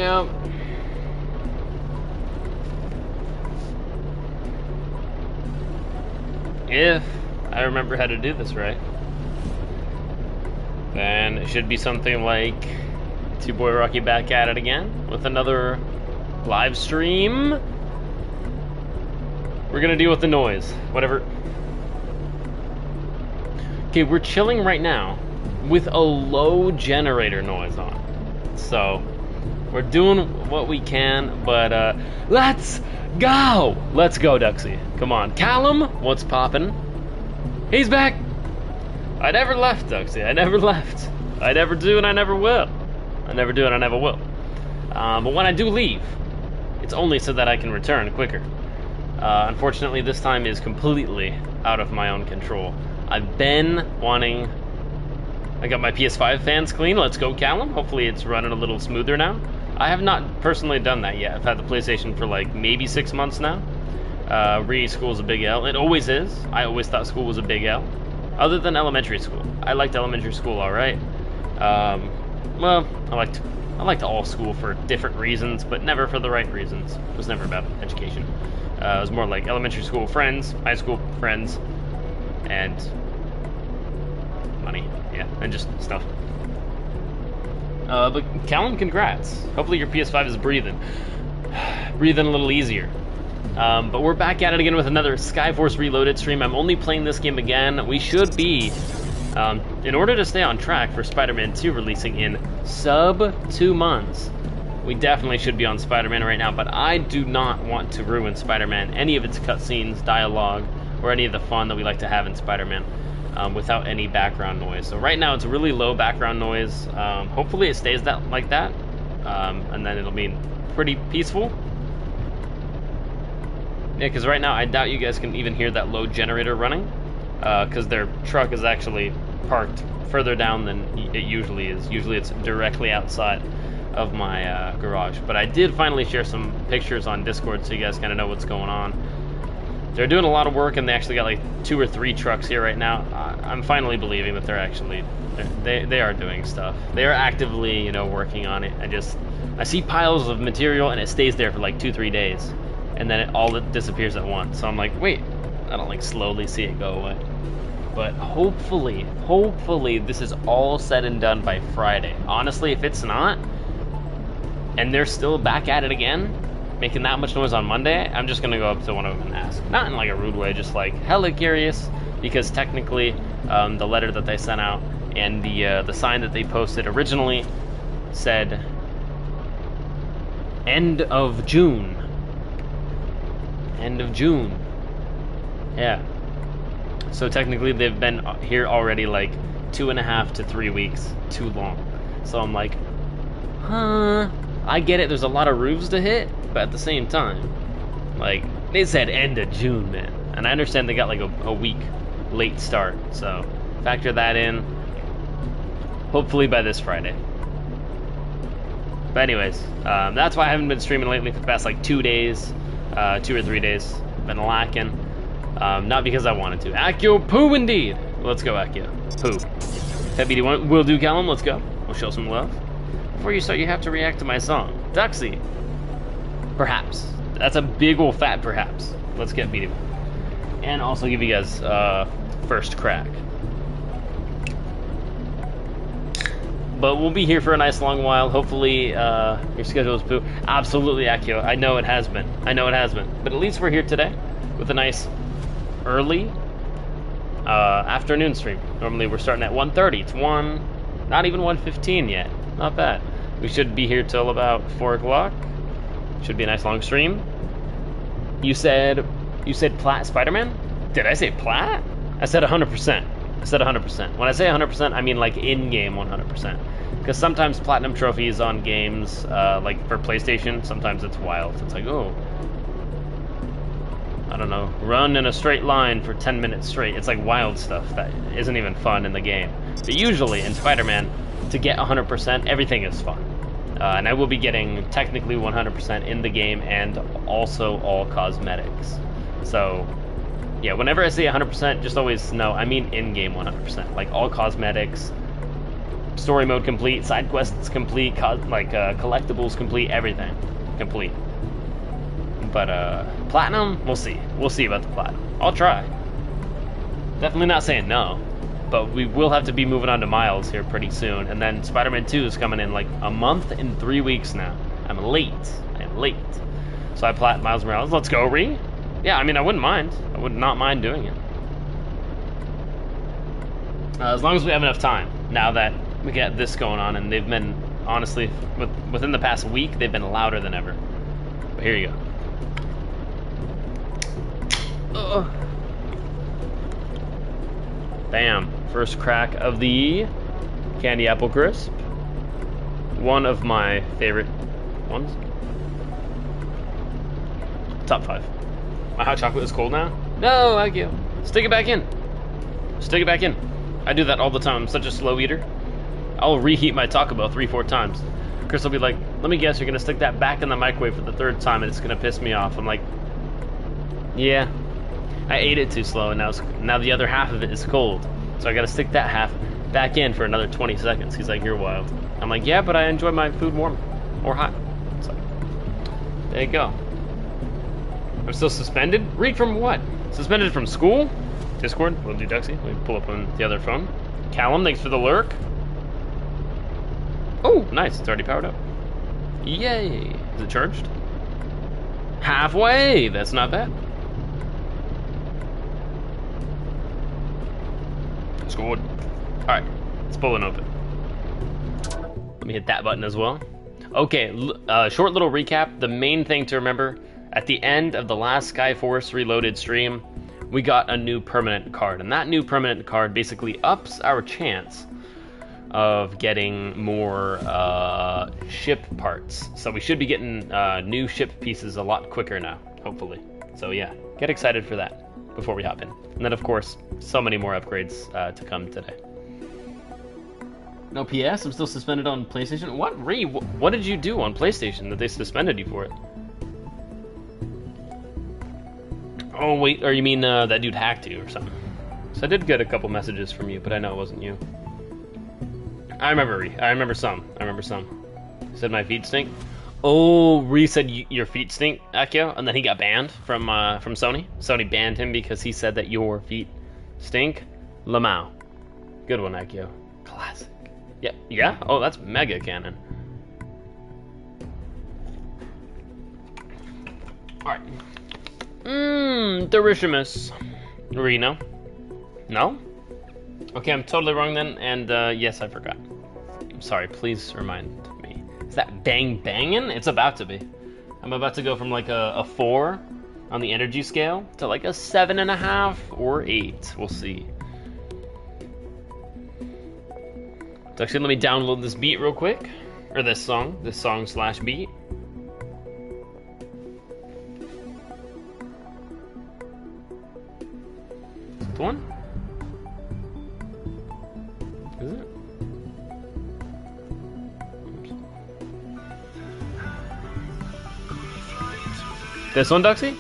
Yeah. If I remember how to do this right, then it should be something like it's your boy Rocky back at it again with another live stream. We're gonna deal with the noise, whatever. Okay, we're chilling right now with a low generator noise on. So, we're doing what we can, but let's go! Let's go, Duxie. Come on. Callum, what's poppin'? He's back! I never left, Duxie. I never left. I never do and I never will. I never do and I never will. But when I do leave, it's only so that I can return quicker. Unfortunately, this time is completely out of my own control. I've been wanting... I got my PS5 fans clean. Let's go, Callum. Hopefully it's running a little smoother now. I have not personally done that yet. I've had the PlayStation for like maybe 6 months now. School's a big L. It always is. I always thought school was a big L. Other than elementary school. I liked elementary school alright. Well, I liked all school for different reasons, but never for the right reasons. It was never about education. It was more like elementary school friends, high school friends, and money. Yeah, and just stuff. But Callum, congrats. Hopefully your PS5 is breathing. Breathing a little easier. But we're back at it again with another Skyforce Reloaded stream. I'm only playing this game again. We should be, in order to stay on track for Spider-Man 2 releasing in sub 2 months, we definitely should be on Spider-Man right now, but I do not want to ruin Spider-Man, any of its cutscenes, dialogue, or any of the fun that we like to have in Spider-Man. Without any background noise. So right now it's really low background noise. Hopefully it stays like that, and then it'll be pretty peaceful. Yeah, because right now I doubt you guys can even hear that low generator running, because their truck is actually parked further down than it usually is. Usually it's directly outside of my garage. But I did finally share some pictures on Discord so you guys kind of know what's going on. They're doing a lot of work, and they actually got like 2 or 3 trucks here right now. I'm finally believing that they're actually, they are doing stuff. They are actively, you know, working on it. I see piles of material, and it stays there for like 2-3 days, and then it disappears at once. So I'm like, wait, I don't like slowly see it go away. But hopefully this is all said and done by Friday. Honestly, if it's not, and they're still back at it again, making that much noise on Monday, I'm just gonna go up to one of them and ask. Not in like a rude way, just like hella curious, because technically the letter that they sent out and the sign that they posted originally said end of June. End of June. Yeah. So technically they've been here already like 2.5 to 3 weeks too long. So I'm like, huh. I get it, there's a lot of roofs to hit, but at the same time, like, they said end of June, man. And I understand they got like a week late start, so factor that in, hopefully by this Friday. But anyways, that's why I haven't been streaming lately for the past like 2 days, 2 or 3 days. Been lacking, not because I wanted to. Accio Poo indeed! Let's go, Accio. Poo. Pet BD1 will do, Callum, let's go. We'll show some love. Before you start, you have to react to my song. Duxie. Perhaps. That's a big ol' fat perhaps. Let's get beat. And also give you guys first crack. But we'll be here for a nice long while. Hopefully your schedule is poo. Absolutely, Accio. I know it has been. I know it has been. But at least we're here today with a nice early afternoon stream. Normally we're starting at 1:30. It's 1, not even 1:15 yet. Not bad. We should be here till about 4 o'clock. Should be a nice long stream. You said Plat Spider-Man? Did I say Plat? I said 100%. I said 100%. When I say 100%, I mean like in-game 100%. Because sometimes platinum trophies on games, like for PlayStation, sometimes it's wild. It's like, oh, I don't know, run in a straight line for 10 minutes straight. It's like wild stuff that isn't even fun in the game. But usually in Spider-Man, to get 100%, everything is fun. And I will be getting technically 100% in the game and also all cosmetics. So, yeah, whenever I say 100%, just always know I mean in-game 100%. Like all cosmetics, Story mode complete, side quests complete, collectibles complete, everything complete. But platinum, we'll see. We'll see about the platinum. I'll try. Definitely not saying no, but we will have to be moving on to Miles here pretty soon. And then Spider-Man 2 is coming in like a month and 3 weeks now. I'm late. So I plat Miles Morales. Let's go, Ree. Yeah, I mean, I wouldn't mind. I would not mind doing it. As long as we have enough time. Now that we got this going on, and they've been, honestly, within the past week, they've been louder than ever. But here you go. Bam. First crack of the Candy Apple Crisp. One of my favorite ones. Top 5. My hot chocolate is cold now? No, thank you. Stick it back in. Stick it back in. I do that all the time. I'm such a slow eater. I'll reheat my Taco Bell 3-4 times. Chris will be like, let me guess, you're gonna stick that back in the microwave for the 3rd time and it's gonna piss me off. I'm like, yeah. I ate it too slow and now the other half of it is cold. So I gotta stick that half back in for another 20 seconds. He's like, you're wild. I'm like, yeah, but I enjoy my food warm or hot. So, there you go. I'm still suspended? Read from what? Suspended from school? Discord? We'll do Duxie. Let me pull up on the other phone. Callum, thanks for the lurk. Oh, nice. It's already powered up. Yay. Is it charged? Halfway. That's not bad. It's good. Alright. It's pulling open. Let me hit that button as well. Okay. Short little recap. The main thing to remember, at the end of the last Skyforce Reloaded stream, we got a new permanent card. And that new permanent card basically ups our chance of getting more ship parts. So we should be getting new ship pieces a lot quicker now, hopefully. So yeah, get excited for that before we hop in. And then of course, so many more upgrades to come today. No PS, I'm still suspended on PlayStation. What, Ree? What did you do on PlayStation that they suspended you for it? Oh wait, or you mean that dude hacked you or something? So I did get a couple messages from you, but I know it wasn't you. I remember some. Said my feet stink. Oh, Ree said your feet stink, Akio, and then he got banned from Sony. Sony banned him because he said that your feet stink. Lamau. Good one, Akio. Classic. Yeah? Oh, that's mega canon. Alright. Derishimus. Reno. No? Okay, I'm totally wrong then, and yes, I forgot. I'm sorry, please remind me. Is that bang bangin'? It's about to be. I'm about to go from like a 4 on the energy scale to like a 7.5 or 8. We'll see. So actually, let me download this beat real quick. Or this song / beat. Is it the one? Is it? Oops. This one, Duxie?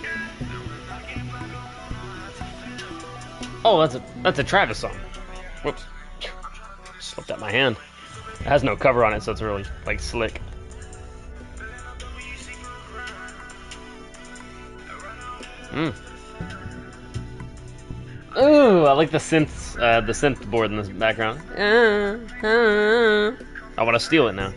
Oh, that's a Travis song. Whoops. Slipped out my hand. It has no cover on it, so it's really like slick. Ooh, I like the synth board in the background. I want to steal it now.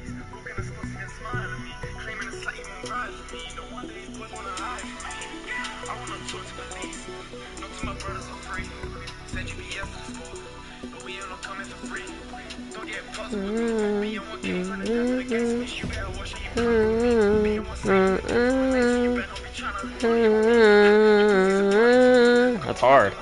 That's hard.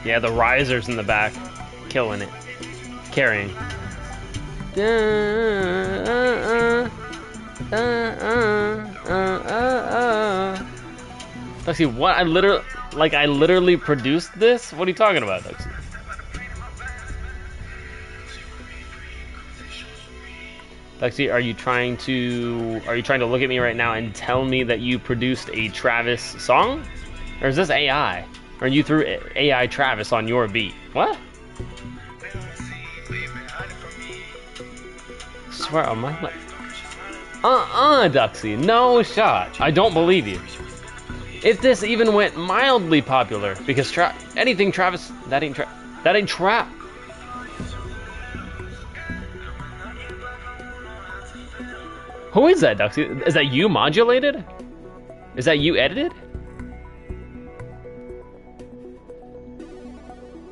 Yeah, the risers in the back, killing it, carrying. Duxie, what? I literally produced this? What are you talking about, Duxie? Lexi, are you trying to look at me right now and tell me that you produced a Travis song? Or is this AI? Or you threw AI Travis on your beat? What? Swear on my life. Duxie, no shot. I don't believe you. If this even went mildly popular, because anything Travis, that ain't trap. Who is that, Duxie? Is that you modulated? Is that you edited?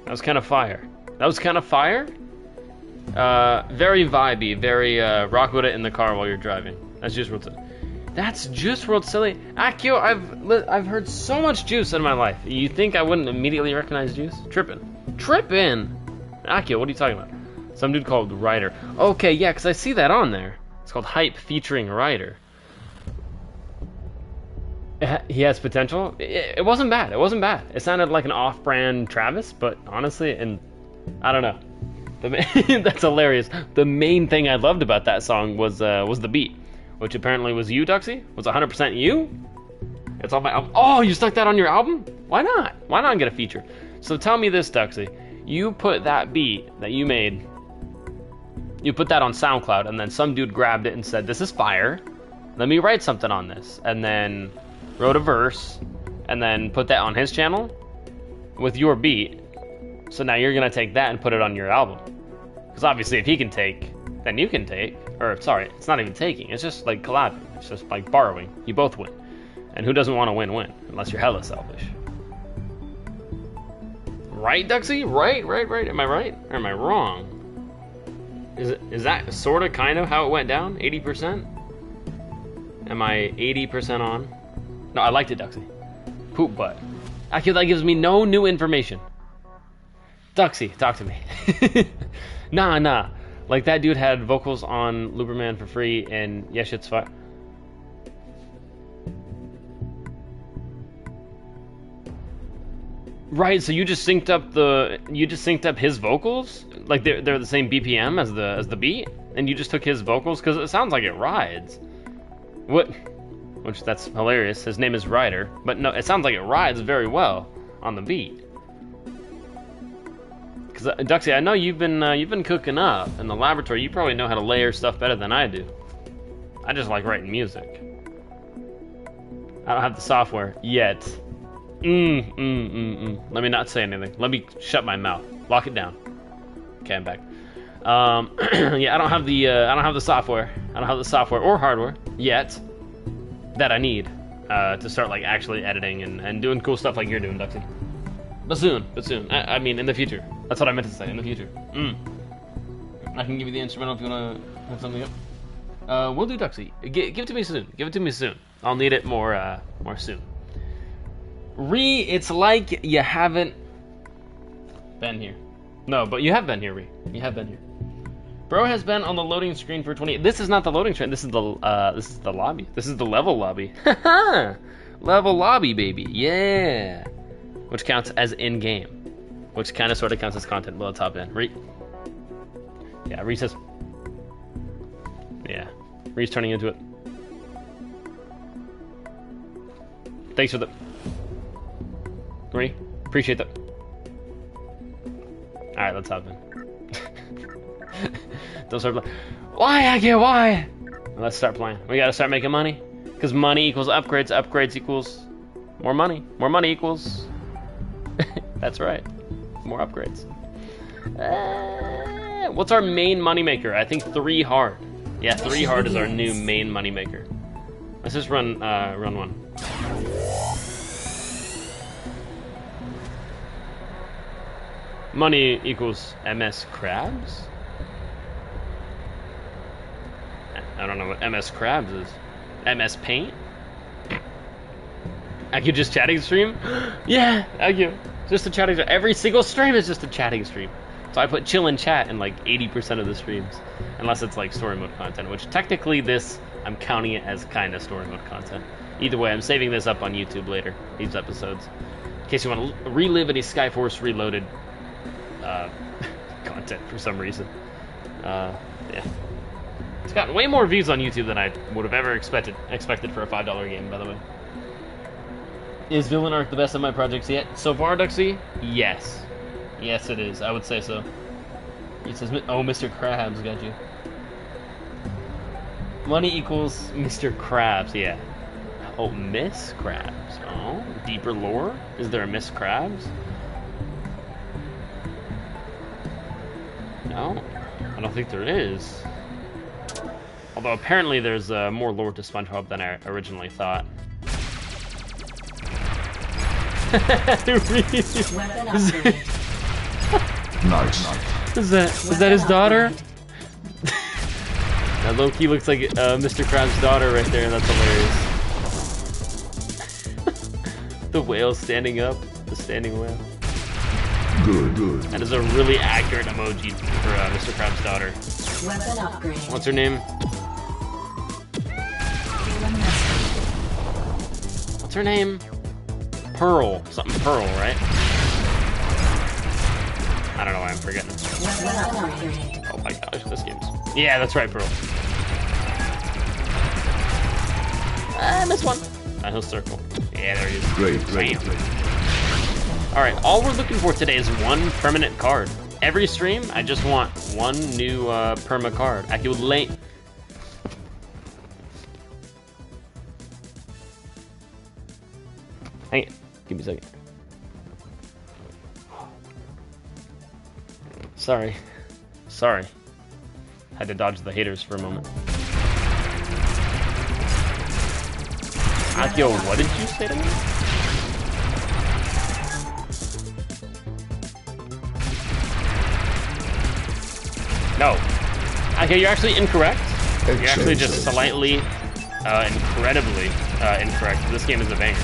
That was kind of fire. That was kind of fire? Very vibey, very, rock with it in the car while you're driving. That's Juice WRLD Silly. That's Juice WRLD Silly. Akio, I've heard so much Juice in my life. You think I wouldn't immediately recognize Juice? Trippin'. Akio, what are you talking about? Some dude called Ryder. Okay, yeah, because I see that on there. It's called Hype featuring Ryder. He has potential. It wasn't bad. It wasn't bad. It sounded like an off-brand Travis, but honestly, and I don't know. That's hilarious. The main thing I loved about that song was the beat, which apparently was you, Duxie. Was 100% you. It's on my album. Oh, you stuck that on your album? Why not? Why not get a feature? So tell me this, Duxie. You put that beat that you made. You put that on SoundCloud, and then some dude grabbed it and said, "This is fire. Let me write something on this," and then wrote a verse, and then put that on his channel with your beat. So now you're gonna take that and put it on your album. Because obviously if he can take, then you can take. Or sorry, it's not even taking, it's just like collabing. It's just like borrowing. You both win. And who doesn't want to win-win? Unless you're hella selfish. Right, Duxie? Right? Am I right? Or am I wrong? Is that sorta kinda how it went down? 80%? Am I 80% on? No, I liked it, Duxie. Poop butt. Actually, that gives me no new information. Duxie, talk to me. Nah. Like, that dude had vocals on Luberman for free, and yeah, shit's fine. Right, so you just synced up his vocals? Like they're the same BPM as the beat? And you just took his vocals? Because it sounds like it rides. What? Which, that's hilarious. His name is Ryder. But no, it sounds like it rides very well on the beat. Because Duxie, I know you've been cooking up in the laboratory. You probably know how to layer stuff better than I do. I just like writing music. I don't have the software yet. Let me not say anything. Let me shut my mouth. Lock it down. Okay, I'm back. Yeah, I don't have the software. I don't have the software or hardware yet that I need to start like actually editing and doing cool stuff like you're doing, Duxie. But soon. I mean, in the future. That's what I meant to say. In the future. I can give you the instrumental if you wanna have something up. We'll do, Duxie. Give it to me soon. Give it to me soon. I'll need it more soon. It's like you haven't been here. No, but you have been here, You have been here. Bro has been on the loading screen for 20. This is not the loading screen. This is the lobby. This is the level lobby. Level lobby, baby. Yeah. Which counts as in-game. Which kind of sort of counts as content. Well, it's top in. Yeah, Reese says. Yeah. Reese turning into it. Thanks for the. Ready? Appreciate that. Alright, let's hop in. Don't start playing. Why, Akio, why? Let's start playing. We gotta start making money. Because money equals upgrades. Upgrades equals more money. More money equals... That's right. More upgrades. What's our main moneymaker? I think 3 hard. Yeah, 3 hard is our new main moneymaker. Let's just run one. Money equals MS Crabs? I don't know what MS Crabs is. MS Paint? Akio just chatting stream? Yeah, Akio. Just a chatting stream. Every single stream is just a chatting stream. So I put chill and chat in like 80% of the streams. Unless it's like story mode content, which technically this, I'm counting it as kind of story mode content. Either way, I'm saving this up on YouTube later, these episodes. In case you want to relive any Skyforce Reloaded content for some reason. Yeah. It's gotten way more views on YouTube than I would have ever expected for a $5 game, by the way. Is Villain Arc the best of my projects yet? So far, Duxie? Yes. Yes, it is. I would say so. It says, oh, Mr. Krabs got you. Money equals Mr. Krabs, yeah. Oh, Miss Krabs. Oh, deeper lore? Is there a Miss Krabs? No, I don't think there is. Although apparently there's more lore to SpongeBob than I originally thought. Nice. Is that his daughter? That low-key looks like Mr. Krabs' daughter right there. That's hilarious. The whale standing up. The standing whale. Good. That is a really accurate emoji for Mr. Krabs' daughter. Weapon upgrade. What's her name? What's her name? Pearl. Something Pearl, right? I don't know why I'm forgetting. Oh my gosh, this game's... Yeah, that's right, Pearl. I missed one. He'll circle. Yeah, there he is. Great. Alright, all we're looking for today is one permanent card. Every stream, I just want one new perma card. Late. Hang it. Give me a second. Sorry. Had to dodge the haters for a moment. Akio, what did you say to me? No. Okay, you're actually incorrect. You're actually just slightly, incredibly incorrect. This game is a banger.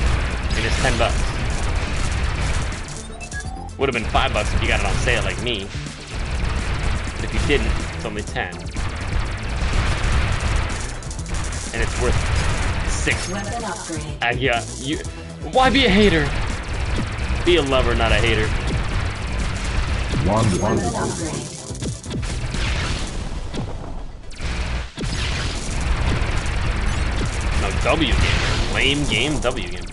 It is $10. Would have been $5 if you got it on sale like me. But if you didn't, it's only 10. And it's worth 6. Yeah, you. Why be a hater? Be a lover, not a hater. Wonderful. No, W game. Lame game, W game.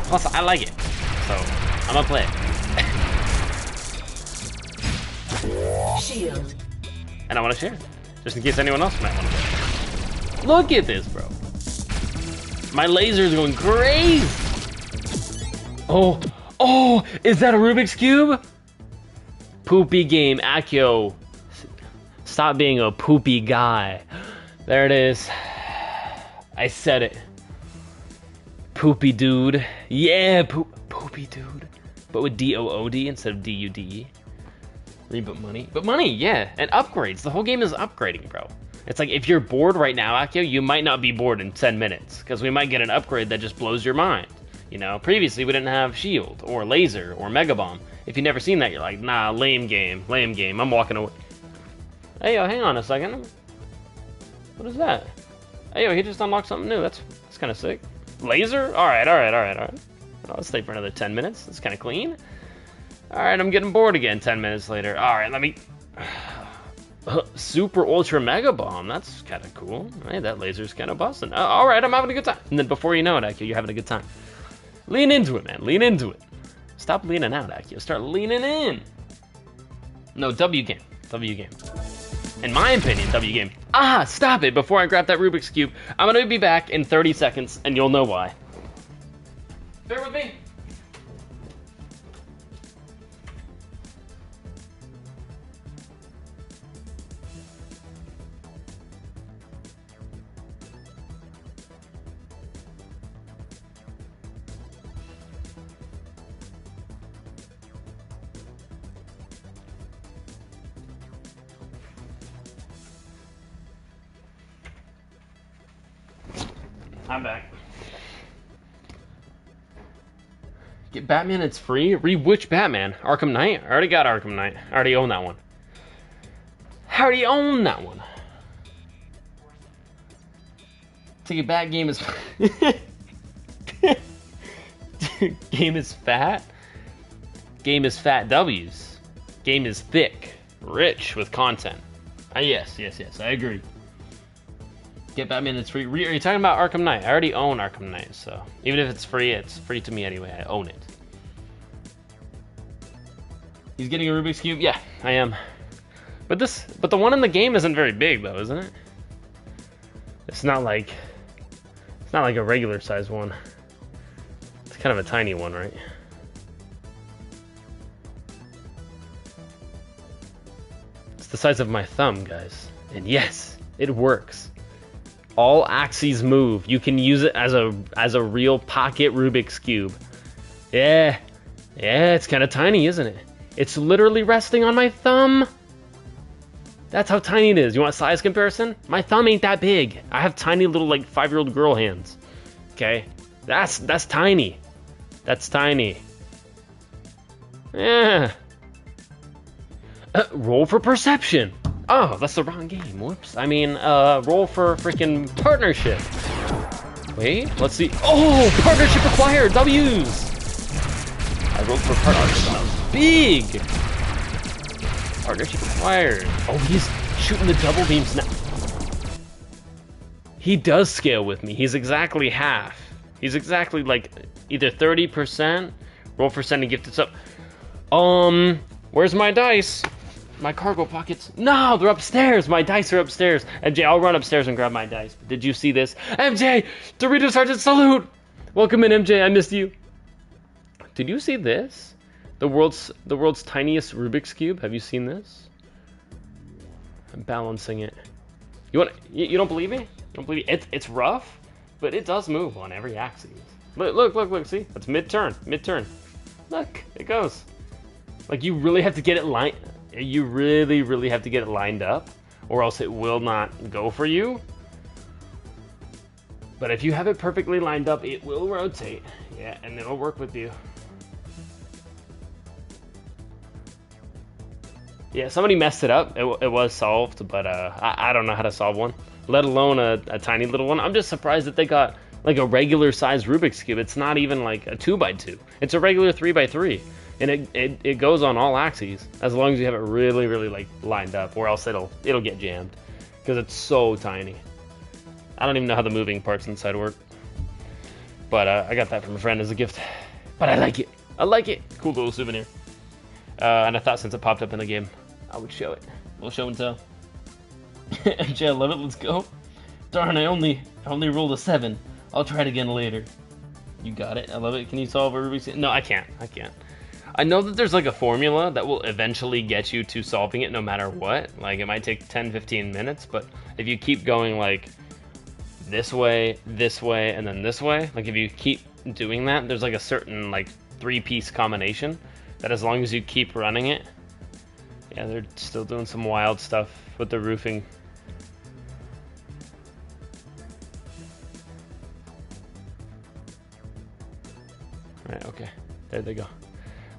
Plus, I like it. So, I'm gonna play it. Shield. And I want to share it. Just in case anyone else might want to play it. Look at this, bro. My laser's going crazy. Oh, is that a Rubik's Cube? Poopy game, Akio. Stop being a poopy guy. There it is. I said it. Poopy dude. Yeah, poopy dude. But with D-O-O-D instead of D-U-D-E. Reboot money. But money, yeah. And upgrades. The whole game is upgrading, bro. It's like, if you're bored right now, Akio, you might not be bored in 10 minutes. Because we might get an upgrade that just blows your mind. You know, previously we didn't have Shield, or Laser, or Mega Bomb. If you've never seen that, you're like, nah, lame game, I'm walking away. Hey, yo, hang on a second. What is that? Hey, yo, he just unlocked something new. That's kind of sick. Laser? Alright. I'll stay for another 10 minutes. That's kind of clean. Alright, I'm getting bored again 10 minutes later. Alright, let me... Super Ultra Mega Bomb. That's kind of cool. Hey, that laser's kind of busting. Alright, I'm having a good time. And then before you know it, Akio, you're having a good time. Lean into it, man. Lean into it. Stop leaning out, Akio. Start leaning in. No, W game. In my opinion, W game. Stop it before I grab that Rubik's Cube. I'm going to be back in 30 seconds, and you'll know why. Bear with me. I'm back. Get Batman, it's free? Read which Batman? Arkham Knight? I already got Arkham Knight. I already own that one. Take a bat game is... Game is fat? Game is fat W's. Game is thick. Rich with content. Yes, I agree. Get Batman, it's free. Are you talking about Arkham Knight? I already own Arkham Knight, so even if it's free to me anyway. I own it. He's getting a Rubik's Cube? Yeah, I am. But the one in the game isn't very big though, isn't it? It's not like a regular size one. It's kind of a tiny one, right? It's the size of my thumb, guys. And yes, it works. All axes move. You can use it as a real pocket Rubik's Cube. Yeah, it's kind of tiny, isn't it? It's literally resting on my thumb. That's how tiny it is. You want a size comparison? My thumb ain't that big. I have tiny little like 5-year-old girl hands. Okay, that's tiny. That's tiny. Yeah. Roll for perception. Oh, that's the wrong game. Whoops. I mean, roll for freaking partnership. Wait, let's see. Oh, partnership acquired. W's. I rolled for partnership and that was big. Partnership acquired. Oh, he's shooting the double beams now. He does scale with me. He's exactly half. He's exactly like either 30%. Roll for sending gifted sub. Where's my dice? My cargo pockets. No, they're upstairs. My dice are upstairs. MJ, I'll run upstairs and grab my dice. Did you see this? MJ, Dorito Sergeant salute. Welcome in, MJ. I missed you. Did you see this? The world's tiniest Rubik's Cube. Have you seen this? I'm balancing it. You don't believe me? You don't believe me? It's rough, but it does move on every axis. Look. See, that's mid-turn. Look, it goes. Like you really have to get it lined. You really have to get it lined up, or else it will not go for you. But if you have it perfectly lined up, it will rotate. Yeah, and it'll work with you. Yeah, somebody messed it up. It was solved, but I don't know how to solve one, let alone a tiny little one. I'm just surprised that they got like a regular size Rubik's Cube. It's not even like a 2x2. It's a regular 3x3. And it goes on all axes as long as you have it really like lined up, or else it'll get jammed because it's so tiny. I don't even know how the moving parts inside work, but I got that from a friend as a gift. But I like it. Cool little souvenir. And I thought since it popped up in the game, I would show it. We'll show and tell. MJ, I love it. Let's go. Darn, I only rolled a 7. I'll try it again later. You got it. I love it. Can you solve a Rubik's Cube? No, I can't. I know that there's like a formula that will eventually get you to solving it no matter what. Like it might take 10-15 minutes, but if you keep going like this way, and then this way, like if you keep doing that, there's like a certain like 3-piece combination that as long as you keep running it. Yeah, they're still doing some wild stuff with the roofing. Right, okay. There they go.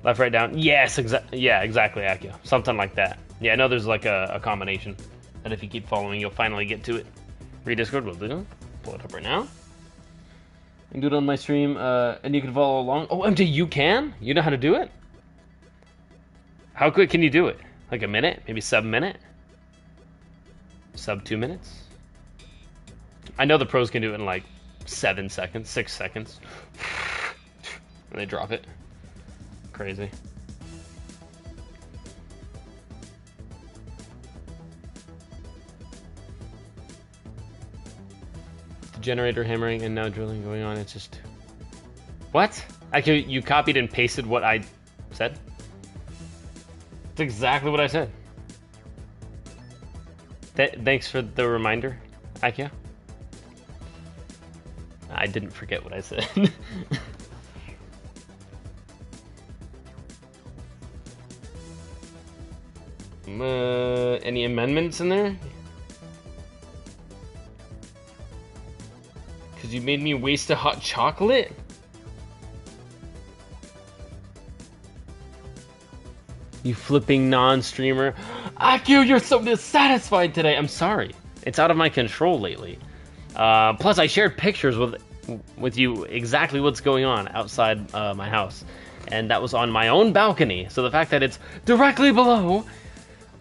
Left, right, down. Yes, exactly, Akio. Something like that. Yeah, I know there's like a combination that if you keep following, you'll finally get to it. Read Discord will do. Pull it up right now. I can do it on my stream, and you can follow along. Oh, MJ, you can? You know how to do it? How quick can you do it? Like a minute? Maybe sub-minute? Sub 2 minutes? I know the pros can do it in like 7 seconds, 6 seconds. And they drop it. Crazy. The generator hammering and now drilling going on. It's just... What? Actually, you copied and pasted what I said? That's exactly what I said. Thanks for the reminder, Akio. I didn't forget what I said. Any amendments in there? Because you made me waste a hot chocolate? You flipping non-streamer. Akio, you're so dissatisfied today. I'm sorry. It's out of my control lately. Plus, I shared pictures with you exactly what's going on outside my house. And that was on my own balcony. So the fact that it's directly below...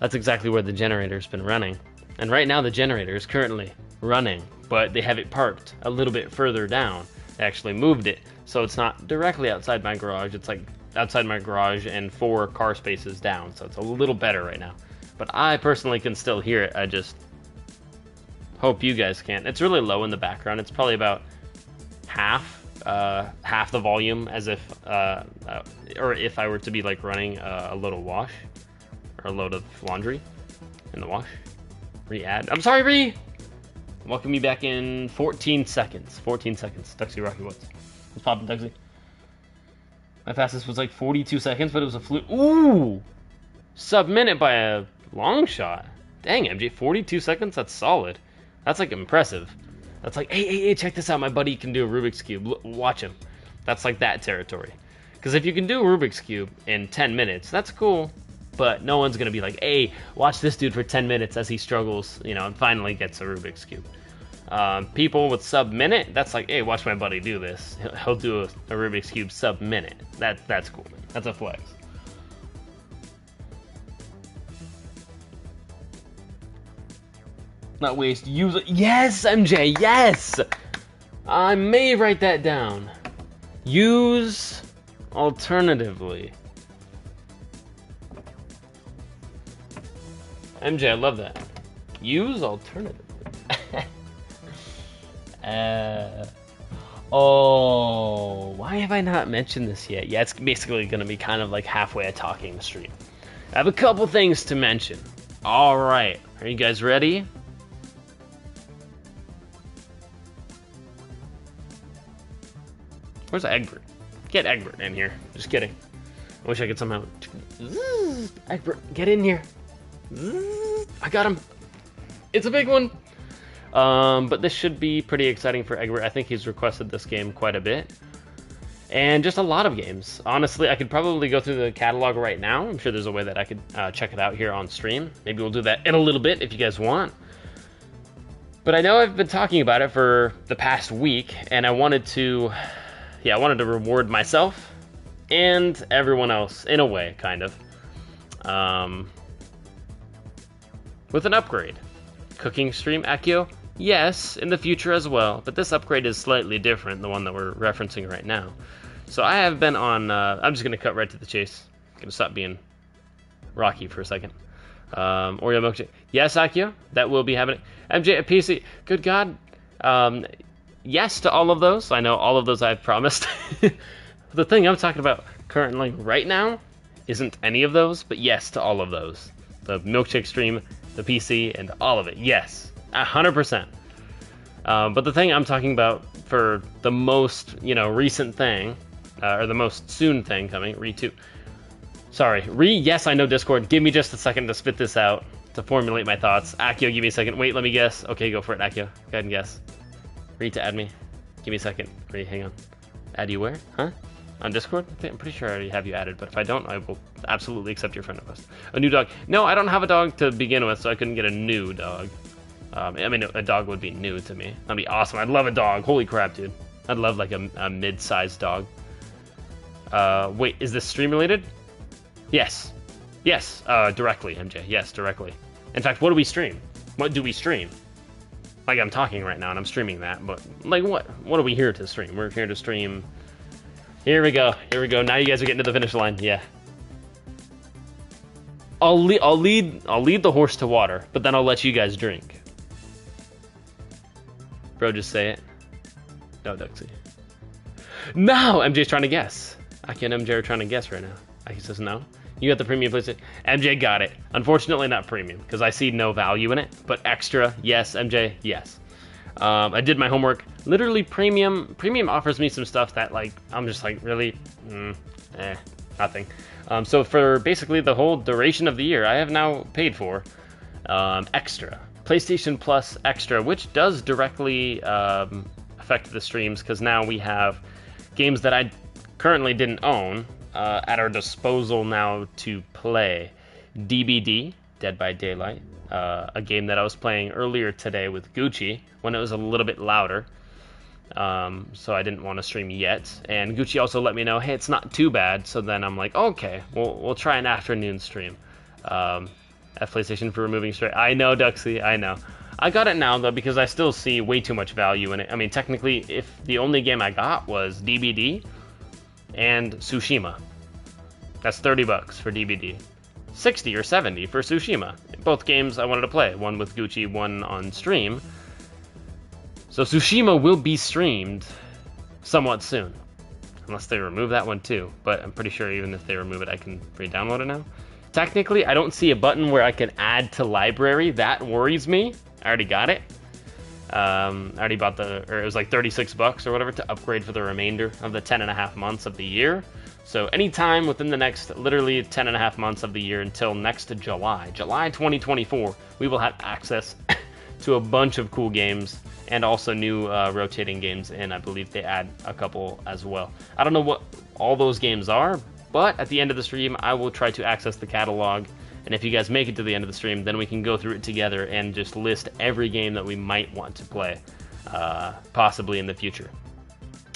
That's exactly where the generator's been running. And right now the generator is currently running, but they have it parked a little bit further down. They actually moved it, so it's not directly outside my garage. It's like outside my garage and 4 car spaces down, so it's a little better right now. But I personally can still hear it. I just hope you guys can. It's really low in the background. It's probably about half the volume as if, or if I were to be like running a load of wash, or a load of laundry in the wash. Re-add. I'm sorry, Re! Welcome me back in 14 seconds. 14 seconds. Duxie Rocky Woods. What's poppin', Duxie? My fastest was like 42 seconds, but it was a fluke. Ooh! Sub-minute by a long shot. Dang, MJ, 42 seconds? That's solid. That's like impressive. That's like, hey, check this out. My buddy can do a Rubik's Cube. Watch him. That's like that territory. Because if you can do a Rubik's Cube in 10 minutes, that's cool. But no one's going to be like, hey, watch this dude for 10 minutes as he struggles, you know, and finally gets a Rubik's Cube. People with sub-minute, that's like, hey, watch my buddy do this. He'll do a Rubik's Cube sub-minute. That's cool, man. That's a flex. Not waste, use it. Yes, MJ, yes! I may write that down. Use alternatively. MJ, I love that. Use alternatively. Oh, why have I not mentioned this yet? Yeah, it's basically going to be kind of like halfway a talking stream. I have a couple things to mention. All right, are you guys ready? Where's Egbert? Get Egbert in here. Just kidding. I wish I could somehow... Egbert, get in here. I got him. It's a big one. But this should be pretty exciting for Egbert. I think he's requested this game quite a bit. And just a lot of games. Honestly, I could probably go through the catalog right now. I'm sure there's a way that I could check it out here on stream. Maybe we'll do that in a little bit if you guys want. But I know I've been talking about it for the past week, and I wanted to reward myself and everyone else in a way, kind of. With an upgrade. Cooking stream, Akio? Yes, in the future as well, but this upgrade is slightly different than the one that we're referencing right now. So I have been on, I'm just going to cut right to the chase. I'm going to stop being rocky for a second. Oreo milkshake. Yes, Akio, that will be happening. MJ, a PC. Good God. Yes to all of those. I know all of those I've promised. The thing I'm talking about currently right now isn't any of those, but yes to all of those. The milkshake stream, the PC, and all of it. Yes, 100%. But the thing I'm talking about for the most, recent thing, or the most soon thing coming, Re2. Sorry, yes, I know Discord. Give me just a second to spit this out, to formulate my thoughts. Akio, give me a second. Wait, let me guess. Okay, go for it, Akio. Go ahead and guess. Re to add me. Give me a second. Re, hang on. Add you where? Huh? On Discord? I'm pretty sure I already have you added, but if I don't, I will absolutely accept your friend request. A new dog. No, I don't have a dog to begin with, so I couldn't get a new dog. I mean, a dog would be new to me. That'd be awesome. I'd love a dog. Holy crap, dude. I'd love like a mid-sized dog. Wait, is this stream related? Yes. Yes, directly, MJ. Yes, directly. In fact, what do we stream? What do we stream? Like, I'm talking right now and I'm streaming that, but like what are we here to stream? We're here to stream. Here we go. Now you guys are getting to the finish line. Yeah. I'll lead the horse to water, but then I'll let you guys drink. Bro, just say it. No, Duxie. No, MJ's trying to guess. Aki and MJ are trying to guess right now. Aki says no. You got the premium PlayStation. MJ got it. Unfortunately, not premium, because I see no value in it. But extra, yes, MJ, yes. I did my homework. Literally, premium offers me some stuff that, like, I'm just like, really? Nothing. So for basically the whole duration of the year, I have now paid for extra. PlayStation Plus Extra, which does directly affect the streams, because now we have games that I currently didn't own at our disposal now to play. DBD, Dead by Daylight, a game that I was playing earlier today with Gucci when it was a little bit louder, so I didn't want to stream yet. And Gucci also let me know, hey, it's not too bad. So then I'm like, okay, we'll try an afternoon stream. At PlayStation for removing Stray. I know, Duxie, I know. I got it now, though, because I still see way too much value in it. I mean, technically, if the only game I got was DBD and Tsushima, that's $30 for DBD. 60 or 70 for Tsushima. Both games I wanted to play, one with Gucci, one on stream. So Tsushima will be streamed somewhat soon. Unless they remove that one too, but I'm pretty sure even if they remove it, I can re-download it now. Technically, I don't see a button where I can add to library. That worries me. I already got it. I already bought it was like $36 or whatever to upgrade for the remainder of the 10.5 months of the year. So anytime within the next literally 10.5 months of the year until next July 2024, we will have access to a bunch of cool games and also new rotating games, and I believe they add a couple as well. I don't know what all those games are, but at the end of the stream, I will try to access the catalog, and if you guys make it to the end of the stream, then we can go through it together and just list every game that we might want to play, possibly in the future.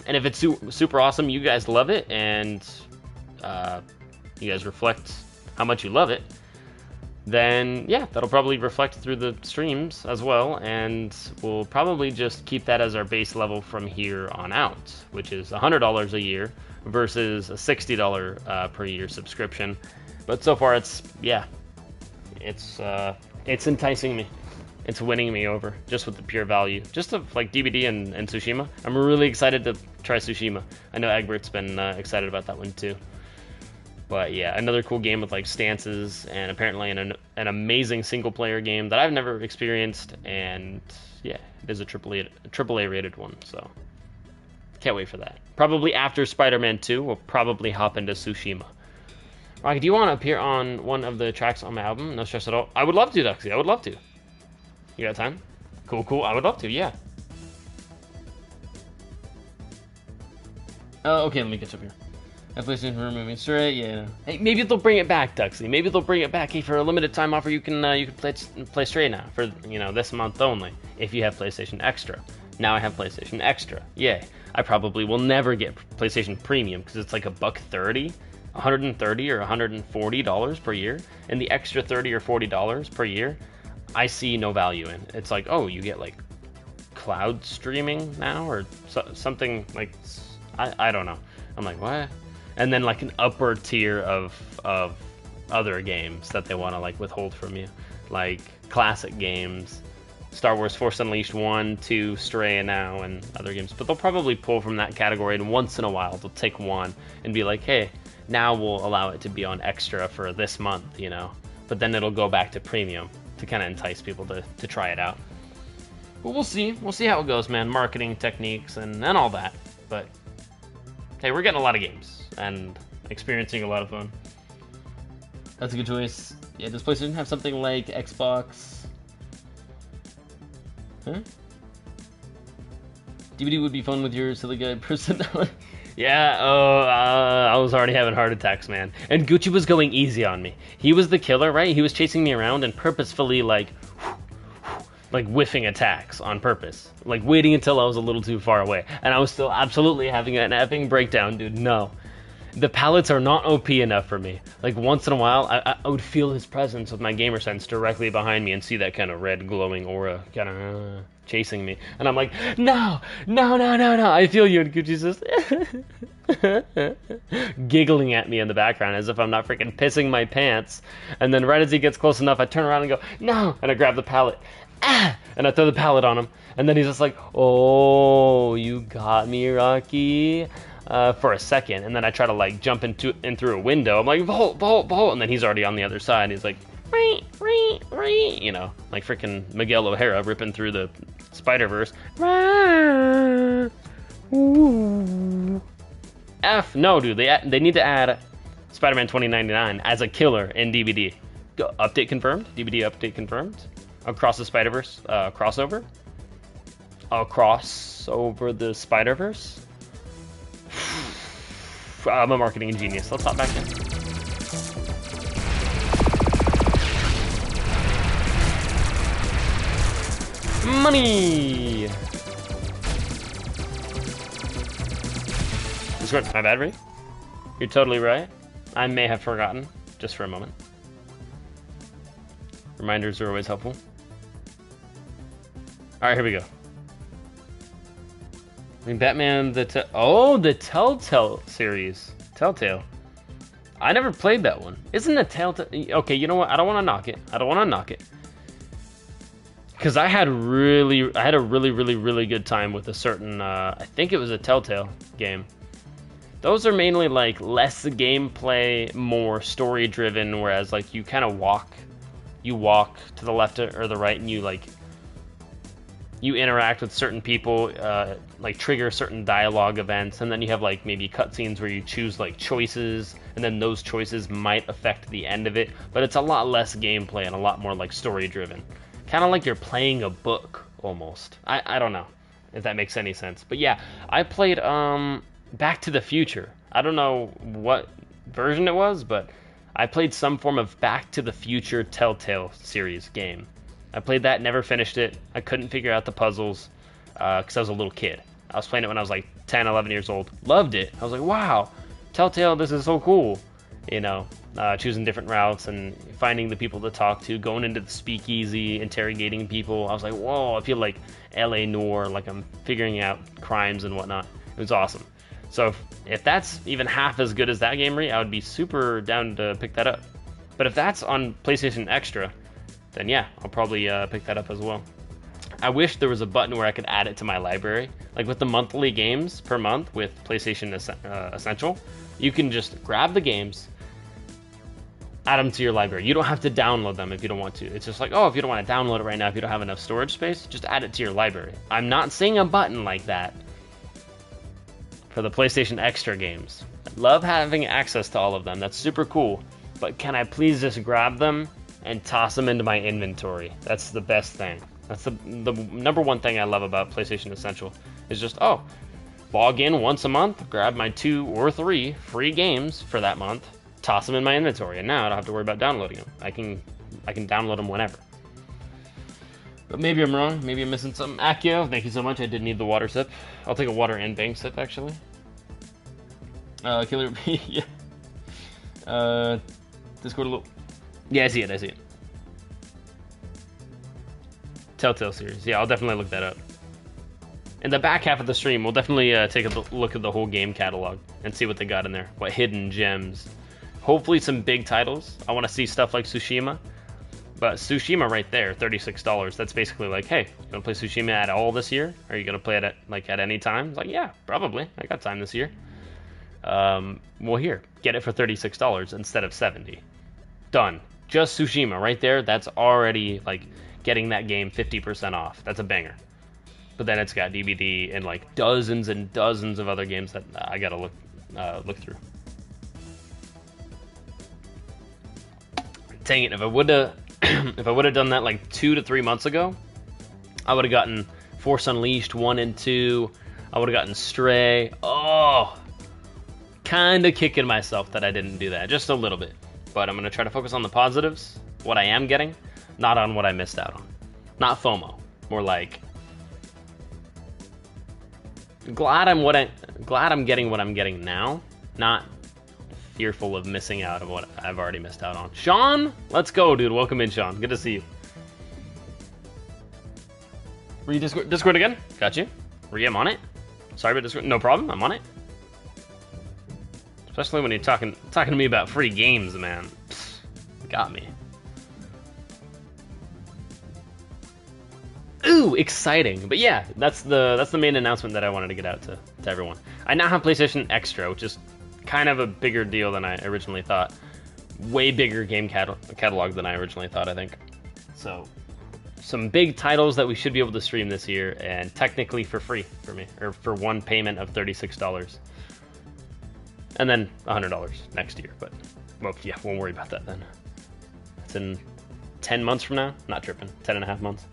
And if it's super awesome, you guys love it, and you guys reflect how much you love it, then yeah, that'll probably reflect through the streams as well, and we'll probably just keep that as our base level from here on out, which is $100 a year versus a $60 per year subscription. But so far, it's enticing me. It's winning me over just with the pure value, just of like DBD and Tsushima. I'm really excited to try Tsushima. I know Egbert's been excited about that one too. But yeah, another cool game with like stances and apparently an amazing single player game that I've never experienced, and yeah, it is a AAA rated one, so can't wait for that. Probably after Spider-Man 2, we'll probably hop into Tsushima. Rocky, do you want to appear on one of the tracks on my album? No stress at all. I would love to, Duxie. I would love to. You got time? Cool. I would love to, yeah. Okay, let me catch up here. PlayStation for removing Stray, yeah. Hey, maybe they'll bring it back, Duxie. Maybe they'll bring it back. Hey, for a limited time offer, you can play Stray now for this month only if you have PlayStation Extra. Now I have PlayStation Extra. Yay! I probably will never get PlayStation Premium because it's like $130, $130 or $140 per year, and the extra $30 or $40 per year, I see no value in. It's like, oh, you get like cloud streaming now or something like I don't know. I'm like, what? And then like an upper tier of other games that they want to like withhold from you, like classic games, Star Wars Force Unleashed 1, 2, Stray, and now, and other games. But they'll probably pull from that category, and once in a while they'll take one and be like, hey, now we'll allow it to be on extra for this month, but then it'll go back to premium to kind of entice people to try it out. But we'll see how it goes, man. Marketing techniques and all that. But hey, we're getting a lot of games and experiencing a lot of fun. That's a good choice. Yeah, does PlayStation have something like Xbox? Huh? DVD would be fun with your silly guy personality. Yeah, I was already having heart attacks, man. And Gucci was going easy on me. He was the killer, right? He was chasing me around and purposefully, like whiffing attacks on purpose. Like, waiting until I was a little too far away. And I was still absolutely having an effing breakdown, dude. No. The pallets are not OP enough for me. Like, once in a while, I would feel his presence with my gamer sense directly behind me and see that kind of red glowing aura kind of chasing me. And I'm like, no. I feel you. And Gucci's just giggling at me in the background as if I'm not freaking pissing my pants. And then right as he gets close enough, I turn around and go, no. And I grab the pallet. And I throw the pallet on him. And then he's just like, oh, you got me, Rocky. For a second, and then I try to like jump in through a window. I'm like, Volt, and then he's already on the other side. He's like, like freaking Miguel O'Hara ripping through the Spider-Verse. No, dude, they need to add Spider-Man 2099 as a killer in DVD. Update confirmed. DVD update confirmed. Across the Spider-Verse crossover. Across over the Spider-Verse. I'm a marketing genius. Let's hop back in. Money! Discord, my bad, Ray? You're totally right. I may have forgotten, just for a moment. Reminders are always helpful. Alright, here we go. I mean, Batman, the Telltale series. Telltale. I never played that one. Isn't the Telltale... Okay, you know what? I don't want to knock it. Because I had a really, really good time with a certain... I think it was a Telltale game. Those are mainly, like, less gameplay, more story-driven, whereas, like, you kind of walk. You walk to the left or the right, and you, like... You interact with certain people, like trigger certain dialogue events, and then you have like maybe cutscenes where you choose like choices, and then those choices might affect the end of it. But it's a lot less gameplay and a lot more like story driven, kind of like you're playing a book almost. I don't know if that makes any sense, but yeah, I played Back to the Future. I don't know what version it was, but I played some form of Back to the Future Telltale series game. I played that, never finished it. I couldn't figure out the puzzles because I was a little kid. I was playing it when I was like 10, 11 years old. Loved it. I was like, wow, Telltale, this is so cool. You know, choosing different routes and finding the people to talk to, going into the speakeasy, interrogating people. I was like, whoa, I feel like L.A. Noire, like I'm figuring out crimes and whatnot. It was awesome. So if that's even half as good as that game, I would be super down to pick that up. But if that's on PlayStation Extra, then yeah, I'll probably pick that up as well. I wish there was a button where I could add it to my library. Like with the monthly games per month with PlayStation Essential, you can just grab the games, add them to your library. You don't have to download them if you don't want to. It's just like, oh, if you don't want to download it right now, if you don't have enough storage space, just add it to your library. I'm not seeing a button like that for the PlayStation Extra games. I love having access to all of them. That's super cool. But can I please just grab them and toss them into my inventory? That's the best thing. That's the number one thing I love about PlayStation Essential is just, oh, log in once a month, grab my 2 or 3 free games for that month, toss them in my inventory, and now I don't have to worry about downloading them. I can download them whenever. But maybe I'm wrong. Maybe I'm missing something. Akio, thank you so much. I did need the water sip. I'll take a water and bang sip, actually. Killer B, yeah. Discord a little... Yeah, I see it. Telltale series. Yeah, I'll definitely look that up. In the back half of the stream, we'll definitely take a look at the whole game catalog and see what they got in there. What hidden gems. Hopefully some big titles. I want to see stuff like Tsushima. But Tsushima right there, $36. That's basically like, hey, you want to play Tsushima at all this year? Are you going to play it at any time? It's like, yeah, probably. I got time this year. Well, here, get it for $36 instead of $70. Done. Just Tsushima right there, that's already like getting that game 50% off. That's a banger. But then it's got DVD and like dozens and dozens of other games that I gotta look through. Dang it! If I would have done that like 2 to 3 months ago, I would have gotten Force Unleashed 1 and 2. I would have gotten Stray. Oh, kind of kicking myself that I didn't do that, just a little bit. But I'm going to try to focus on the positives, what I am getting, not on what I missed out on. Not FOMO, more like glad I'm getting what I'm getting now, not fearful of missing out of what I've already missed out on. Sean, let's go, dude. Welcome in, Sean. Good to see you. Were you Discord again? Got you. I'm on it. Sorry about Discord. No problem. I'm on it. Especially when you're talking to me about free games, man. Psst, got me. Ooh, exciting. But yeah, that's the main announcement that I wanted to get out to everyone. I now have PlayStation Extra, which is kind of a bigger deal than I originally thought. Way bigger game catalog than I originally thought, I think. So, some big titles that we should be able to stream this year, and technically for free for me, or for one payment of $36. And then $100 next year, but, well, yeah, won't worry about that then. It's in 10 months from now? Not tripping. 10 and a half months.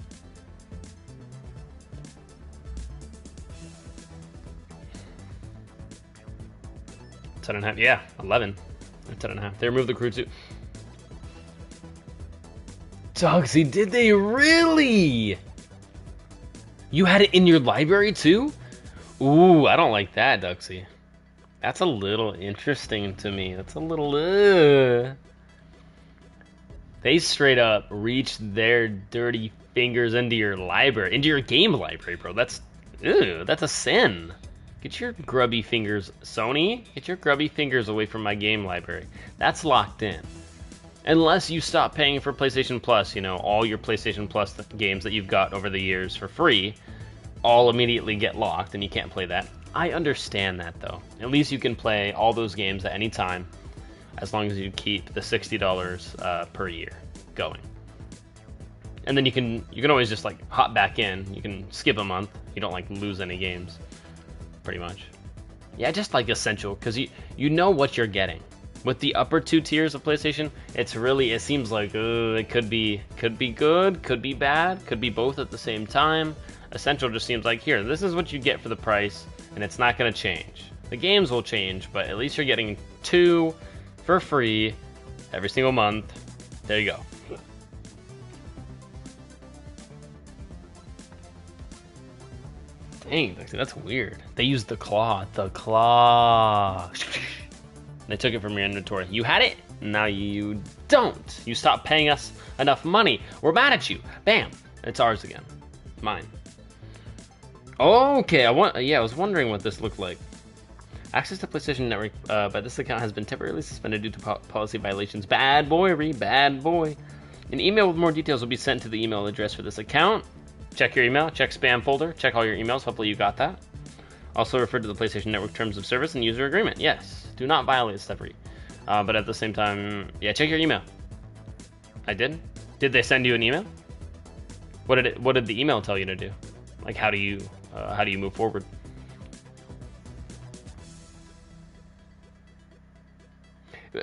Ten and a half, yeah, 11. 10 and a half. They removed the crew too. Dogsy, did they really? You had it in your library too? Ooh, I don't like that, Duxie. That's a little interesting to me. That's a little... They straight up reached their dirty fingers into your library, into your game library, bro. That's a sin. Get your grubby fingers, Sony. Get your grubby fingers away from my game library. That's locked in. Unless you stop paying for PlayStation Plus, you know, all your PlayStation Plus games that you've got over the years for free all immediately get locked and you can't play that. I understand that, though. At least you can play all those games at any time as long as you keep the $60 per year going. And then you can always just like hop back in. You can skip a month. You don't like lose any games, pretty much. Yeah, just like Essential, because you know what you're getting. With the upper two tiers of PlayStation, it seems like it could be good, could be bad, could be both at the same time. Essential just seems like, here, this is what you get for the price, and it's not going to change. The games will change, but at least you're getting 2 for free every single month. There you go. Dang, that's weird. They used the claw. They took it from your inventory. You had it, now you don't. You stopped paying us enough money. We're mad at you. Bam, it's ours again. Mine. Okay, I was wondering what this looked like. Access to PlayStation Network by this account has been temporarily suspended due to policy violations. Bad boy, bad boy. An email with more details will be sent to the email address for this account. Check your email, check spam folder, check all your emails. Hopefully you got that. Also refer to the PlayStation Network Terms of Service and User Agreement. Yes, do not violate Steffery. But at the same time, yeah, check your email. I did? Did they send you an email? What did the email tell you to do? Like, how do you move forward?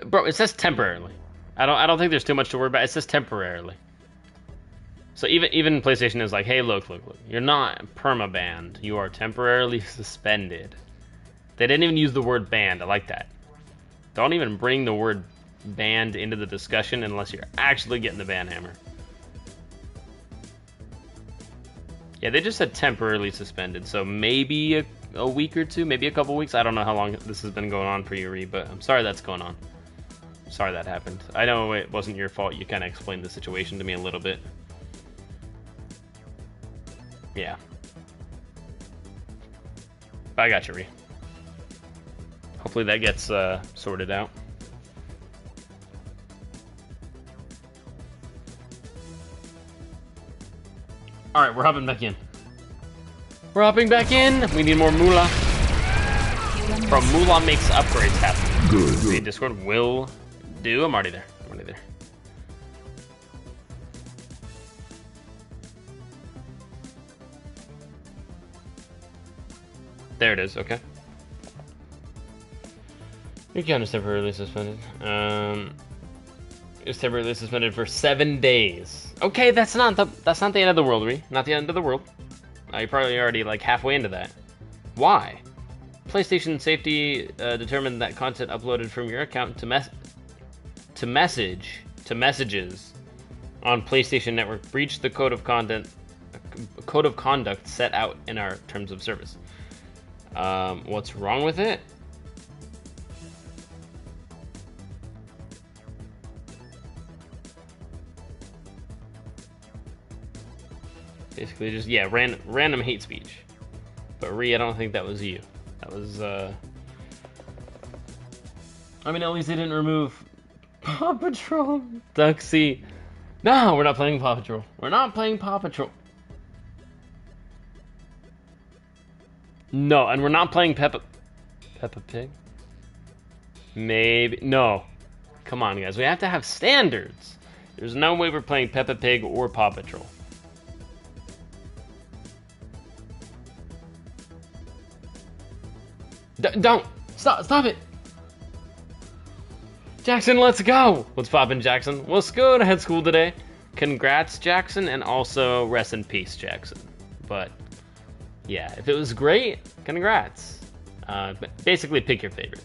Bro, it says temporarily. I don't think there's too much to worry about. It says temporarily. So even PlayStation is like, hey, look, you're not perma-banned. You are temporarily suspended. They didn't even use the word banned. I like that. Don't even bring the word banned into the discussion unless you're actually getting the ban hammer. Yeah, they just said temporarily suspended. So maybe a week or two, maybe a couple weeks. I don't know how long this has been going on for you, Ree, but I'm sorry that's going on. Sorry that happened. I know it wasn't your fault. You kind of explained the situation to me a little bit. Yeah. I got you, Ree. Hopefully that gets sorted out. Alright, we're hopping back in. We're hopping back in. We need more moolah. Bro, moolah makes upgrades happen. Good. See, Discord will do. I'm already there. There it is, okay. Your account is temporarily suspended. It's temporarily suspended for 7 days. Okay, that's not the end of the world, Ree. Not the end of the world. You're probably already like halfway into that. Why? PlayStation Safety determined that content uploaded from your account to messages on PlayStation Network breached the code of conduct set out in our terms of service. What's wrong with it? Basically just, yeah, random hate speech. But Ree, I don't think that was you. That was, I mean, at least they didn't remove Paw Patrol. Duxie. No, we're not playing Paw Patrol. We're not playing Paw Patrol. No, and we're not playing Peppa Pig? Maybe. No. Come on, guys. We have to have standards. There's no way we're playing Peppa Pig or Paw Patrol. Don't! Stop it! Jackson, let's go! What's poppin', Jackson? What's good? I had school today. Congrats, Jackson, and also rest in peace, Jackson. But yeah, if it was great, congrats. Basically, pick your favorite.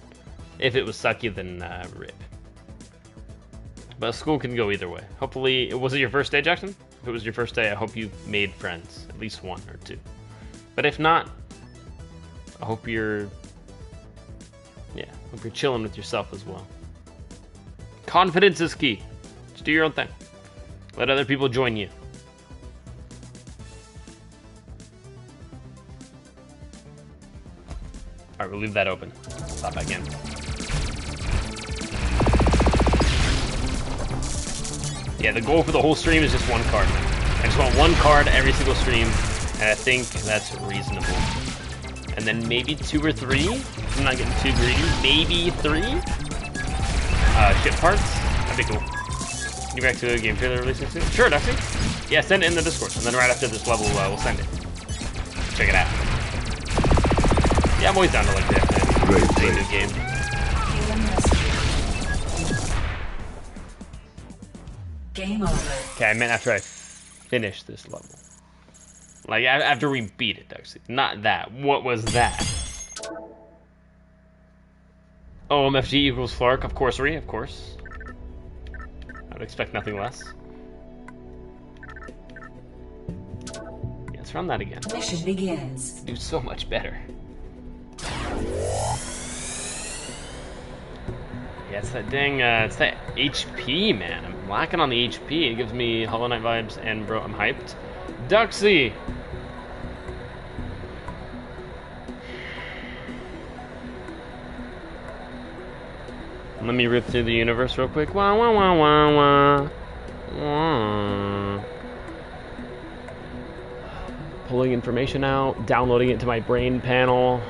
If it was sucky, then rip. But school can go either way. Hopefully, was it your first day, Jackson? If it was your first day, I hope you made friends, at least 1 or 2. But if not, I hope you're chilling with yourself as well. Confidence is key. Just do your own thing. Let other people join you. Alright, we'll leave that open. Stop back in. Yeah, the goal for the whole stream is just one card. I just want one card every single stream, and I think that's reasonable. And then maybe 2 or 3. I'm not getting too greedy. Maybe 3. Ship parts. That'd be cool. Get back to a game trailer releasing soon. Sure, Duxie. Yeah, send it in the Discord, and then right after this level, we'll send it. Check it out. Yeah, I'm always down to like that. Great new game. Game over. Okay, I meant after I finish this level. Like, after we beat it, Duxie. Not that. What was that? Oh, MFG equals Flark, of course, of course. I would expect nothing less. Yeah, let's run that again. Mission begins. Do so much better. Yeah, it's that dang, it's that HP, man. I'm lacking on the HP. It gives me Hollow Knight vibes, and bro, I'm hyped. Duxie! Let me rip through the universe real quick. Wah, wah, wah, wah, wah. Wah. Pulling information out, downloading it to my brain panel.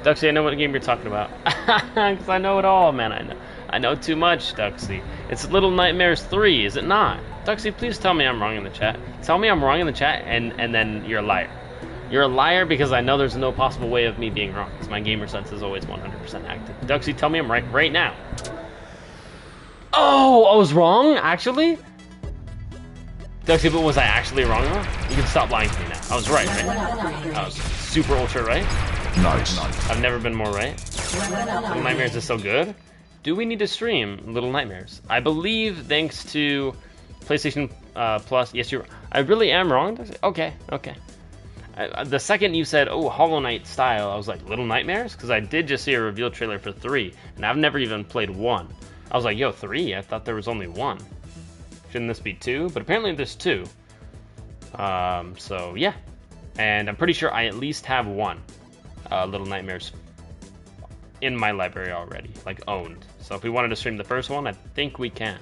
Duxie, I know what game you're talking about. Because I know it all, man. I know too much, Duxie. It's Little Nightmares 3, is it not? Duxie, please tell me I'm wrong in the chat. Tell me I'm wrong in the chat, and then you're a liar. You're a liar because I know there's no possible way of me being wrong. Because my gamer sense is always 100% active. Duxie, tell me I'm right now. Oh, I was wrong, actually? Duxie, but was I actually wrong though? You can stop lying to me now. I was right? I was super ultra right? Nice. I've never been more right. Little Nightmares is so good. Do we need to stream Little Nightmares? I believe thanks to PlayStation Plus. Yes, I really am wrong. Okay. The second you said, oh, Hollow Knight style, I was like, Little Nightmares? Because I did just see a reveal trailer for 3, and I've never even played 1. I was like, yo, 3? I thought there was only 1. Shouldn't this be 2? But apparently there's 2. So, yeah. And I'm pretty sure I at least have 1 Little Nightmares in my library already, like owned. So if we wanted to stream the first one, I think we can.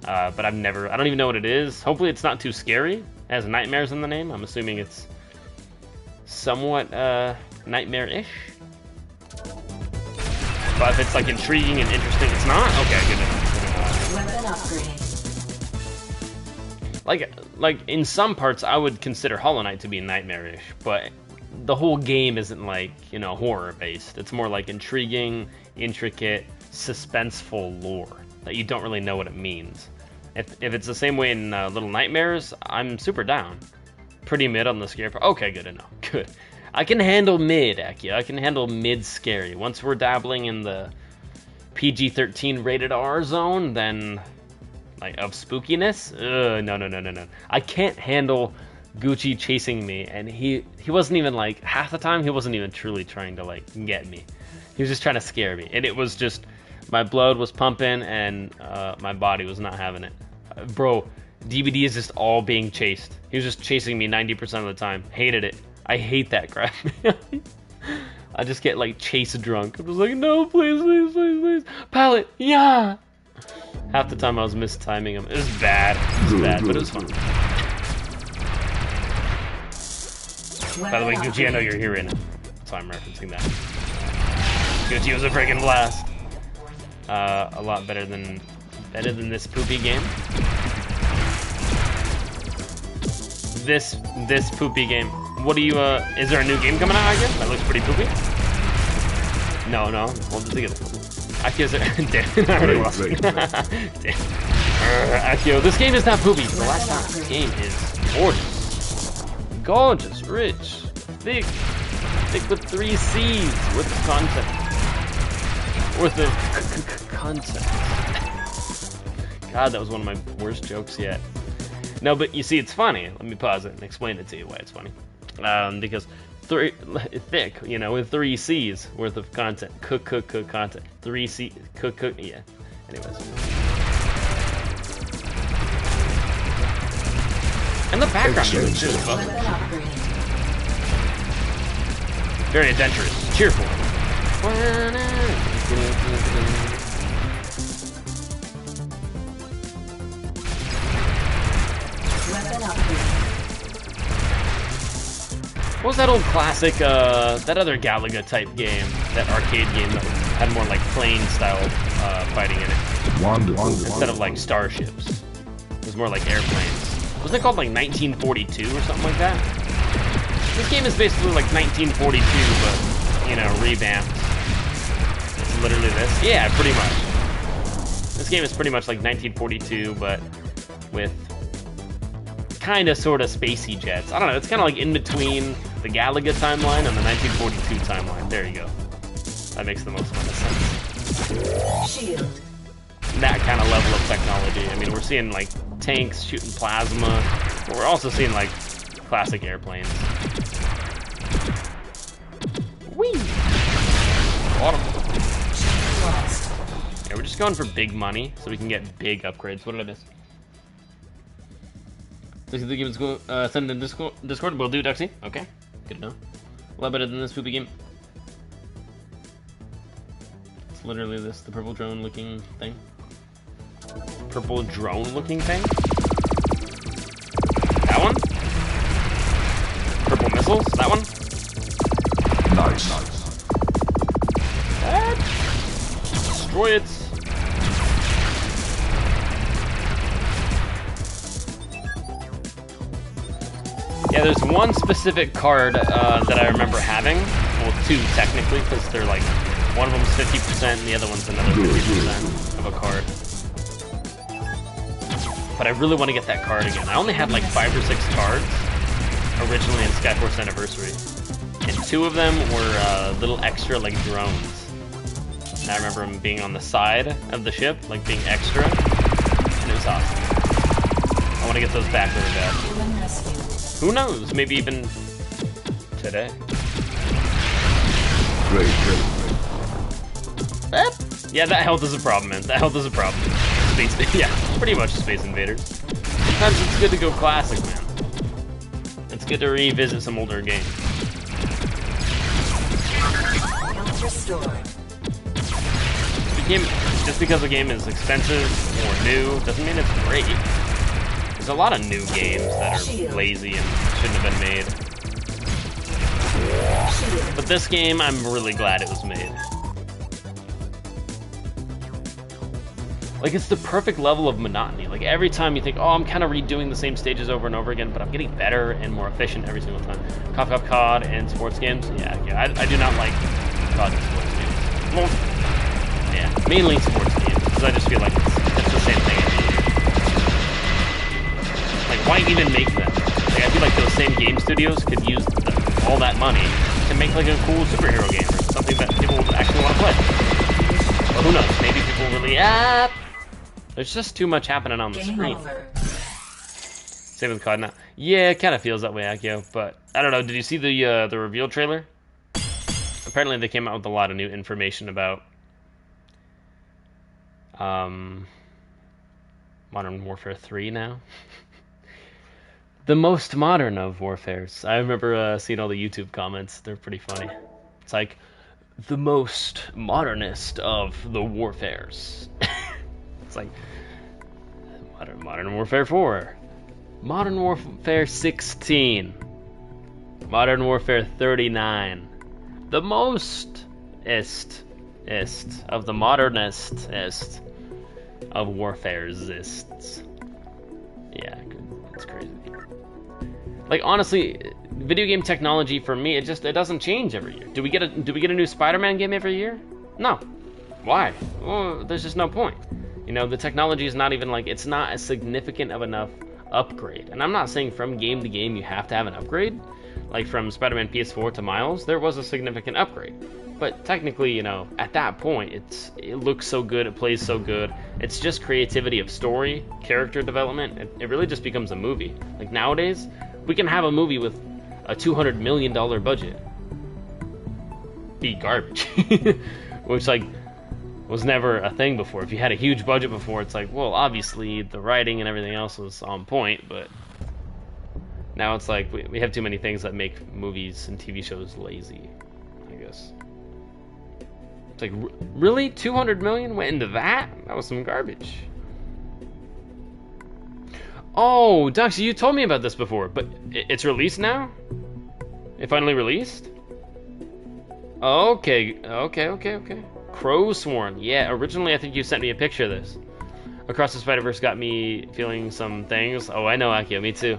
But I don't even know what it is. Hopefully it's not too scary. It has nightmares in the name. I'm assuming it's somewhat nightmare-ish. But if it's like intriguing and interesting, it's not? Okay, good enough. Weapon upgrade. Like in some parts, I would consider Hollow Knight to be nightmare-ish, but the whole game isn't like, you know, horror-based. It's more like intriguing, intricate, suspenseful lore that you don't really know what it means. If it's the same way in Little Nightmares, I'm super down. Pretty mid on the scare part. Okay, good enough. Good. I can handle mid, Akio. I can handle mid scary. Once we're dabbling in the PG-13 rated R zone, then like of spookiness, no. I can't handle Gucci chasing me, and he wasn't even like, half the time he wasn't even truly trying to like get me. He was just trying to scare me, and it was just, my blood was pumping and my body was not having it. Bro, DBD is just all being chased. He was just chasing me 90% of the time. Hated it. I hate that crap. I just get like chase drunk. I'm just like, no, please. Pallet, yeah. Half the time I was mistiming him. It was bad. But it was fun. By the way, Gucci, I know you're here right now. That's why I'm referencing that. Gucci was a friggin' blast. A lot better than this poopy game. This poopy game. What do you is there a new game coming out, I guess? That looks pretty poopy. No, hold it together. Akio's damn, I already lost it. Damn. Akio, this game is not poopy. The last time, this game is gorgeous. Gorgeous, rich, thick with 3 C's worth of content. Worth of content. God, that was one of my worst jokes yet. No, but you see, it's funny. Let me pause it and explain it to you why it's funny. Because thick, you know, with 3 C's worth of content. Content. 3 C, yeah. Anyways. And the background music too. Weapon upgrade. Very adventurous, cheerful. Weapon upgrade. What was that old classic, that other Galaga type game, that arcade game that had more like plane style fighting in it, instead of like starships? It was more like airplanes. Wasn't it called like 1942 or something like that? This game is basically like 1942, but, you know, revamped. It's literally this. Yeah, pretty much. This game is pretty much like 1942, but with kind of sort of spacey jets. I don't know, it's kind of like in between the Galaga timeline and the 1942 timeline. There you go. That makes the most amount of sense. Shield. That kind of level of technology. I mean, we're seeing like tanks shooting plasma, but we're also seeing like classic airplanes. Whee! Autumn. Lost. Yeah, we're just going for big money so we can get big upgrades. What did I miss? Send in Discord. Will do, Duxie. Okay, good to know. A lot better than this poopy game. It's literally this, the purple drone looking thing. Purple drone looking thing? That one? Purple missiles? That one? Nice. That? Destroy it. Yeah, there's one specific card that I remember having. Well, two technically, because they're like, one of them's 50% and the other one's another 50% of a card. But I really want to get that card again. I only had like 5 or 6 cards originally in Skyforce Anniversary. And 2 of them were little extra like drones. And I remember them being on the side of the ship, like being extra. And it was awesome. I want to get those back really bad. Human rescue. Who knows? Maybe even today. Great. Yeah, that health is a problem, man. That health is a problem. Space, yeah, pretty much Space Invaders. Sometimes it's good to go classic, man. It's good to revisit some older games. Health restored. Just because a game is expensive or new doesn't mean it's great. There's a lot of new games that are lazy and shouldn't have been made. Shield. But this game, I'm really glad it was made. Like, it's the perfect level of monotony. Like, every time you think, oh, I'm kind of redoing the same stages over and over again, but I'm getting better and more efficient every single time. COD and sports games? Yeah, I do not like COD and sports games. Well, yeah, mainly sports games, because I just feel like it's the same thing every year. Like, why even make them? Like, I feel like those same game studios could use all that money to make, like, a cool superhero game or something that people would actually want to play. Or who knows, maybe people really, there's just too much happening on the Game screen. over. Same with COD now. Yeah, it kind of feels that way, Akio, but I don't know, did you see the reveal trailer? Apparently they came out with a lot of new information about Modern Warfare 3 now. The most modern of warfares. I remember seeing all the YouTube comments. They're pretty funny. It's like, the most modernist of the warfares. It's like, Modern Warfare 4. Modern Warfare 16. Modern Warfare 39. The most-est of the modernist-est of warfares-ists. Yeah, it's crazy. Like, honestly, video game technology for me, it doesn't change every year. Do we get a new Spider-Man game every year? No. Why? Well, there's just no point. You know, the technology is not even like, it's not a significant of enough upgrade. And I'm not saying from game to game you have to have an upgrade. Like from Spider-Man PS4 to Miles, there was a significant upgrade. But technically, you know, at that point, it looks so good, it plays so good. It's just creativity of story, character development. It really just becomes a movie. Like nowadays, we can have a movie with a $200 million budget be garbage. Which, like, was never a thing before. If you had a huge budget before, it's like, well, obviously the writing and everything else was on point, but Now it's like we have too many things that make movies and TV shows lazy, I guess. It's like, really? 200 million went into that? That was some garbage. Oh, Dux, you told me about this before, but it's released now? It finally released? Okay. Crow Sworn. Yeah, originally I think you sent me a picture of this. Across the Spider-Verse got me feeling some things. Oh, I know, Akio, me too.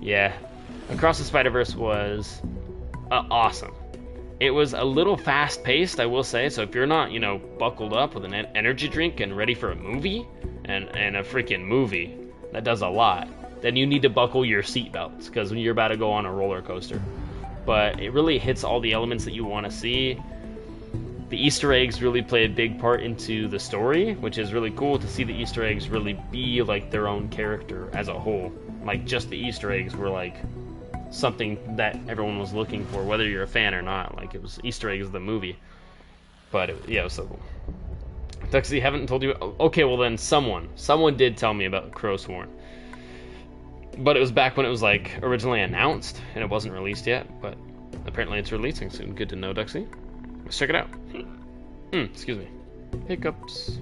Yeah. Across the Spider-Verse was awesome. It was a little fast-paced, I will say, so if you're not, you know, buckled up with an energy drink and ready for a movie, and a freaking movie that does a lot, then you need to buckle your seatbelts, because you're about to go on a roller coaster. But it really hits all the elements that you want to see. The Easter eggs really play a big part into the story, which is really cool to see the Easter eggs really be like their own character as a whole. Like, just the Easter eggs were like something that everyone was looking for, whether you're a fan or not. Like, it was Easter eggs of the movie. But yeah, it was so cool. Duxie, haven't told you. Okay, well then someone did tell me about Crow Sworn. But it was back when it was like originally announced and it wasn't released yet, but apparently it's releasing soon. Good to know, Duxie. Let's check it out. Excuse me. Hiccups.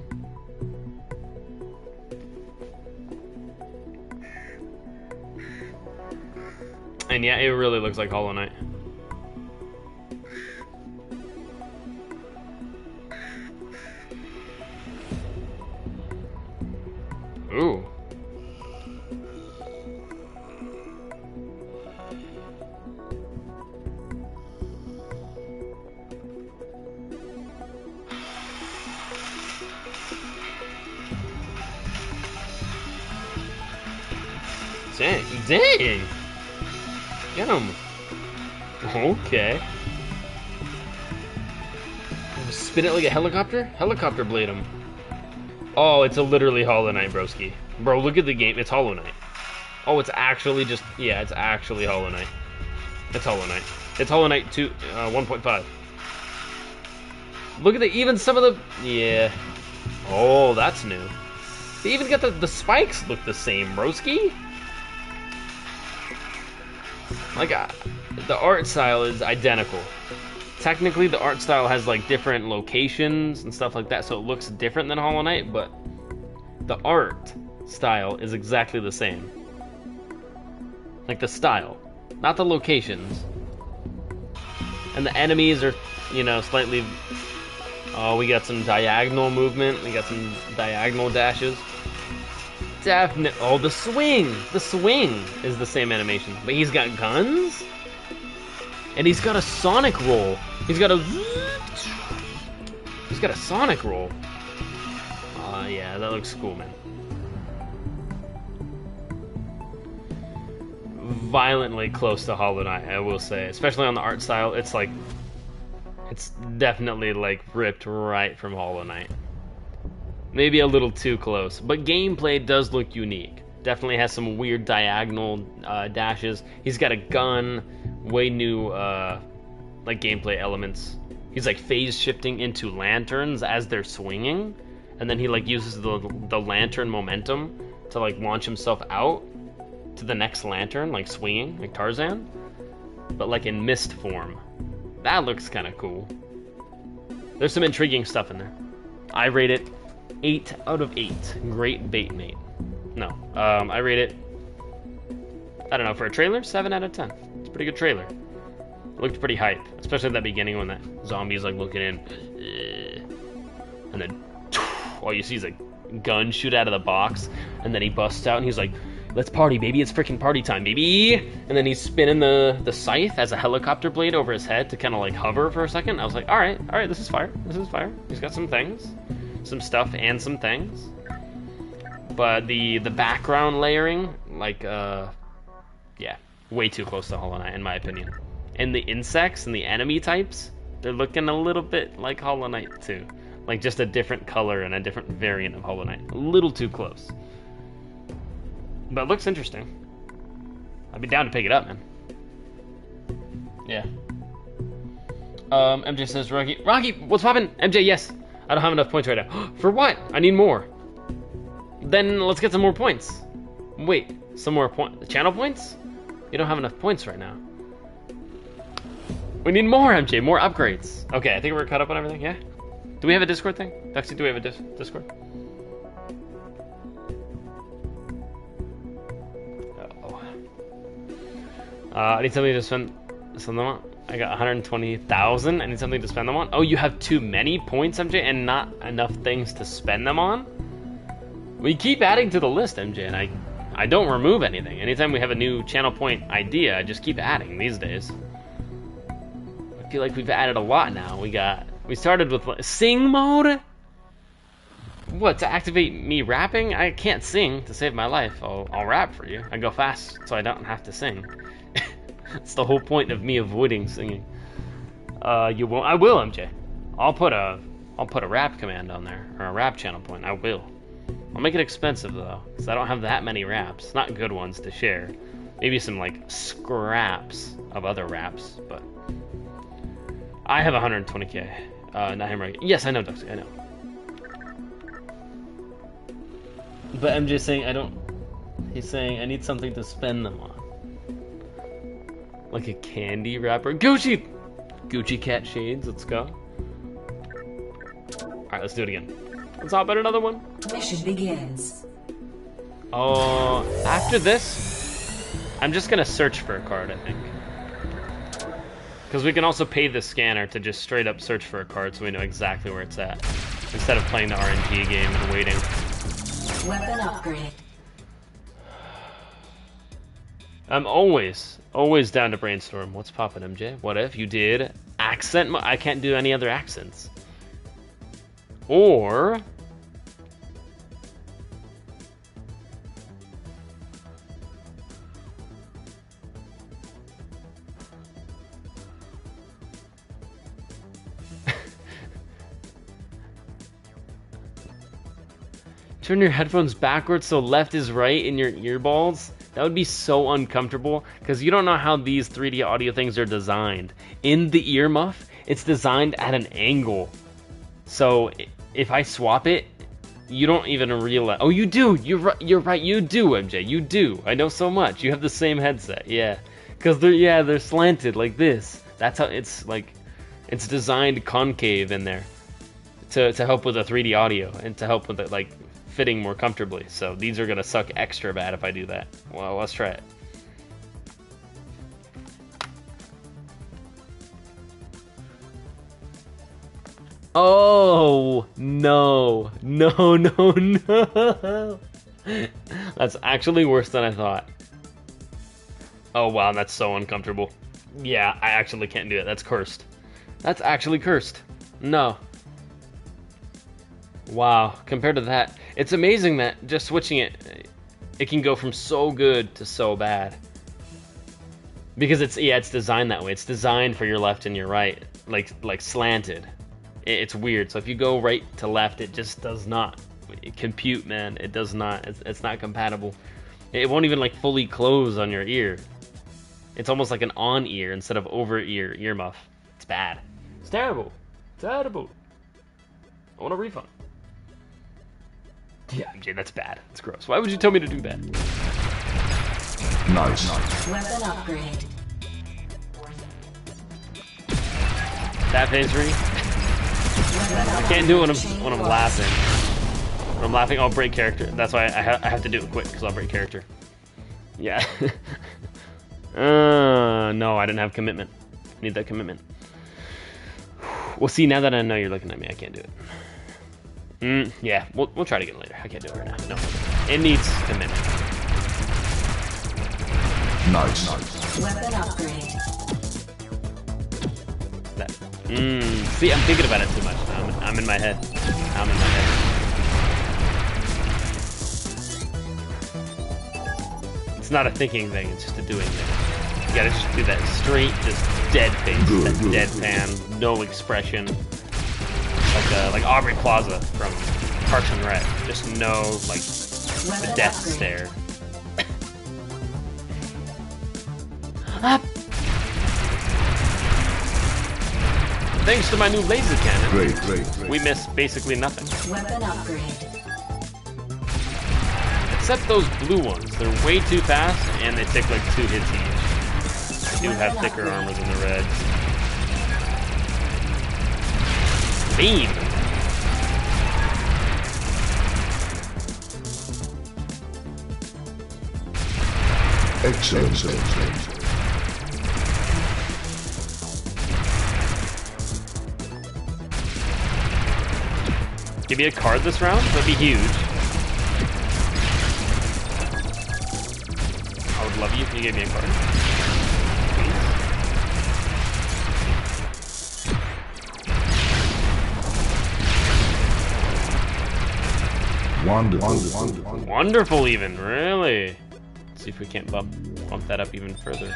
And yeah, it really looks like Hollow Knight. Ooh. Dang. Get him. Okay. Spin it like a helicopter? Helicopter blade him. Oh, it's literally Hollow Knight, broski. Bro, look at the game. It's Hollow Knight. Oh, it's actually just... Yeah, it's actually Hollow Knight. It's Hollow Knight. It's Hollow Knight 2, 1.5. Look at even some of the... Yeah. Oh, that's new. They even got the spikes look the same, broski. Like, the art style is identical. Technically, the art style has, like, different locations and stuff like that, so it looks different than Hollow Knight, but the art style is exactly the same. Like, the style, not the locations. And the enemies are, you know, slightly... Oh, we got some diagonal movement. We got some diagonal dashes. Definitely. Oh, the swing! The swing is the same animation. But he's got guns? And he's got a sonic roll. He's got a sonic roll. Yeah, that looks cool, man. Violently close to Hollow Knight, I will say. Especially on the art style, it's like... It's definitely, like, ripped right from Hollow Knight. Maybe a little too close, but gameplay does look unique. Definitely has some weird diagonal dashes. He's got a gun, way new like gameplay elements. He's like phase shifting into lanterns as they're swinging, and then he like uses the lantern momentum to like launch himself out to the next lantern, like swinging, like Tarzan, but like in mist form. That looks kind of cool. There's some intriguing stuff in there. I rate it 8 out of 8. Great bait mate. No, I rate it, I don't know, for a trailer, 7 out of 10. It's a pretty good trailer. It looked pretty hype, especially at that beginning when that zombie's like looking in. And then all you see is a gun shoot out of the box, and then he busts out and he's like, let's party, baby, it's freaking party time, baby! And then he's spinning the scythe as a helicopter blade over his head to kind of like hover for a second. I was like, alright, this is fire, He's got some things. Some stuff and some things. But the background layering, like, yeah, way too close to Hollow Knight, in my opinion. And the insects and the enemy types, they're looking a little bit like Hollow Knight, too. Like, just a different color and a different variant of Hollow Knight. A little too close. But it looks interesting. I'd be down to pick it up, man. Yeah. MJ says, Rocky, what's poppin'? MJ, yes. I don't have enough points right now. For what? I need more. Then let's get some more points. Wait, some more channel points? You don't have enough points right now. We need more, MJ, more upgrades. Okay, I think we're caught up on everything, yeah? Do we have a Discord thing? Duxie, do we have a Discord? Uh-oh. I need something to spend them on. I got 120,000. I need something to spend them on. Oh, you have too many points, MJ, and not enough things to spend them on? We keep adding to the list, MJ, and I don't remove anything. Anytime we have a new channel point idea, I just keep adding these days. I feel like we've added a lot now. We started with sing mode? What, to activate me rapping? I can't sing to save my life. I'll rap for you. I go fast so I don't have to sing. It's the whole point of me avoiding singing. You won't? I will, MJ. I'll put a rap command on there, or a rap channel point. I will. I'll make it expensive though, because I don't have that many raps. Not good ones to share. Maybe some like scraps of other raps, but I have 120k. Not him right. Yes, I know, Duxie. I know. But MJ's saying I don't. He's saying I need something to spend them on. Like a candy wrapper. Gucci! Gucci cat shades, let's go. Alright, let's do it again. Let's hop at another one. Mission begins. Oh, after this, I'm just gonna search for a card, I think. Because we can also pay the scanner to just straight up search for a card so we know exactly where it's at. Instead of playing the RNG game and waiting. Weapon upgrade. I'm always down to brainstorm. What's poppin', MJ? What if you did accent? I can't do any other accents. Or turn your headphones backwards so left is right in your earballs. That would be so uncomfortable because you don't know how these 3D audio things are designed. In the earmuff, it's designed at an angle. So if I swap it, you don't even realize. Oh, you do. You're right. You do, MJ. You do. I know so much. You have the same headset. Yeah, because they're slanted like this. That's how it's like. It's designed concave in there to help with the 3D audio and to help with it like fitting more comfortably. So these are gonna suck extra bad if I do that. Well, let's try it. Oh no. That's actually worse than I thought. Oh wow, that's so uncomfortable. Yeah, I actually can't do it. That's cursed. That's actually cursed. No. Wow, compared to that, it's amazing that just switching it can go from so good to so bad. Because it's designed that way. It's designed for your left and your right, like slanted. It's weird. So if you go right to left, it just does not compute, man. It does not. It's not compatible. It won't even like fully close on your ear. It's almost like an on ear instead of over ear earmuff. It's bad. It's terrible. Terrible. I want a refund. Yeah, MJ, that's bad. That's gross. Why would you tell me to do that? Nice. Weapon upgrade. That phase three. I can't do it when I'm laughing. When I'm laughing, I'll break character. That's why I have to do it quick because I'll break character. Yeah. No, I didn't have commitment. I need that commitment. Well, see, now that I know you're looking at me, I can't do it. Yeah, we'll try to get it later. I can't do it right now. No, it needs commitment. Nice. Weapon upgrade. That. See, I'm thinking about it too much. I'm in my head. I'm in my head. It's not a thinking thing. It's just a doing thing. You gotta just do that straight, just dead face, that deadpan, no expression. Like Aubrey Plaza from Parks and Rec. Just no, like, the death stare. Thanks to my new laser cannon, Great. we miss basically nothing. Weapon upgrade. Except those blue ones. They're way too fast, and they take like 2 hits each. do have thicker armor than the Reds. Beam! Excellent. Give me a card this round? That'd be huge. I would love you if you gave me a card. Wonderful. Wonderful even, really? Let's see if we can't bump that up even further.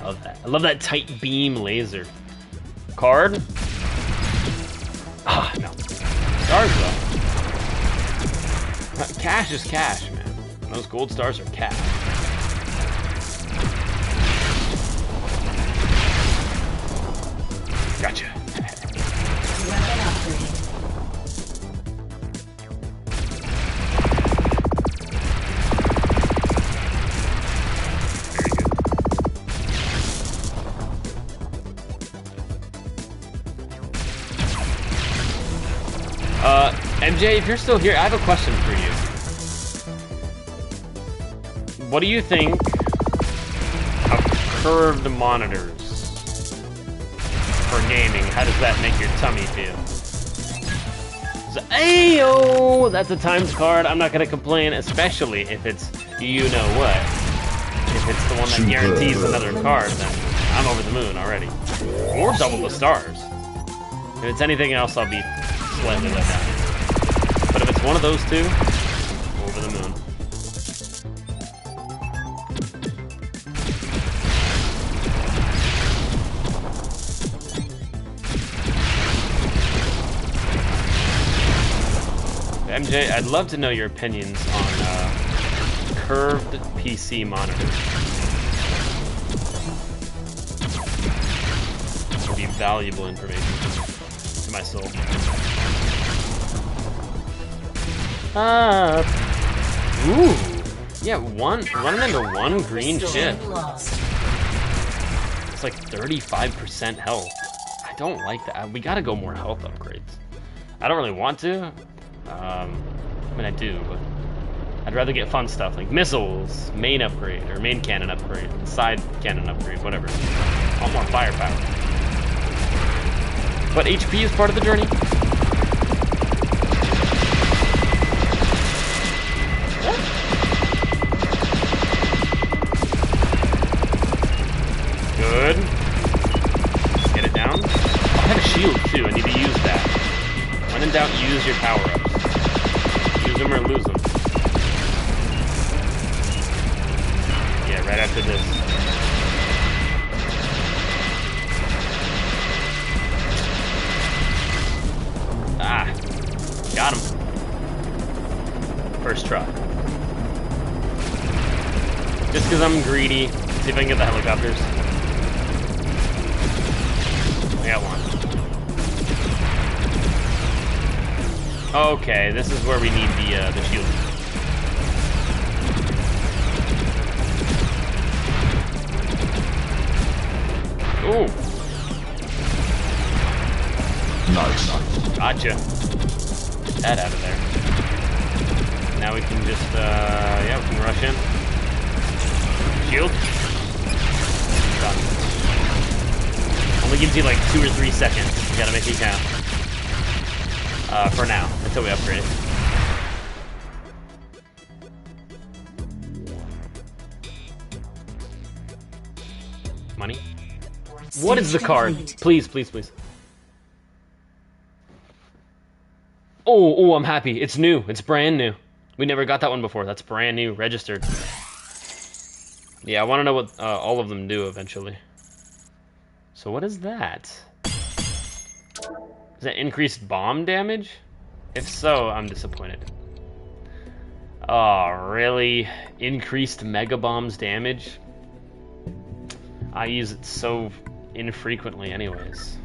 Love that. I love that tight beam laser. Card? Ah, no. Stars, though. Cash is cash, man. Those gold stars are cash. Gotcha. Weapon upgrade. MJ, if you're still here, I have a question for you. What do you think of curved monitors for gaming? How does that make your tummy feel? So, ayo! That's a times card. I'm not gonna complain, especially if it's you know what. If it's the one that guarantees another card, then I'm over the moon already. Or double the stars. If it's anything else, I'll be slightly let down. But if it's one of those two, over the moon. MJ, I'd love to know your opinions on curved PC monitors. This would be valuable information to my soul. Ooh. Yeah, running into one green chip. It's like 35% health. I don't like that. We gotta go more health upgrades. I don't really want to. I mean, I do, but I'd rather get fun stuff like missiles, main upgrade, or main cannon upgrade, side cannon upgrade, whatever. I want more firepower. But HP is part of the journey. Good. Get it down. I have a shield too. I need to use that. When in doubt, use your power-ups. Use them or lose them. Yeah, right after this. Ah. Got him. First try. Just because I'm greedy. See if I can get the helicopters. I got one. Okay, this is where we need the shield. Ooh. Nice. Gotcha. Get that out of there. Now we can just, yeah, we can rush in. Shield. Done. Only gives you like 2 or 3 seconds. You gotta make it count. For now, until we upgrade it. Money? What is the card? Please, please, please. Oh, I'm happy. It's new. It's brand new. We never got that one before. That's brand new, registered. Yeah, I want to know what all of them do eventually. So what is that? Is that increased bomb damage? If so, I'm disappointed. Oh, really? Increased mega bombs damage? I use it so infrequently anyways.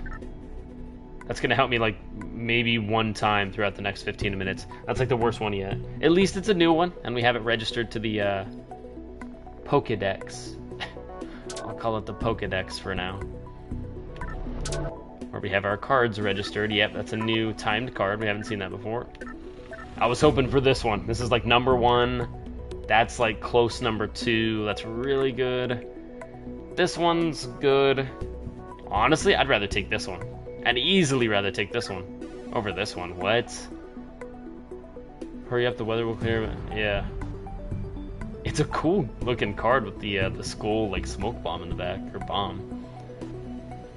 That's gonna help me like maybe one time throughout the next 15 minutes. That's like the worst one yet. At least it's a new one, and we have it registered to the Pokédex. I'll call it the Pokédex for now. Where we have our cards registered. Yep, that's a new timed card. We haven't seen that before. I was hoping for this one. This is like number 1. That's like close number 2. That's really good. This one's good. Honestly, I'd rather take this one. I'd easily rather take this one over this one. What? Hurry up, the weather will clear. Yeah. It's a cool looking card with the skull like smoke bomb in the back, or bomb.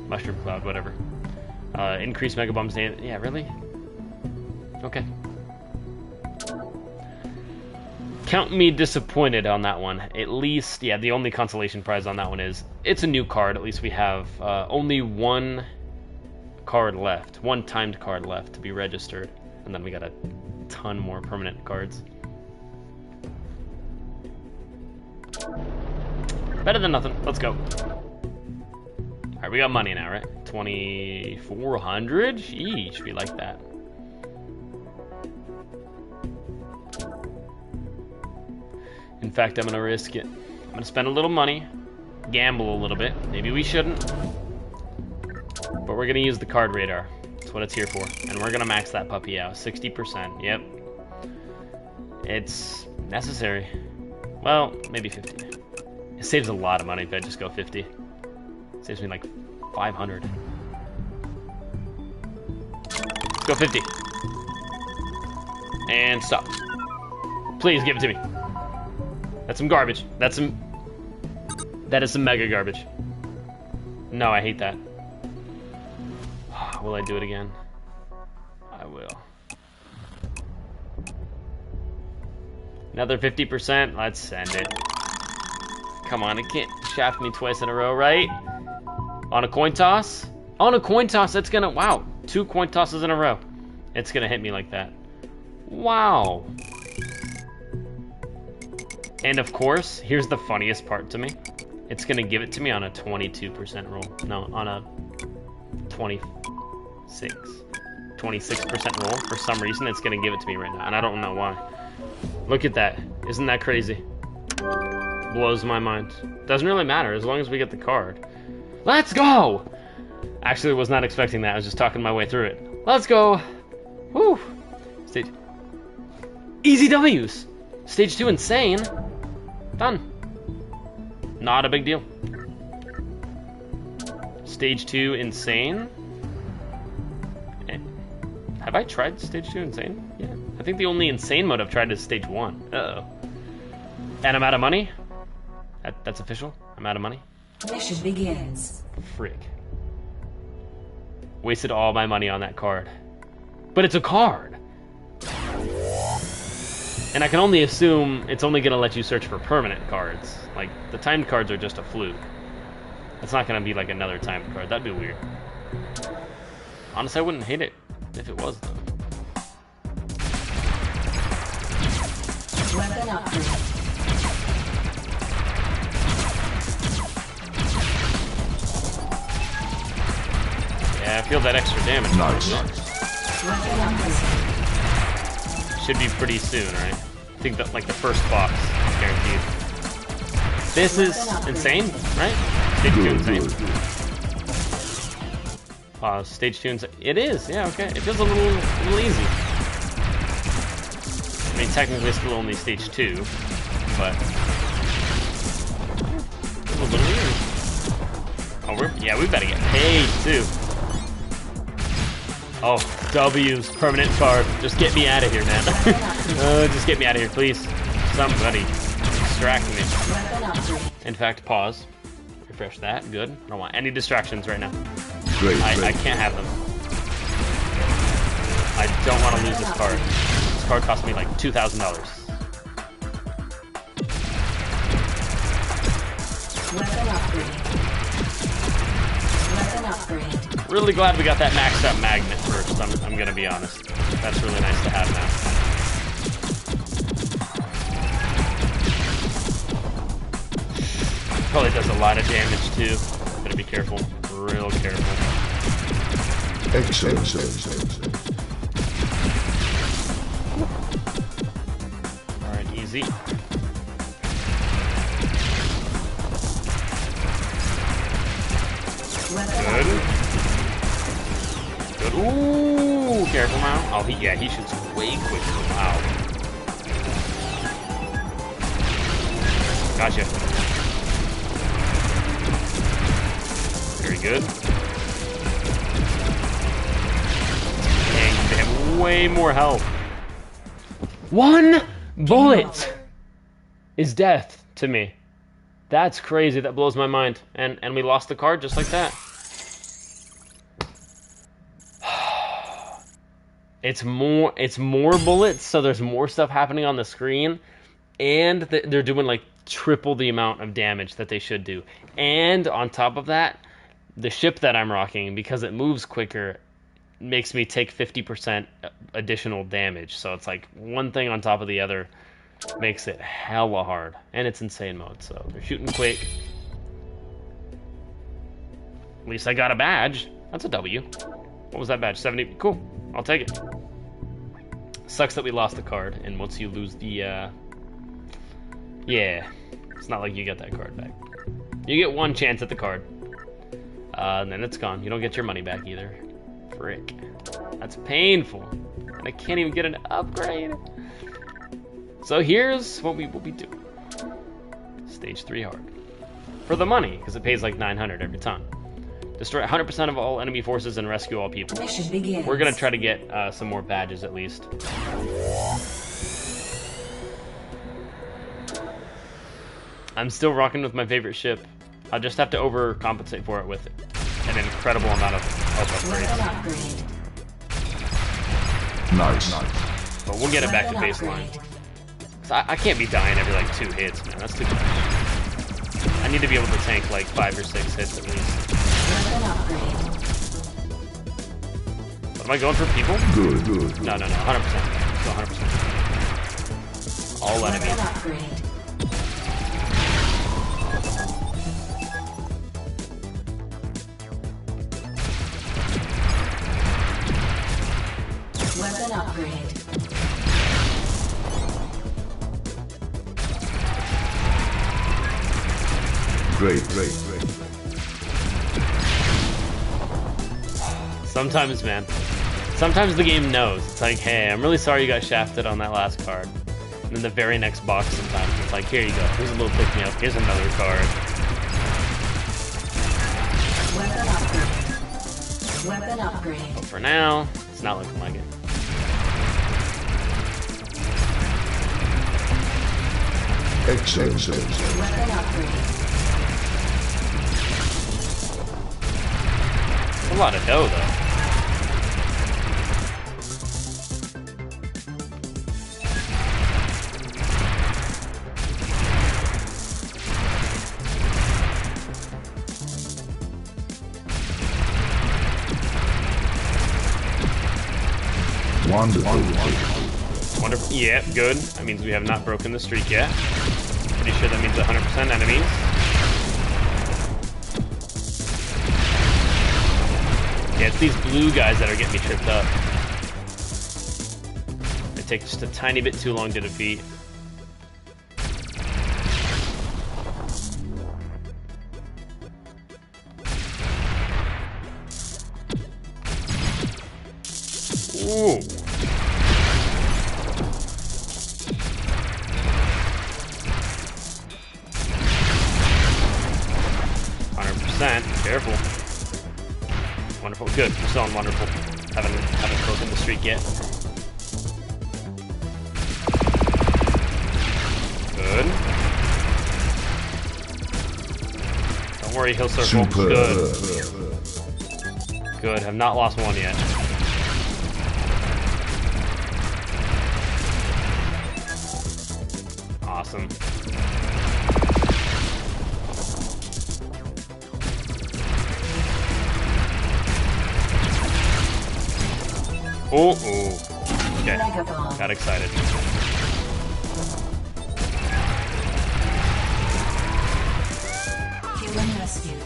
Mushroom cloud, whatever. Increased mega bombs. Yeah, really? Okay. Count me disappointed on that one. At least, yeah, the only consolation prize on that one is it's a new card. At least we have only one card left, one timed card left to be registered, and then we got a ton more permanent cards. Better than nothing. Let's go. All right, we got money now, right? 2,400. Sheesh, we like that. In fact, I'm gonna risk it. I'm gonna spend a little money, gamble a little bit. Maybe we shouldn't, but we're gonna use the card radar. That's what it's here for. And we're gonna max that puppy out, 60%. Yep. It's necessary. Well, maybe 50. It saves a lot of money if I just go 50. It saves me like 500. Go 50. And stop. Please give it to me. That's some garbage. That is some mega garbage. No, I hate that. Will I do it again? I will. Another 50%. Let's send it. Come on, it can't shaft me twice in a row, right? On a coin toss? On a coin toss, that's gonna... Wow, 2 coin tosses in a row. It's gonna hit me like that. Wow. And of course, here's the funniest part to me. It's gonna give it to me on a 22% roll. No, on a 26% roll. For some reason, it's gonna give it to me right now, and I don't know why. Look at that. Isn't that crazy? Blows my mind. Doesn't really matter as long as we get the card. Let's go! Actually, was not expecting that. I was just talking my way through it. Let's go! Woo! Stage... Easy W's! Stage 2 insane. Done. Not a big deal. Stage 2 insane. Have I tried stage 2 insane? Yeah. I think the only insane mode I've tried is stage 1. Uh-oh. And I'm out of money? That's official? I'm out of money? Mission begins. Frick. Wasted all my money on that card. But it's a card! And I can only assume it's only gonna let you search for permanent cards. Like, the timed cards are just a fluke. It's not gonna be like another timed card. That'd be weird. Honestly, I wouldn't hate it if it was, though. Weapon upgrade. Yeah, I feel that extra damage. Nice. Weapon upgrade. Should be pretty soon, right? I think that like the first box is guaranteed. This is insane, right? Stage 2 insane. Stage 2 insane. It is, yeah, okay. It feels a little easy. I mean, technically it's still only stage 2, but it's a little weird. Oh, we better get paid too. Oh, W's, permanent card. Just get me out of here, man. Just get me out of here, please. Somebody distract me. In fact, pause. Refresh that. Good. I don't want any distractions right now. Great. I can't have them. I don't want to lose this card. This card cost me like $2,000. Weapon upgrade. Weapon upgrade. Really glad we got that maxed out magnet first, I'm gonna be honest. That's really nice to have now. Probably does a lot of damage too. Better be careful. Real careful. Excellent. Alright, easy. Good. Good. Ooh, careful now. Oh, yeah, he shoots way quicker. Wow. Gotcha. Very good. Dang, they have way more health. One bullet is death to me. That's crazy. That blows my mind. And we lost the card just like that. It's more bullets, so there's more stuff happening on the screen, and they're doing like triple the amount of damage that they should do. And on top of that, the ship that I'm rocking, because it moves quicker, makes me take 50% additional damage. So it's like one thing on top of the other makes it hella hard. And it's insane mode, so they're shooting quick. At least I got a badge. That's a W. What was that badge? 70. Cool. I'll take it. Sucks that we lost the card, and once you lose the, yeah, it's not like you get that card back. You get one chance at the card, and then it's gone. You don't get your money back either. Frick. That's painful. And I can't even get an upgrade. So here's what we will be doing. Stage 3 hard. For the money, because it pays like 900 every time. Destroy 100% of all enemy forces and rescue all people. Mission begins. We're gonna try to get some more badges at least. I'm still rocking with my favorite ship. I'll just have to overcompensate for it with an incredible amount of health Weapon upgrades. upgrade. Nice. But we'll get it back to Weapon baseline. upgrade. 'Cause I can't be dying every like 2 hits, man. That's too much. I need to be able to tank like 5 or 6 hits at least. Weapon upgrade. What, am I going for people? Good, good. No, 100%. Still 100%. All Weapon enemies. upgrade. Weapon upgrade. Great. Sometimes, man. Sometimes the game knows. It's like, hey, I'm really sorry you got shafted on that last card. And then the very next box sometimes it's like, here you go. Here's a little pick-me-up. Here's another card. Weapon upgrade. Weapon upgrade. But for now, it's not looking like it. Excellent. Weapon upgrade. A lot of dough, though. Wonderful. Wonderful. Yeah, good. That means we have not broken the streak yet. Pretty sure that means 100% enemies. Yeah, it's these blue guys that are getting me tripped up. They take just a tiny bit too long to defeat. Ooh. Careful. Wonderful. Good. We're still on wonderful. Haven't broken the streak yet. Good. Don't worry, he'll circle. Super. Good. Good. Have not lost one yet. Awesome. Oh, okay. Megabomb. Got excited. Human rescue.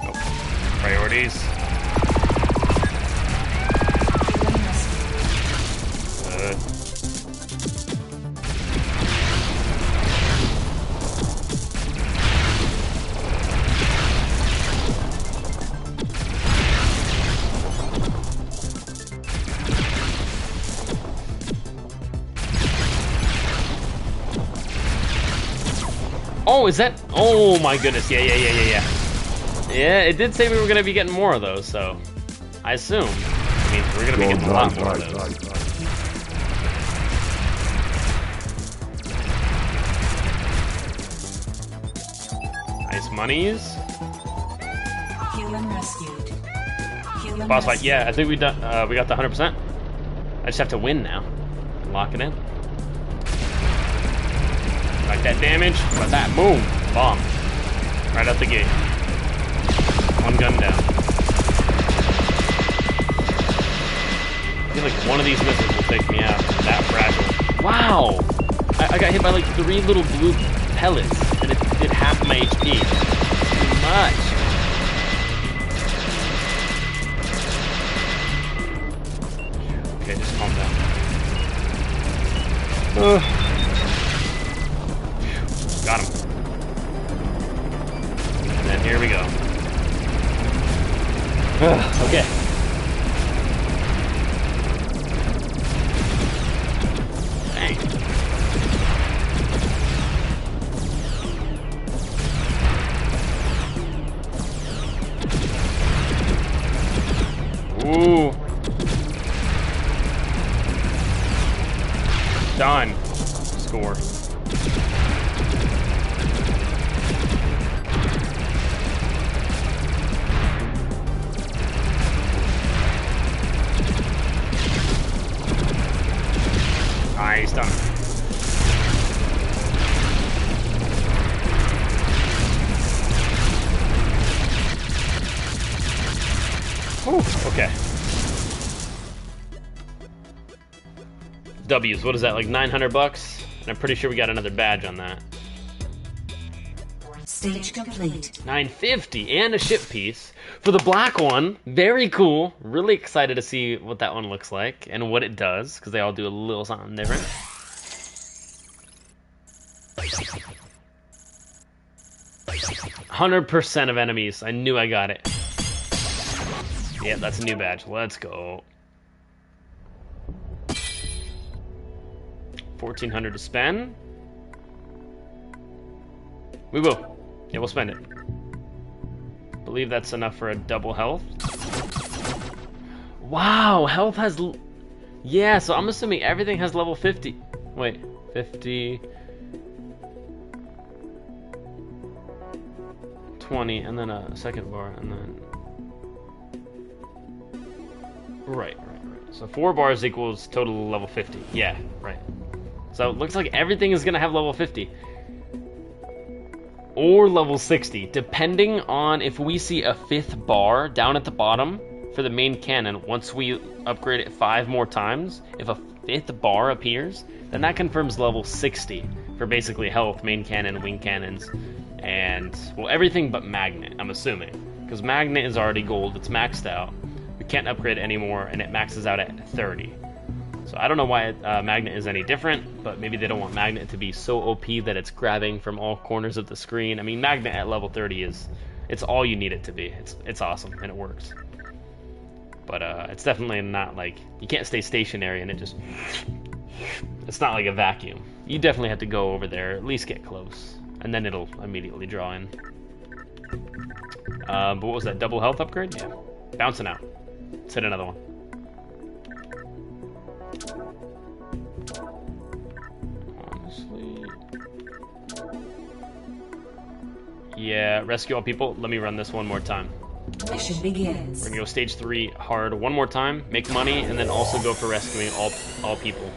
Nope. Priorities. Human rescue. Good. Oh, is that? Oh my goodness! Yeah. Yeah, it did say we were gonna be getting more of those, so I assume. I mean, we're gonna be getting a lot more of those. Nice monies. Human rescued. Human Boss fight. rescued. Yeah, I think we done. We got the 100%. I just have to win now. Lock it in. Like that damage. Like that. Boom. Bomb. Right out the gate. One gun down. I feel like one of these missiles will take me out. That fragile. Wow! I got hit by like 3 little blue pellets, and it did half my HP. Too much. Okay, just calm down. Got him. And then here we go. Okay. Dang. Ooh. Done. Score. Nice, done. Whew, okay. W's, what is that, like 900 bucks? And I'm pretty sure we got another badge on that. Stage complete. 950 and a ship piece for the black one. Very cool. Really excited to see what that one looks like and what it does, because they all do a little something different. "100% of enemies." I knew I got it. Yeah, that's a new badge. Let's go. 1,400 to spend. We will. Yeah, we'll spend it. Believe that's enough for a double health. Wow, health has... Yeah, so I'm assuming everything has level 50. Wait, 50... 20, and then a second bar, and then... Right. So 4 bars equals total level 50. Yeah, right. So it looks like everything is gonna have level 50. Or level 60, depending on if we see a 5th bar down at the bottom for the main cannon. Once we upgrade it 5 more times, if a 5th bar appears, then that confirms level 60 for basically health, main cannon, wing cannons, and, well, everything but magnet, I'm assuming. Because magnet is already gold, it's maxed out. We can't upgrade anymore, and it maxes out at 30. So I don't know why magnet is any different, but maybe they don't want magnet to be so OP that it's grabbing from all corners of the screen. I mean, magnet at level 30 it's all you need it to be. It's awesome, and it works. But it's definitely not like, you can't stay stationary and it just, it's not like a vacuum. You definitely have to go over there, at least get close, and then it'll immediately draw in. But what was that, double health upgrade? Yeah, bouncing out. Let's hit another one. Honestly, yeah, rescue all people. Let me run this one more time. Mission begins. We're gonna go stage 3 hard one more time, make money, and then also go for rescuing all people.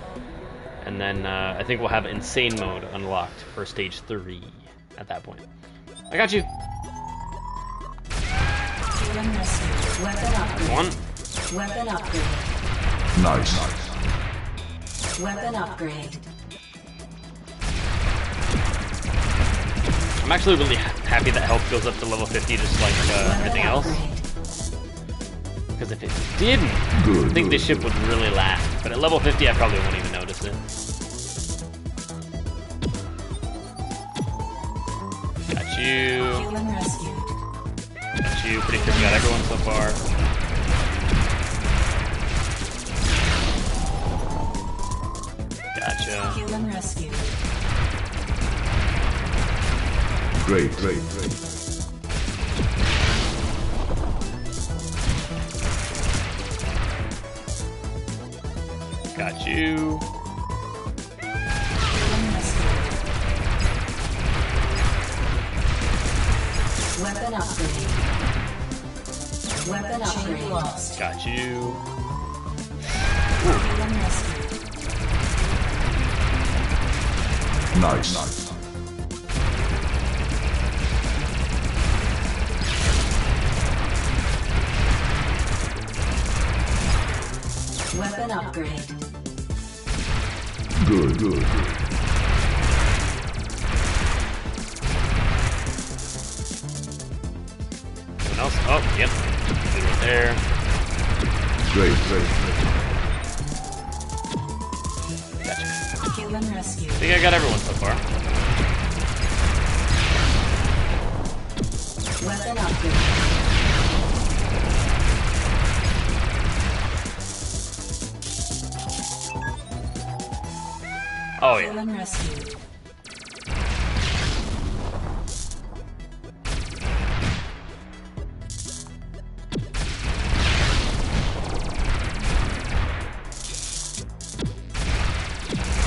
And then I think we'll have insane mode unlocked for stage 3 at that point. I got you. Human rescued. Weapon upgrade. One. Weapon upgrade. Nice. Weapon upgrade. I'm actually really happy that health goes up to level 50 just like everything else. Because if it didn't, I think this ship would really lag. But at level 50, I probably won't even notice it. Got you. Human rescued. Got you. Pretty sure we got everyone so far. Gotcha. Human rescued. Great. Got you. Healing rescued. Weapon upgrade. Weapon upgrade lost. Got you. Healing rescued. Nice. Weapon upgrade. Good. Anyone else? Oh, yep. Good right there. Great. Gotcha. Human rescue. I think I got everyone so far. Weapon upgrade. Oh yeah. Human rescued.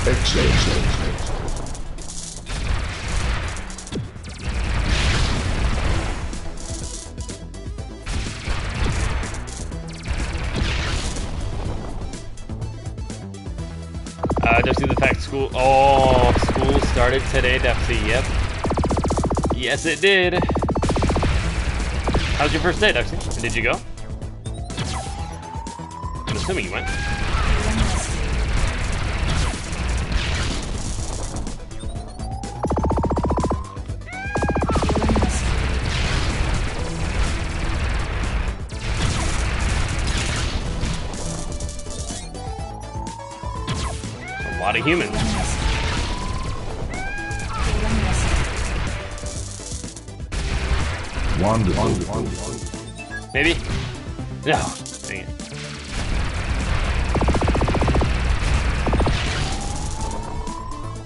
Excellent. Just see the fact school. Oh, school started today, Dempsey. Yep. Yes, it did. How's your first day, Dempsey? Did you go? I'm assuming you went. Human rescued. Human rescued. A lot of humans. Human rescued. Human rescued. Wonderful. Maybe? No. Dang it.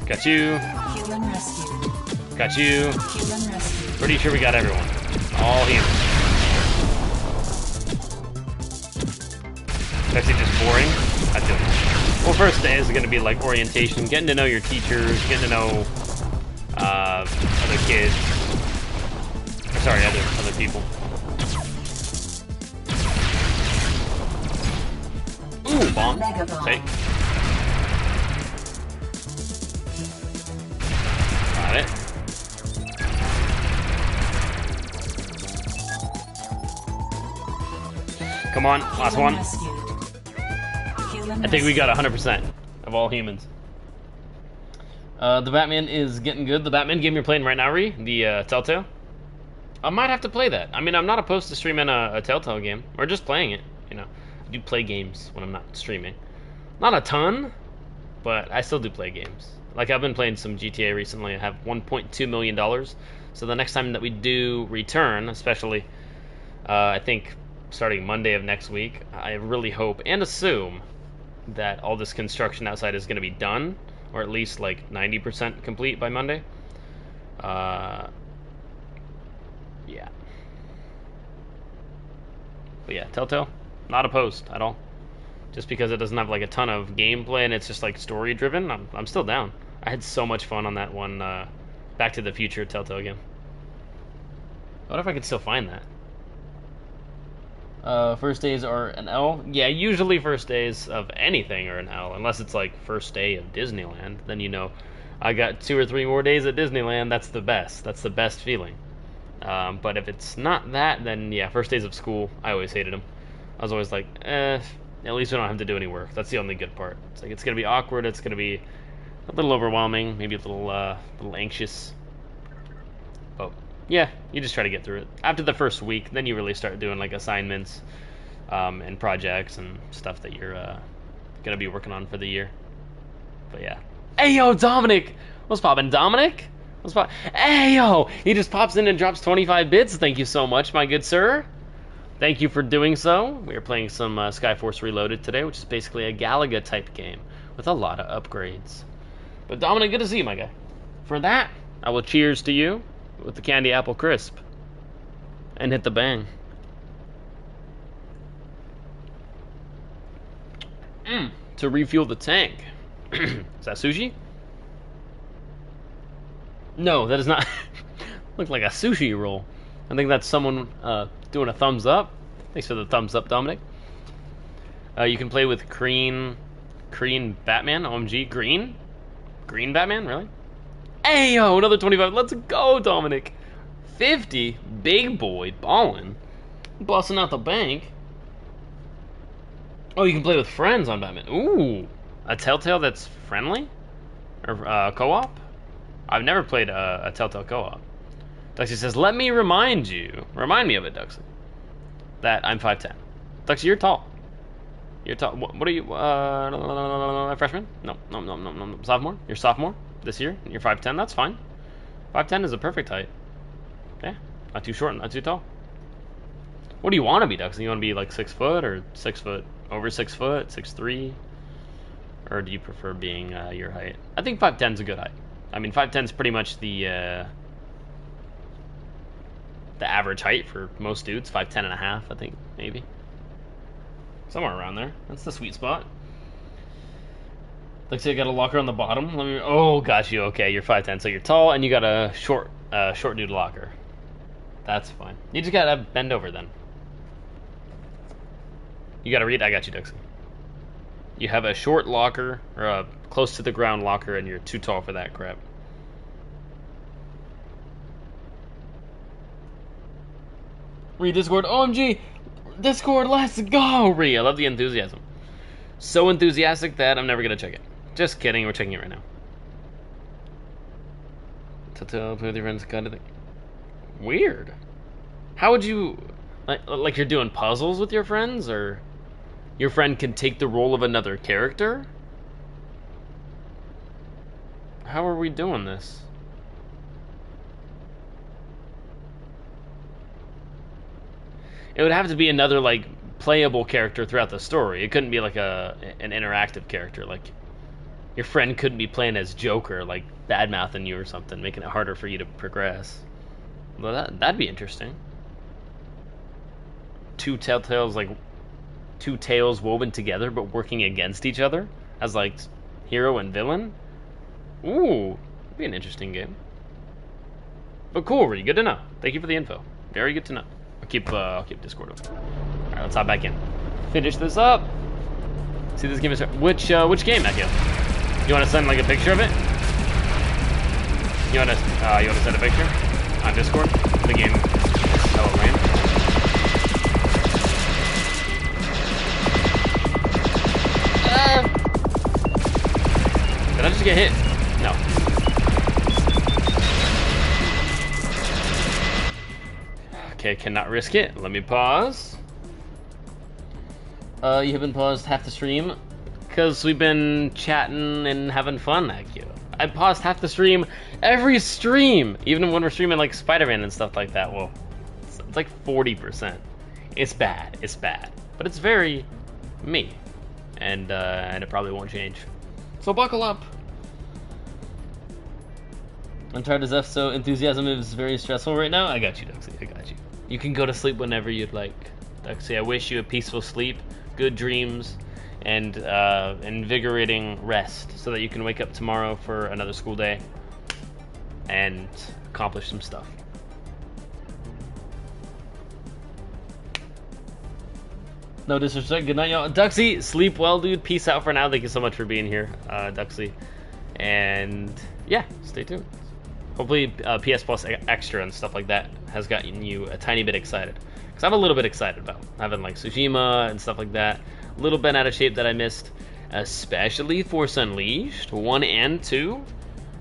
Got you. Human rescued. Got you. Human rescued. Pretty sure we got everyone. All humans. Is actually just boring? I feel it. Well, first day is going to be like orientation, getting to know your teachers, getting to know other kids. Or, sorry, other people. Ooh, bomb. Mega bomb. Take. Got it. Come on, last Human one. rescued. Human I think we rescued. got 100% of all humans. The Batman is getting good. The Batman game you're playing right now, Ree, the Telltale. I might have to play that. I mean, I'm not opposed to streaming a Telltale game or just playing it. You know, I do play games when I'm not streaming. Not a ton, but I still do play games. Like I've been playing some GTA recently. I have $1.2 million. So the next time that we do return, especially, I think starting Monday of next week, I really hope and assume that all this construction outside is going to be done, or at least like 90% complete by Monday. Yeah. But yeah, Telltale, not opposed at all. Just because it doesn't have like a ton of gameplay and it's just like story driven, I'm still down. I had so much fun on that one Back to the Future Telltale game. What if I could still find that? First days are an L. Yeah, usually first days of anything are an L, unless it's like first day of Disneyland. Then you know, I got 2 or 3 more days at Disneyland. That's the best. That's the best feeling. But if it's not that, then yeah, first days of school, I always hated them. I was always like, at least we don't have to do any work. That's the only good part. It's like it's gonna be awkward. It's gonna be a little overwhelming, maybe a little anxious. But yeah, you just try to get through it. After the first week, then you really start doing like assignments and projects and stuff that you're gonna be working on for the year. But yeah. Hey yo, Dominic! What's poppin', Dominic? What's pop? Hey yo! He just pops in and drops 25 bits. Thank you so much, my good sir. Thank you for doing so. We are playing some Skyforce Reloaded today, which is basically a Galaga type game with a lot of upgrades. But Dominic, good to see you, my guy. For that, I will cheers to you. with the candy apple crisp and hit the bang. To refuel the tank. Is that sushi? No, that is not. Look like a sushi roll. I think that's someone doing a thumbs up. Thanks for the thumbs up, Dominic. You can play with Green Batman. OMG, Green Batman, really? Hey yo, another 25. Let's go, Dominic. 50, big boy, ballin', busting out the bank. Oh, you can play with friends on Batman. Ooh, a Telltale that's friendly, or co-op. I've never played a Telltale co-op. Duxie says, "Let me remind me of it, Duxie, that I'm 5'10". Duxie, you're tall. You're tall. What are you? A freshman? No. Sophomore? You're sophomore this year. You're 5'10". That's fine. 5'10" is a perfect height. Yeah, not too short, not too tall. What do you want to be, Duxie? You want to be like 6 foot or 6 foot over 6 foot, 6'3", or do you prefer being your height? I think 5'10" is a good height. I mean, 5'10" is pretty much the average height for most dudes. 5'10 and a half, I think, maybe. Somewhere around there. That's the sweet spot. Looks like you got a locker on the bottom. Oh, got you. Okay, you're 5'10", so you're tall, and you got a short dude locker. That's fine. You just gotta bend over then. You gotta read. I got you, Dixie. You have a short locker, or a close to the ground locker, and you're too tall for that crap. Read Discord. OMG! Discord, let's go! Ree, I love the enthusiasm. So enthusiastic that I'm never gonna check it. Just kidding, we're checking it right now. Play with your friends, kind of thing. Weird. How would you... Like you're doing puzzles with your friends, or... Your friend can take the role of another character? How are we doing this? It would have to be another, like, playable character throughout the story. It couldn't be, like, an interactive character. Like, your friend couldn't be playing as Joker, like, bad-mouthing you or something, making it harder for you to progress. Well, that'd be interesting. Two tails woven together, but working against each other as, like, hero and villain. Ooh, that'd be an interesting game. But cool, Ree, good to know. Thank you for the info. Very good to know. I'll keep Discord open. Alright, let's hop back in. Finish this up. See, this game is... Which game, Echo? You want to send, like, a picture of it? You want to send a picture? On Discord? The game is hella lame. Did I just get hit? No. Okay, cannot risk it. Let me pause. You haven't paused half the stream because we've been chatting and having fun, Akio. I paused half the stream every stream, even when we're streaming like Spider-Man and stuff like that. Well, it's like 40%. It's bad. It's bad, but it's very me, and it probably won't change. So buckle up. Uncharted F, so enthusiasm is very stressful right now. I got you, Duxie. I got you. You can go to sleep whenever you'd like, Duxie. I wish you a peaceful sleep, good dreams, and invigorating rest, so that you can wake up tomorrow for another school day and accomplish some stuff. No disrespect. Good night, y'all. Duxie, sleep well, dude. Peace out for now. Thank you so much for being here, Duxie. And yeah, stay tuned. Hopefully PS Plus Extra and stuff like that has gotten you a tiny bit excited. Because I'm a little bit excited about having like Tsushima and stuff like that. A little bit out of shape that I missed. Especially Force Unleashed 1 and 2.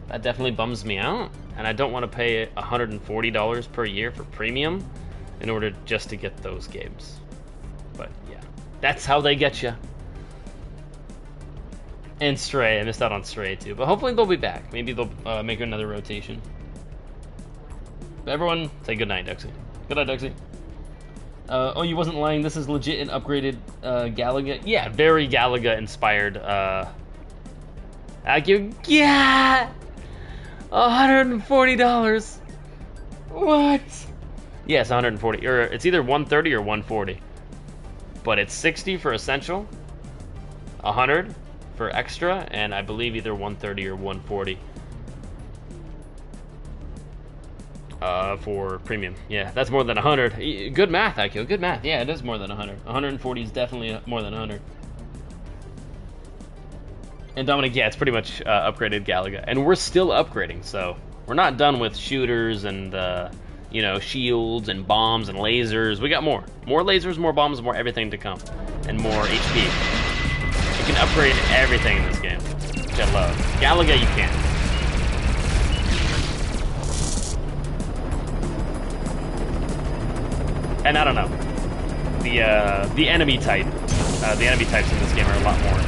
That definitely bums me out. And I don't want to pay $140 per year for premium in order just to get those games. But yeah, that's how they get you. And Stray, I missed out on Stray too, but hopefully they'll be back. Maybe they'll make another rotation. But everyone, say goodnight, Duxie. Good night, Duxie. Oh, you wasn't lying. This is legit an upgraded Galaga. Yeah, very Galaga inspired. Yeah, $140. What? Yes, 140. Or it's either 130 or 140. But it's 60 for essential, 100 for extra, and I believe either 130 or 140 for premium. Yeah, that's more than 100. Good math, Akio. Good math. Yeah, it is more than 100. 140 is definitely more than 100. And Dominic, yeah, it's pretty much upgraded Galaga, and we're still upgrading. So we're not done with shooters and you know, shields and bombs and lasers. We got more lasers, more bombs, more everything to come, and more HP. You can upgrade everything in this game, which I love. Galaga, you can't. And I don't know, the enemy type, the enemy types in this game are a lot more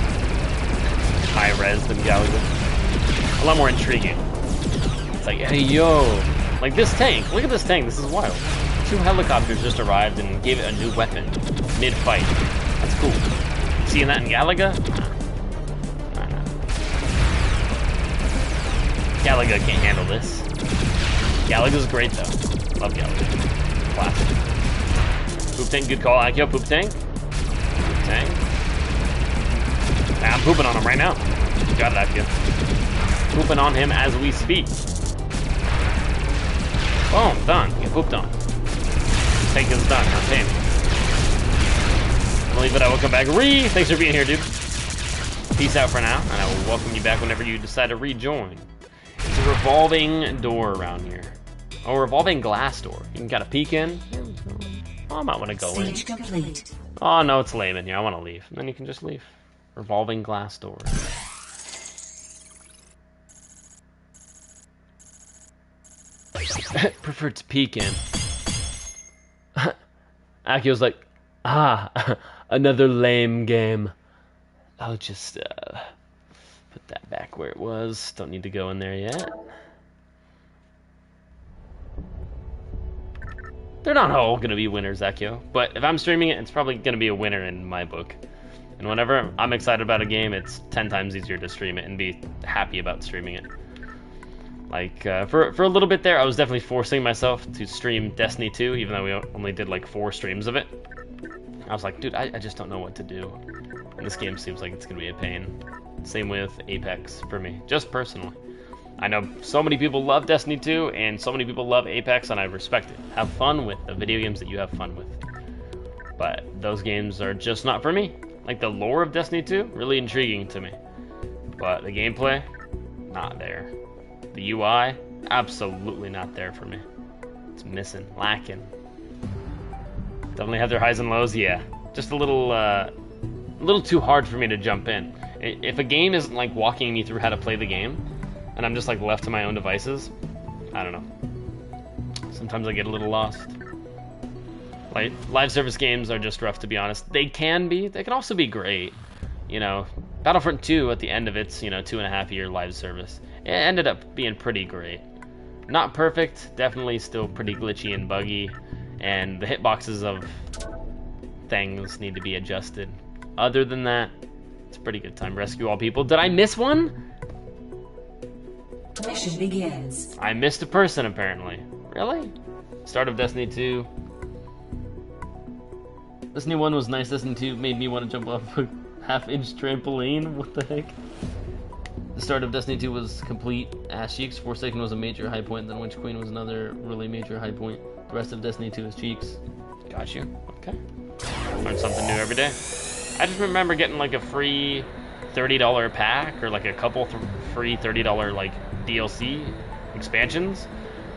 high res than Galaga. A lot more intriguing. It's like, hey yo, like this tank. Look at this tank. This is wild. 2 helicopters just arrived and gave it a new weapon mid-fight. That's cool. Seeing that in Galaga? Nah. Galaga can't handle this. Galaga's great though. Love Galaga. Classic. Poop tank, good call, Akio. Poop tank. Poop tank. I'm pooping on him right now. Got it, Akio. Pooping on him as we speak. Boom, done. Get pooped on. Tank is done. Now tame. I'll leave it. I will come back. Thanks for being here, dude. Peace out for now, and I will welcome you back whenever you decide to rejoin. It's a revolving door around here. Oh, a revolving glass door. You can kind of peek in. Oh, I might want to go in. Stage complete. Oh, no, it's lame in here. I want to leave. And then you can just leave. Revolving glass door. Prefer to peek in. Akio's like, another lame game. I'll just put that back where it was. Don't need to go in there yet. They're not all gonna be winners, Akio. But if I'm streaming it, it's probably gonna be a winner in my book. And whenever I'm excited about a game, it's 10 times easier to stream it and be happy about streaming it. Like, for a little bit there, I was definitely forcing myself to stream Destiny 2, even though we only did like 4 streams of it. I was like, dude, I just don't know what to do. And this game seems like it's gonna be a pain. Same with Apex for me, just personally. I know so many people love Destiny 2, and so many people love Apex, and I respect it. Have fun with the video games that you have fun with. But those games are just not for me. Like, the lore of Destiny 2, really intriguing to me. But the gameplay, not there. The UI, absolutely not there for me. It's missing, lacking. Definitely have their highs and lows, yeah. Just a little too hard for me to jump in. If a game isn't like walking me through how to play the game, and I'm just like left to my own devices, I don't know. Sometimes I get a little lost. Like, live service games are just rough, to be honest. They can also be great. You know, Battlefront 2 at the end of its, 2.5-year live service, it ended up being pretty great. Not perfect, definitely still pretty glitchy and buggy, and the hitboxes of things need to be adjusted. Other than that, it's a pretty good time. Rescue all people. Did I miss one? Mission begins. I missed a person, apparently. Really? Start of Destiny 2. Destiny 1 was nice. Destiny 2 made me want to jump off a half-inch trampoline. What the heck? The start of Destiny 2 was complete ass cheeks. Forsaken was a major high point, then Witch Queen was another really major high point. The rest of Destiny 2 is cheeks. Got you. Okay. Learn something new every day. I just remember getting like a free $30 pack, or like a couple free $30 like DLC expansions,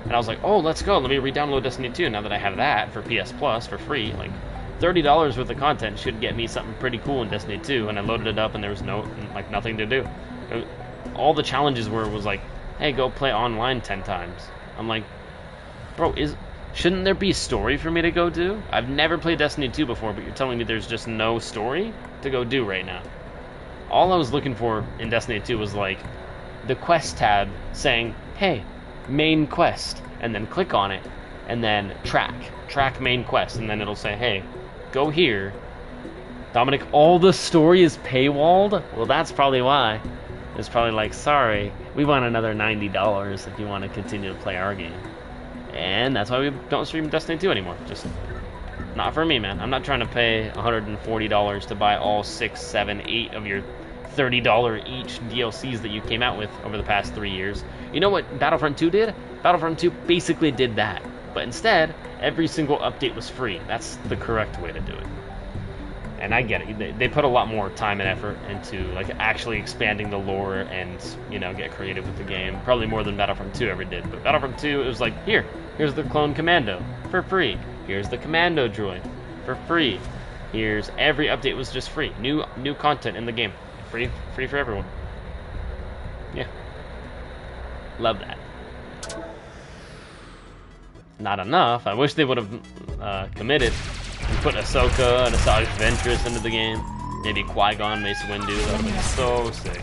and I was like, oh, let's go, let me re-download Destiny 2 now that I have that for PS Plus for free. Like, $30 worth of content should get me something pretty cool in Destiny 2, and I loaded it up and there was nothing to do. All the challenges was like, hey, go play online 10 times. I'm like, bro, shouldn't there be a story for me to go do? I've never played Destiny 2 before, but you're telling me there's just no story to go do right now. All I was looking for in Destiny 2 was like the quest tab saying, hey, main quest, and then click on it, and then track main quest, and then it'll say, hey, go here. Dominic, all the story is paywalled? Well, that's probably why. It's probably like, sorry, we want another $90 if you want to continue to play our game. And that's why we don't stream Destiny 2 anymore. Just not for me, man. I'm not trying to pay $140 to buy all 6, 7, 8 of your $30 each DLCs that you came out with over the past 3 years. You know what Battlefront 2 did? Battlefront 2 basically did that. But instead, every single update was free. That's the correct way to do it. And I get it. They put a lot more time and effort into like actually expanding the lore and, you know, get creative with the game. Probably more than Battlefront 2 ever did. But Battlefront 2, it was like, here's the clone commando for free. Here's the commando droid for free. Here's every update was just free. New content in the game. Free for everyone. Yeah. Love that. Not enough. I wish they would have committed and put Ahsoka and Asajj Ventress into the game. Maybe Qui-Gon, Mace Windu. That would have been so sick.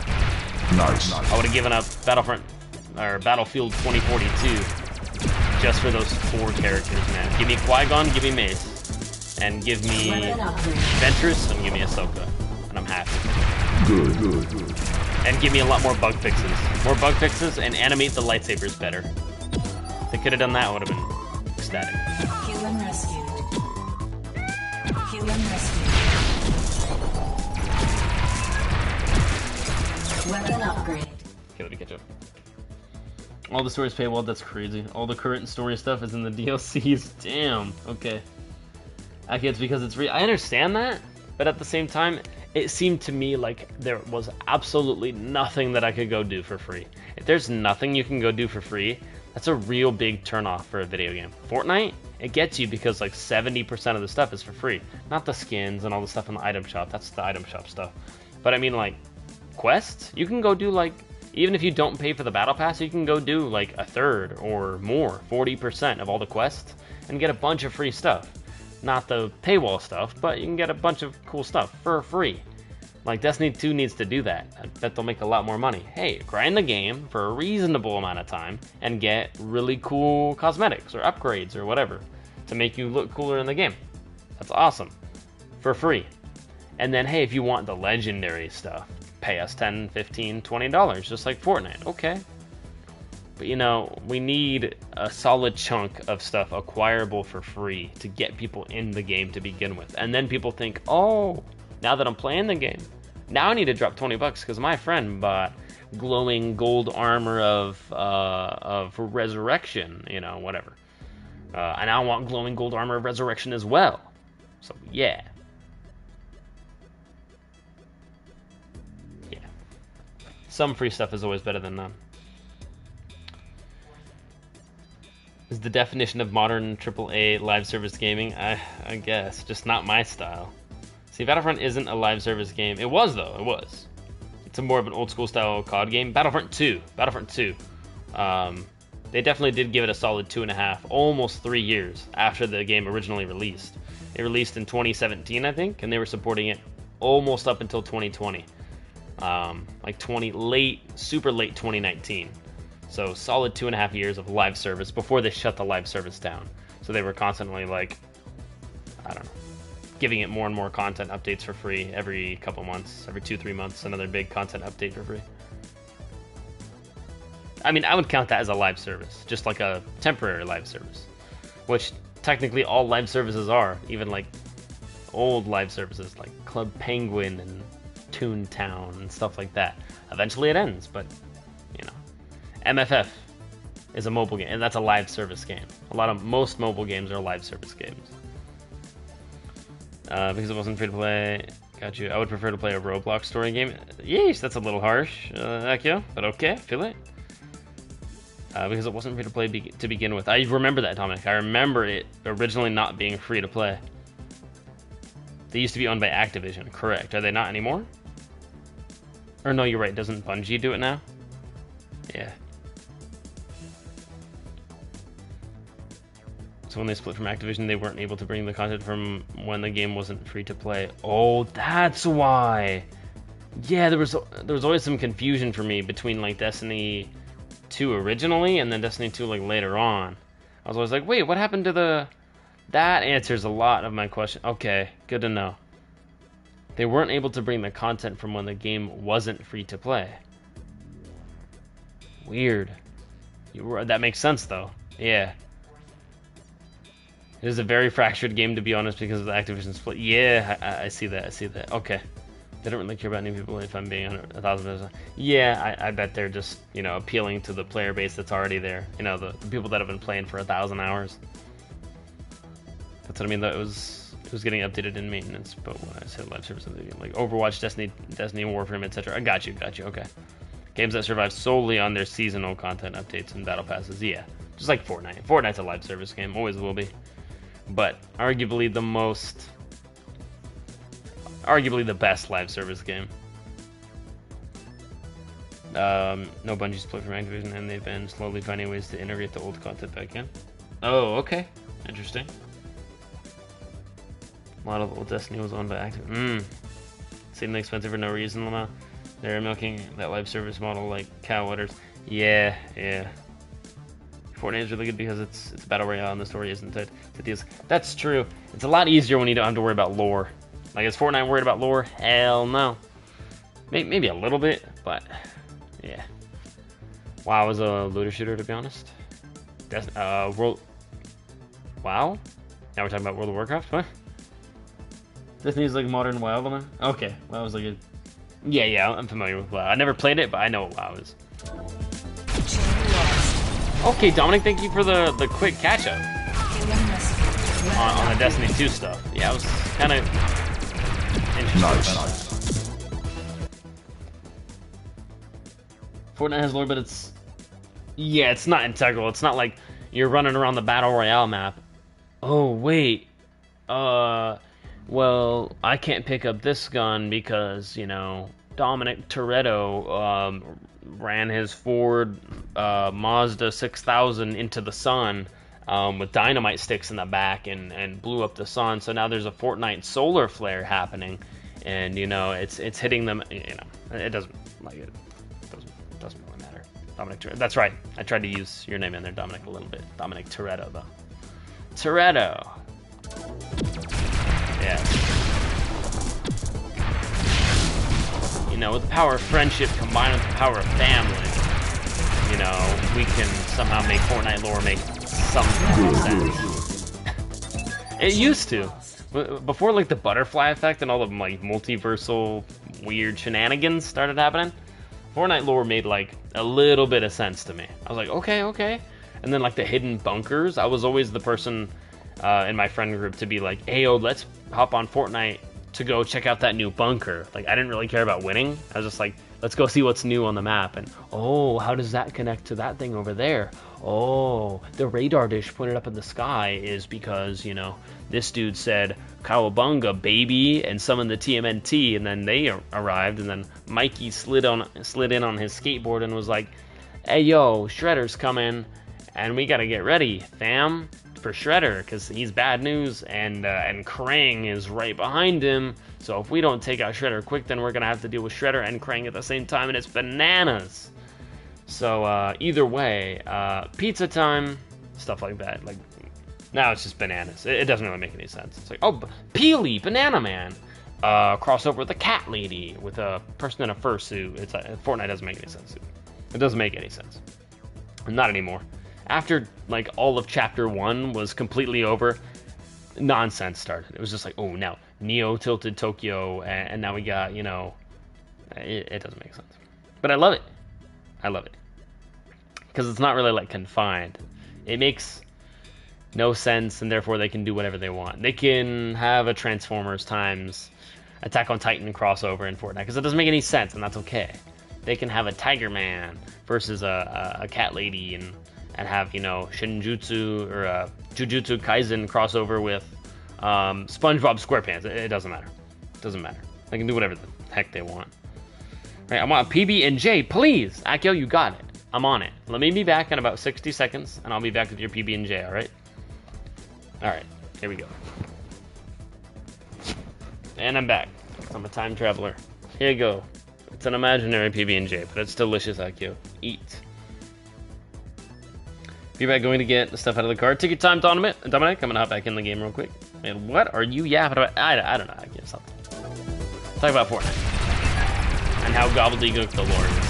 Nice. I would have given up Battlefield 2042 just for those 4 characters, man. Give me Qui-Gon, give me Mace, and give me Ventress, and give me Ahsoka, and I'm happy. Good. And give me a lot more bug fixes. More bug fixes and animate the lightsabers better. If they could have done that, I would have been ecstatic. Human rescued. Human rescued. Weapon upgrade. Okay, let me catch up. All the stories paywall, that's crazy. All the current story stuff is in the DLCs. Damn. Okay. Okay, it's because it's free. I understand that, but at the same time, it seemed to me like there was absolutely nothing that I could go do for free. If there's nothing you can go do for free, that's a real big turnoff for a video game. Fortnite, it gets you because like 70% of the stuff is for free. Not the skins and all the stuff in the item shop. That's the item shop stuff. But I mean, like, quests, you can go do like, even if you don't pay for the battle pass, you can go do like a third or more, 40% of all the quests, and get a bunch of free stuff. Not the paywall stuff, but you can get a bunch of cool stuff for free. Like, Destiny 2 needs to do that. I bet they'll make a lot more money. Hey, grind the game for a reasonable amount of time and get really cool cosmetics or upgrades or whatever to make you look cooler in the game. That's awesome. For free. And then, hey, if you want the legendary stuff, pay us $10, $15, $20, just like Fortnite. Okay. But, you know, we need a solid chunk of stuff acquirable for free to get people in the game to begin with. And then people think, oh, now that I'm playing the game, now I need to drop $20 because my friend bought glowing gold armor of resurrection, you know, whatever. And I want glowing gold armor of resurrection as well. So, yeah. Yeah. Some free stuff is always better than none. Is the definition of modern AAA live service gaming? I guess. Just not my style. See, Battlefront isn't a live service game. It was, though. It was. It's a more of an old school style COD game. Battlefront 2. They definitely did give it a solid 2.5, almost 3 years after the game originally released. It released in 2017, I think, and they were supporting it almost up until 2020. Super late 2019. So solid 2.5 years of live service before they shut the live service down. So they were constantly like, I don't know, giving it more and more content updates for free every couple months, every 2-3 months, another big content update for free. I mean, I would count that as a live service, just like a temporary live service, which technically all live services are, even like old live services like Club Penguin and Toontown and stuff like that. Eventually it ends, but you know. MFF is a mobile game, and that's a live service game. Most mobile games are live service games. Because it wasn't free to play, got you. I would prefer to play a Roblox story game. Yeesh, that's a little harsh, Akio, but okay, feel it. Because it wasn't free to play to begin with. I remember that, Dominic. I remember it originally not being free to play. They used to be owned by Activision, correct? Are they not anymore? Or no, you're right. Doesn't Bungie do it now? Yeah. So when they split from Activision, they weren't able to bring the content from when the game wasn't free to play. Oh, that's why. Yeah, there was always some confusion for me between like Destiny 2 originally and then Destiny 2 like later on. I was always like, wait, what happened to the... That answers a lot of my question. Okay, good to know. They weren't able to bring the content from when the game wasn't free to play. Weird. That makes sense though. Yeah. It is a very fractured game, to be honest, because of the Activision split. Yeah, I see that. I see that. Okay. They don't really care about new people, if I'm being 1,000%. Yeah, I bet they're just, you know, appealing to the player base that's already there. You know, the people that have been playing for 1,000 hours. That's what I mean. That it was getting updated in maintenance, but when I said live service of the game, like Overwatch, Destiny, Warframe, etc. I got you. Okay. Games that survive solely on their seasonal content updates and battle passes. Yeah, just like Fortnite. Fortnite's a live service game, always will be. But arguably the best live service game. No Bungie's split from Activision, and they've been slowly finding ways to integrate the old content back in. Oh, okay, interesting. A lot of old Destiny was owned by Activision. Seemed expensive for no reason, Lama. They're milking that live service model like cow udders. Yeah. Fortnite is really good because it's a battle royale and the story isn't it. That's true. It's a lot easier when you don't have to worry about lore. Like, is Fortnite worried about lore? Hell no. Maybe a little bit, but yeah. WoW is a looter shooter, to be honest. WoW? Now we're talking about World of Warcraft? What? Destiny's like modern WoW, man? Okay, WoW is like a... Yeah, I'm familiar with WoW. I never played it, but I know what WoW is. Okay, Dominic, thank you for the quick catch-up on the Destiny 2 stuff. Yeah, I was kind of interested about that. Fortnite has lore, but it's not integral. It's not like you're running around the Battle Royale map. Oh, wait. Well, I can't pick up this gun because, you know, Dominic Toretto ran his Ford Mazda 6000 into the sun with dynamite sticks in the back and blew up the sun. So now there's a Fortnite solar flare happening, and you know it's hitting them. You know, it doesn't really matter. Dominic Toretto. That's right. I tried to use your name in there, Dominic, a little bit. Dominic Toretto, though. Toretto. Yeah. You know, with the power of friendship combined with the power of family, you know, we can somehow make Fortnite lore make some sense. It used to. Before, like, the butterfly effect and all the, like, multiversal weird shenanigans started happening, Fortnite lore made, like, a little bit of sense to me. I was like, okay. And then, like, the hidden bunkers, I was always the person in my friend group to be like, hey, yo, let's hop on Fortnite to go check out that new bunker. Like, I didn't really care about winning. I was just like, let's go see what's new on the map. And, oh, how does that connect to that thing over there? Oh, the radar dish pointed up in the sky is because, you know, this dude said, Cowabunga, baby, and summoned the TMNT, and then they arrived, and then Mikey slid in on his skateboard and was like, hey, yo, Shredder's coming, and we gotta get ready, fam, for Shredder, because he's bad news, and Krang is right behind him, so if we don't take out Shredder quick, then we're gonna have to deal with Shredder and Krang at the same time, and it's bananas. So, either way, pizza time, stuff like that, like, now it's just bananas. It doesn't really make any sense. It's like, oh, Peely, Banana Man, crossover with a cat lady, with a person in a fursuit. It's Fortnite doesn't make any sense. It doesn't make any sense. Not anymore. After, like, all of Chapter 1 was completely over, nonsense started. It was just like, oh, now, Neo tilted Tokyo, and now we got, you know, it doesn't make sense. But I love it. I love it. Because it's not really, like, confined. It makes no sense, and therefore they can do whatever they want. They can have a Transformers times Attack on Titan crossover in Fortnite, because it doesn't make any sense, and that's okay. They can have a Tiger Man versus a cat lady, and have, you know, Shinjutsu or Jujutsu Kaisen crossover with SpongeBob SquarePants. It doesn't matter. It doesn't matter. They can do whatever the heck they want. Right, I want a PB&J, please. Akio, you got it. I'm on it. Let me be back in about 60 seconds, and I'll be back with your PB&J, all right? All right, here we go. And I'm back. I'm a time traveler. Here you go. It's an imaginary PB&J, but it's delicious, Akio. Eat. Be back going to get the stuff out of the car. Take your time, Dominic. I'm gonna hop back in the game real quick. And what are you yapping about? I don't know. I guess something. Talk about Fortnite and how gobbledygook the lore is.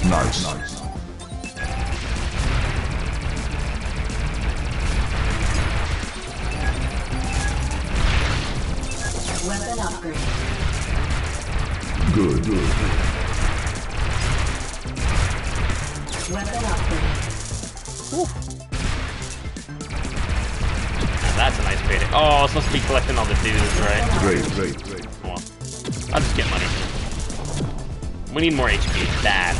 Nice. Weapon upgrade. Good. Weapon upgrade. Now that's a nice payday. Oh, it's supposed to be collecting all the dudes, right? Great. Well, I'll just get money. We need more HP. Bad.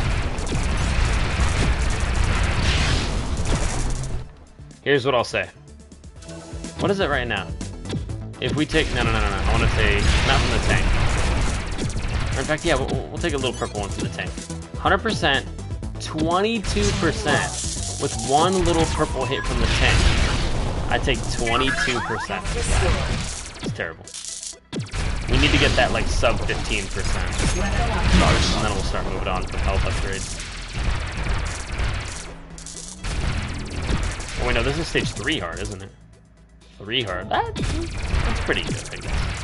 Here's what I'll say. What is it right now? If we take... No. I want to take... Not from the tank. Or in fact, yeah, we'll take a little purple one from the tank. 100%, 22% with one little purple hit from the tank. I take 22%. It's terrible. We need to get that, like, sub 15%. Nice. And then we'll start moving on from health upgrades. Oh, wait, no, this is stage 3 hard, isn't it? 3 hard. That's pretty good, I guess.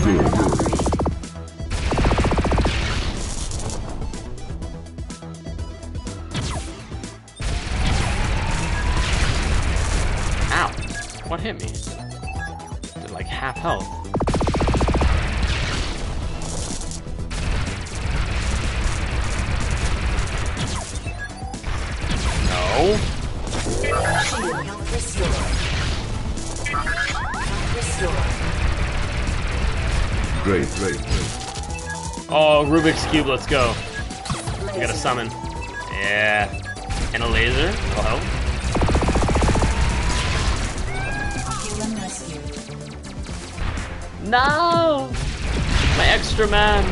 Good. Ow! What hit me? Did like half health. No. Shield health restored. Health restored. Great. Oh, Rubik's Cube, let's go. We gotta summon. Yeah. And a laser. Will help. Human rescue. No! My extra man.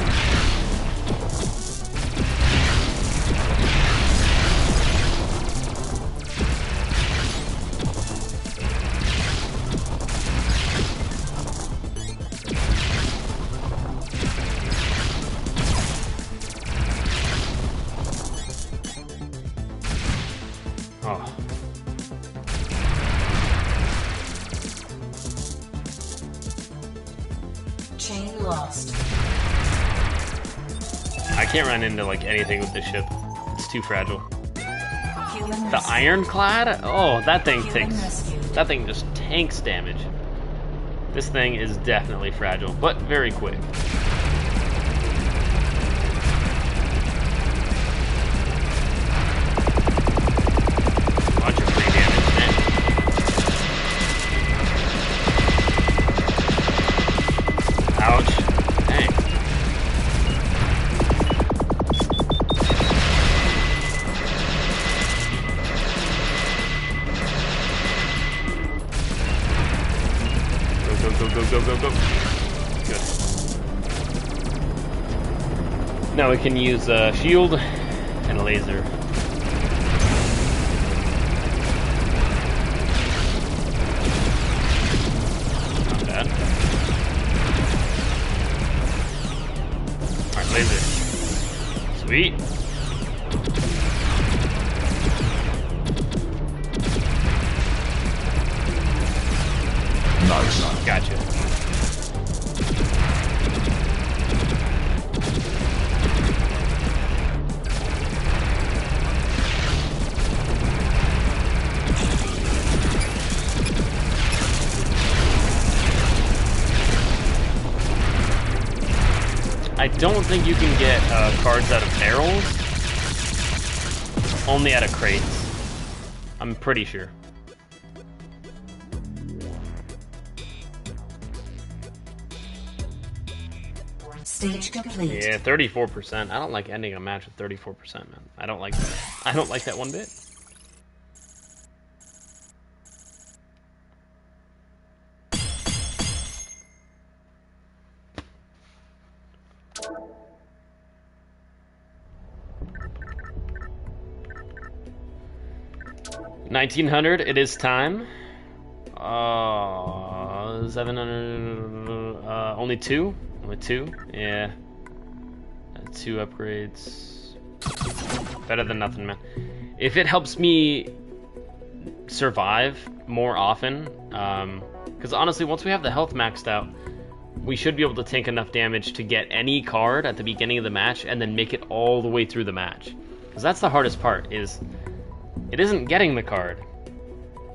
Oh. Chain lost. I can't run into like anything with this ship. It's too fragile. Human The rescue. ironclad? Oh, that thing Human takes... rescue. That thing just tanks damage. This thing is definitely fragile, but very quick. Bunch of free damage, man. Ouch. Dang. Go. Good. Now we can use a shield and a laser. Not bad. Alright, laser. Sweet. Nice. Gotcha. I don't think you can get cards out of barrels. Only out of crates. I'm pretty sure. Stage complete. Yeah, 34%. I don't like ending a match with 34%, man. I don't like that. I don't like that one bit. $1,900. It is time. 700. Only two. Only two. Yeah. 2 upgrades. Better than nothing, man. If it helps me survive more often, because honestly, once we have the health maxed out, we should be able to tank enough damage to get any card at the beginning of the match and then make it all the way through the match. Because that's the hardest part, is it isn't getting the card,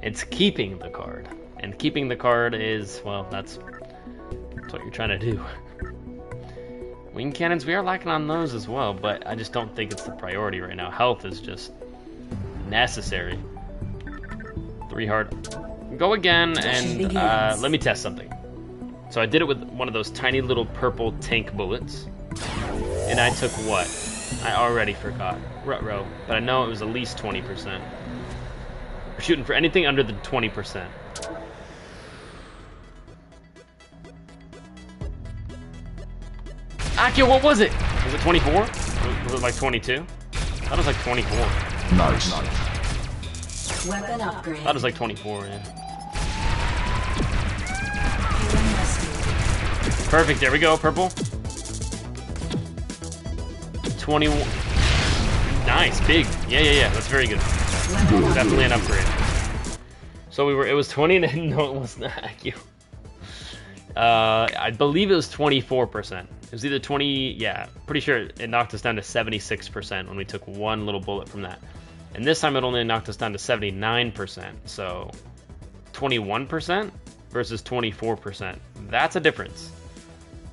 it's keeping the card. And keeping the card is, well, that's what you're trying to do. Wing cannons, we are lacking on those as well, but I just don't think it's the priority right now. Health is just necessary. 3 hard. Go again, and let me test something. So I did it with one of those tiny little purple tank bullets, and I took what? I already forgot. Ruh-roh, but I know it was at least 20%. We're shooting for anything under the 20%. Akio, what was it? Was it 24? Was it like 22? I thought it was like 24. Nice. Weapon upgrade. I thought it was like 24, yeah. Human rescue. Perfect, there we go, purple. 21. Nice, big. Yeah, that's very good. Definitely an upgrade. So it was 20 and no, it was not Akio. I believe it was 24%. It was either 20, yeah, pretty sure it knocked us down to 76% when we took one little bullet from that. And this time it only knocked us down to 79%, so 21% versus 24%. That's a difference.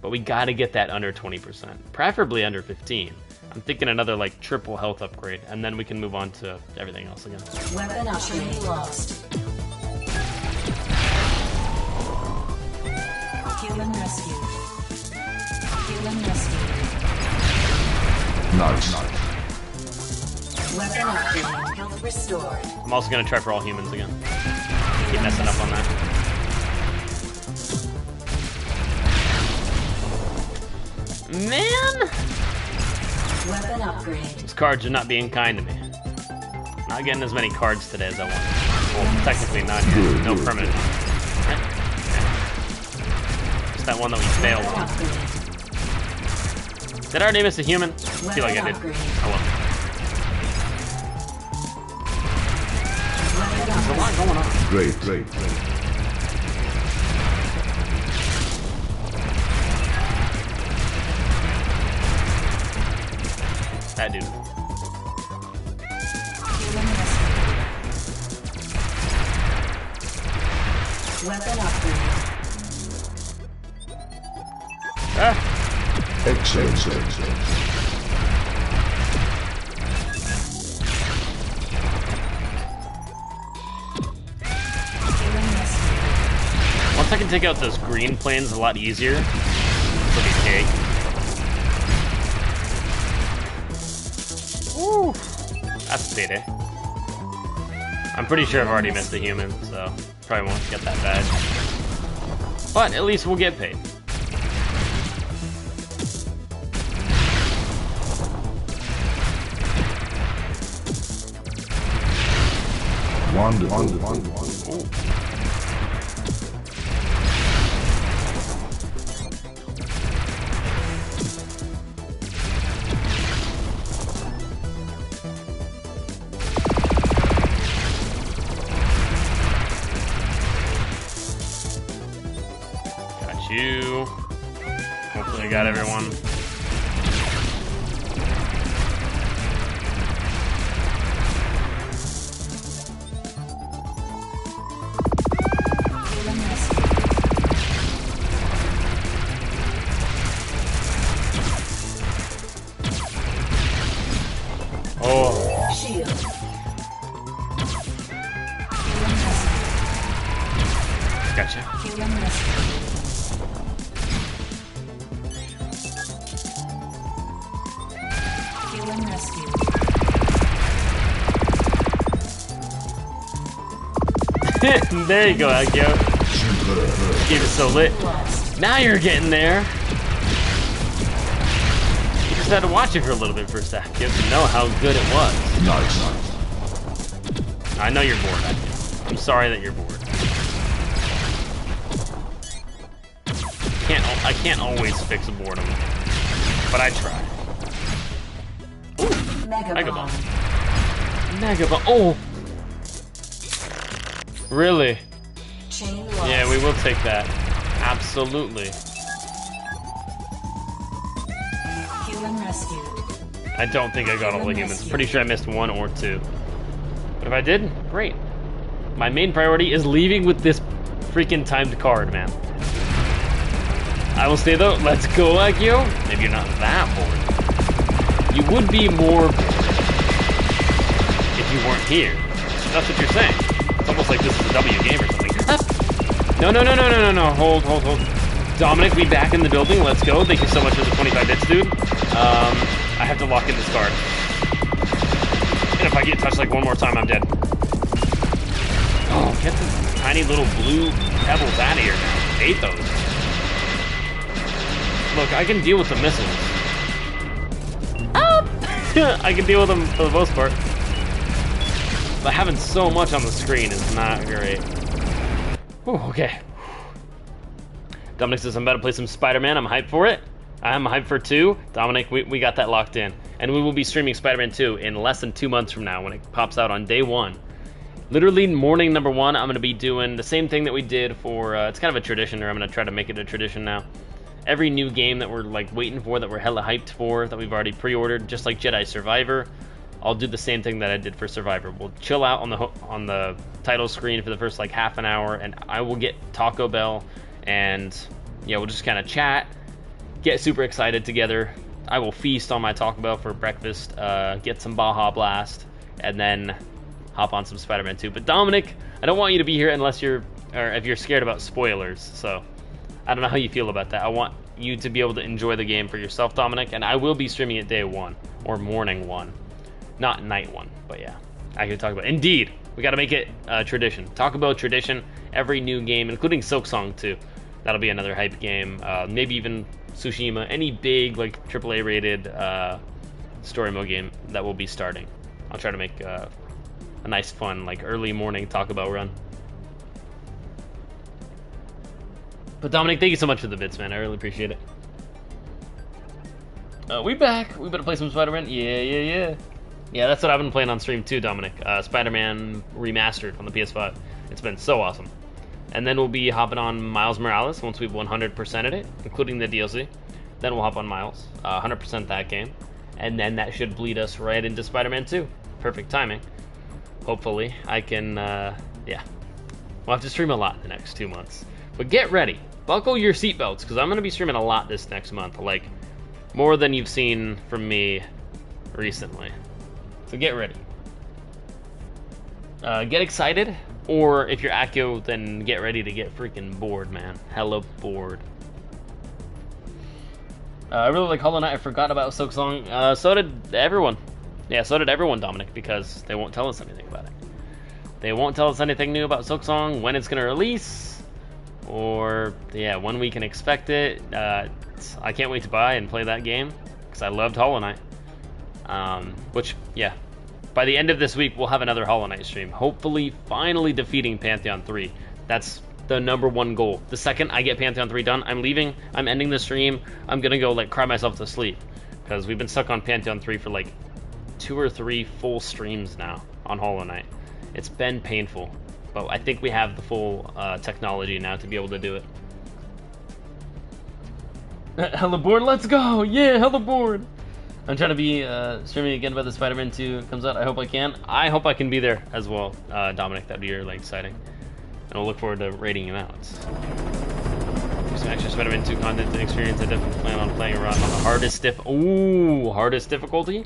But we gotta get that under 20%, preferably under 15. I'm thinking another like triple health upgrade, and then we can move on to everything else again. Weapon upgrade lost. Human rescue. Human rescue. Nice. Weapon upgrade. Health restored. I'm also gonna try for all humans again. Keep messing up on that. Man! Weapon upgrade. These cards are not being kind to me. Not getting as many cards today as I want. Well, technically not yet. No permanent. Right? Just that one that we failed Weapon on. upgrade. Did I already miss a human? I feel like I did. Upgrade. Oh well. Weapon There's a lot upgrade. going on. Great. That dude. Human rescue. Weapon upgrade. Ah! Excellent. Human rescue. Once I can take out those green planes a lot easier, it'll be cake. Woo! That's payday. I'm pretty sure I've already missed a human, so probably won't get that bad. But at least we'll get paid. Wonderful. Ooh. Got you. Hopefully I got everyone. Human rescue. Oh, Shield. Human rescue. gotcha. Human rescue. Human rescue. There you go, Akio. Keep it so lit. Lost. Now you're getting there. You just had to watch it for a little bit first, Akio, to know how good it was. Nice. I know you're bored, Akio. I'm sorry that you're bored. I can't always fix boredom, but I try. Mega Mega bomb. bomb. Mega bomb. Oh, really? Chain lost. Yeah, we will take that. Absolutely. Human rescued. I don't think I got all the humans. Pretty sure I missed 1 or 2. But if I did, great. My main priority is leaving with this freaking timed card, man. I will stay though. Let's go, Akio. Maybe you're not that bored. You would be more if you weren't here. That's what you're saying. It's almost like this is a W game or something. No. Hold. Dominic, we back in the building. Let's go. Thank you so much for the 25 bits, dude. I have to lock in this card. And if I get touched like one more time, I'm dead. Oh, get the tiny little blue pebbles out of here now. I hate those. Look, I can deal with the missiles. I can deal with them for the most part. But having so much on the screen is not great. Whew, okay. Dominic says, I'm about to play some Spider-Man. I'm hyped for it. I'm hyped for 2. Dominic, we got that locked in. And we will be streaming Spider-Man 2 in less than 2 months from now when it pops out on day 1. Literally morning number 1, I'm going to be doing the same thing that we did for, it's kind of a tradition, or I'm going to try to make it a tradition now. Every new game that we're like waiting for, that we're hella hyped for, that we've already pre-ordered, just like Jedi Survivor, I'll do the same thing that I did for Survivor. We'll chill out on the title screen for the first like half an hour, and I will get Taco Bell, and yeah, we'll just kind of chat, get super excited together. I will feast on my Taco Bell for breakfast, get some Baja Blast, and then hop on some Spider-Man 2. But Dominic, I don't want you to be here unless you're, or if you're scared about spoilers, so I don't know how you feel about that. I want you to be able to enjoy the game for yourself, Dominic, and I will be streaming it day 1, or morning 1. Not night 1, but yeah. I can talk about it. Indeed, we got to make it a tradition. Talk about tradition, every new game, including Silksong too. That'll be another hype game. Maybe even Tsushima, any big like AAA rated story mode game that will be starting. I'll try to make a nice fun like early morning Taco Bell run. But Dominic, thank you so much for the bits, man. I really appreciate it. We back. We better play some Spider-Man. Yeah. Yeah, that's what I've been playing on stream too, Dominic. Spider-Man Remastered on the PS5. It's been so awesome. And then we'll be hopping on Miles Morales once we've 100%ed it, including the DLC. Then we'll hop on Miles, 100% that game. And then that should bleed us right into Spider-Man 2. Perfect timing. Hopefully, I can, yeah. We'll have to stream a lot the next 2 months. But get ready. Buckle your seatbelts, because I'm going to be streaming a lot this next month. Like, more than you've seen from me recently. So get ready. Get excited, or if you're Akio, then get ready to get freaking bored, man. Hella bored. I really like Hollow Knight. I forgot about Silksong. So did everyone. Yeah, so did everyone, Dominic, because they won't tell us anything about it. They won't tell us anything new about Silksong, when it's going to release, or, yeah, when we can expect it. I can't wait to buy and play that game, because I loved Hollow Knight. Which, yeah, by the end of this week, we'll have another Hollow Knight stream. Hopefully, finally defeating Pantheon 3. That's the #1 goal. The second I get Pantheon 3 done, I'm leaving. I'm ending the stream. I'm going to go, like, cry myself to sleep. Because we've been stuck on Pantheon 3 for, like, 2 or 3 full streams now on Hollow Knight. It's been painful. But I think we have the full technology now to be able to do it. Hella bored, let's go! Yeah, hella bored! I'm trying to be streaming again by the Spider-Man 2 comes out. I hope I can. I hope I can be there as well, Dominic. That'd be really exciting. And I'll look forward to rating him out. Some extra Spider-Man 2 content and experience. I definitely plan on playing around on the hardest hardest difficulty.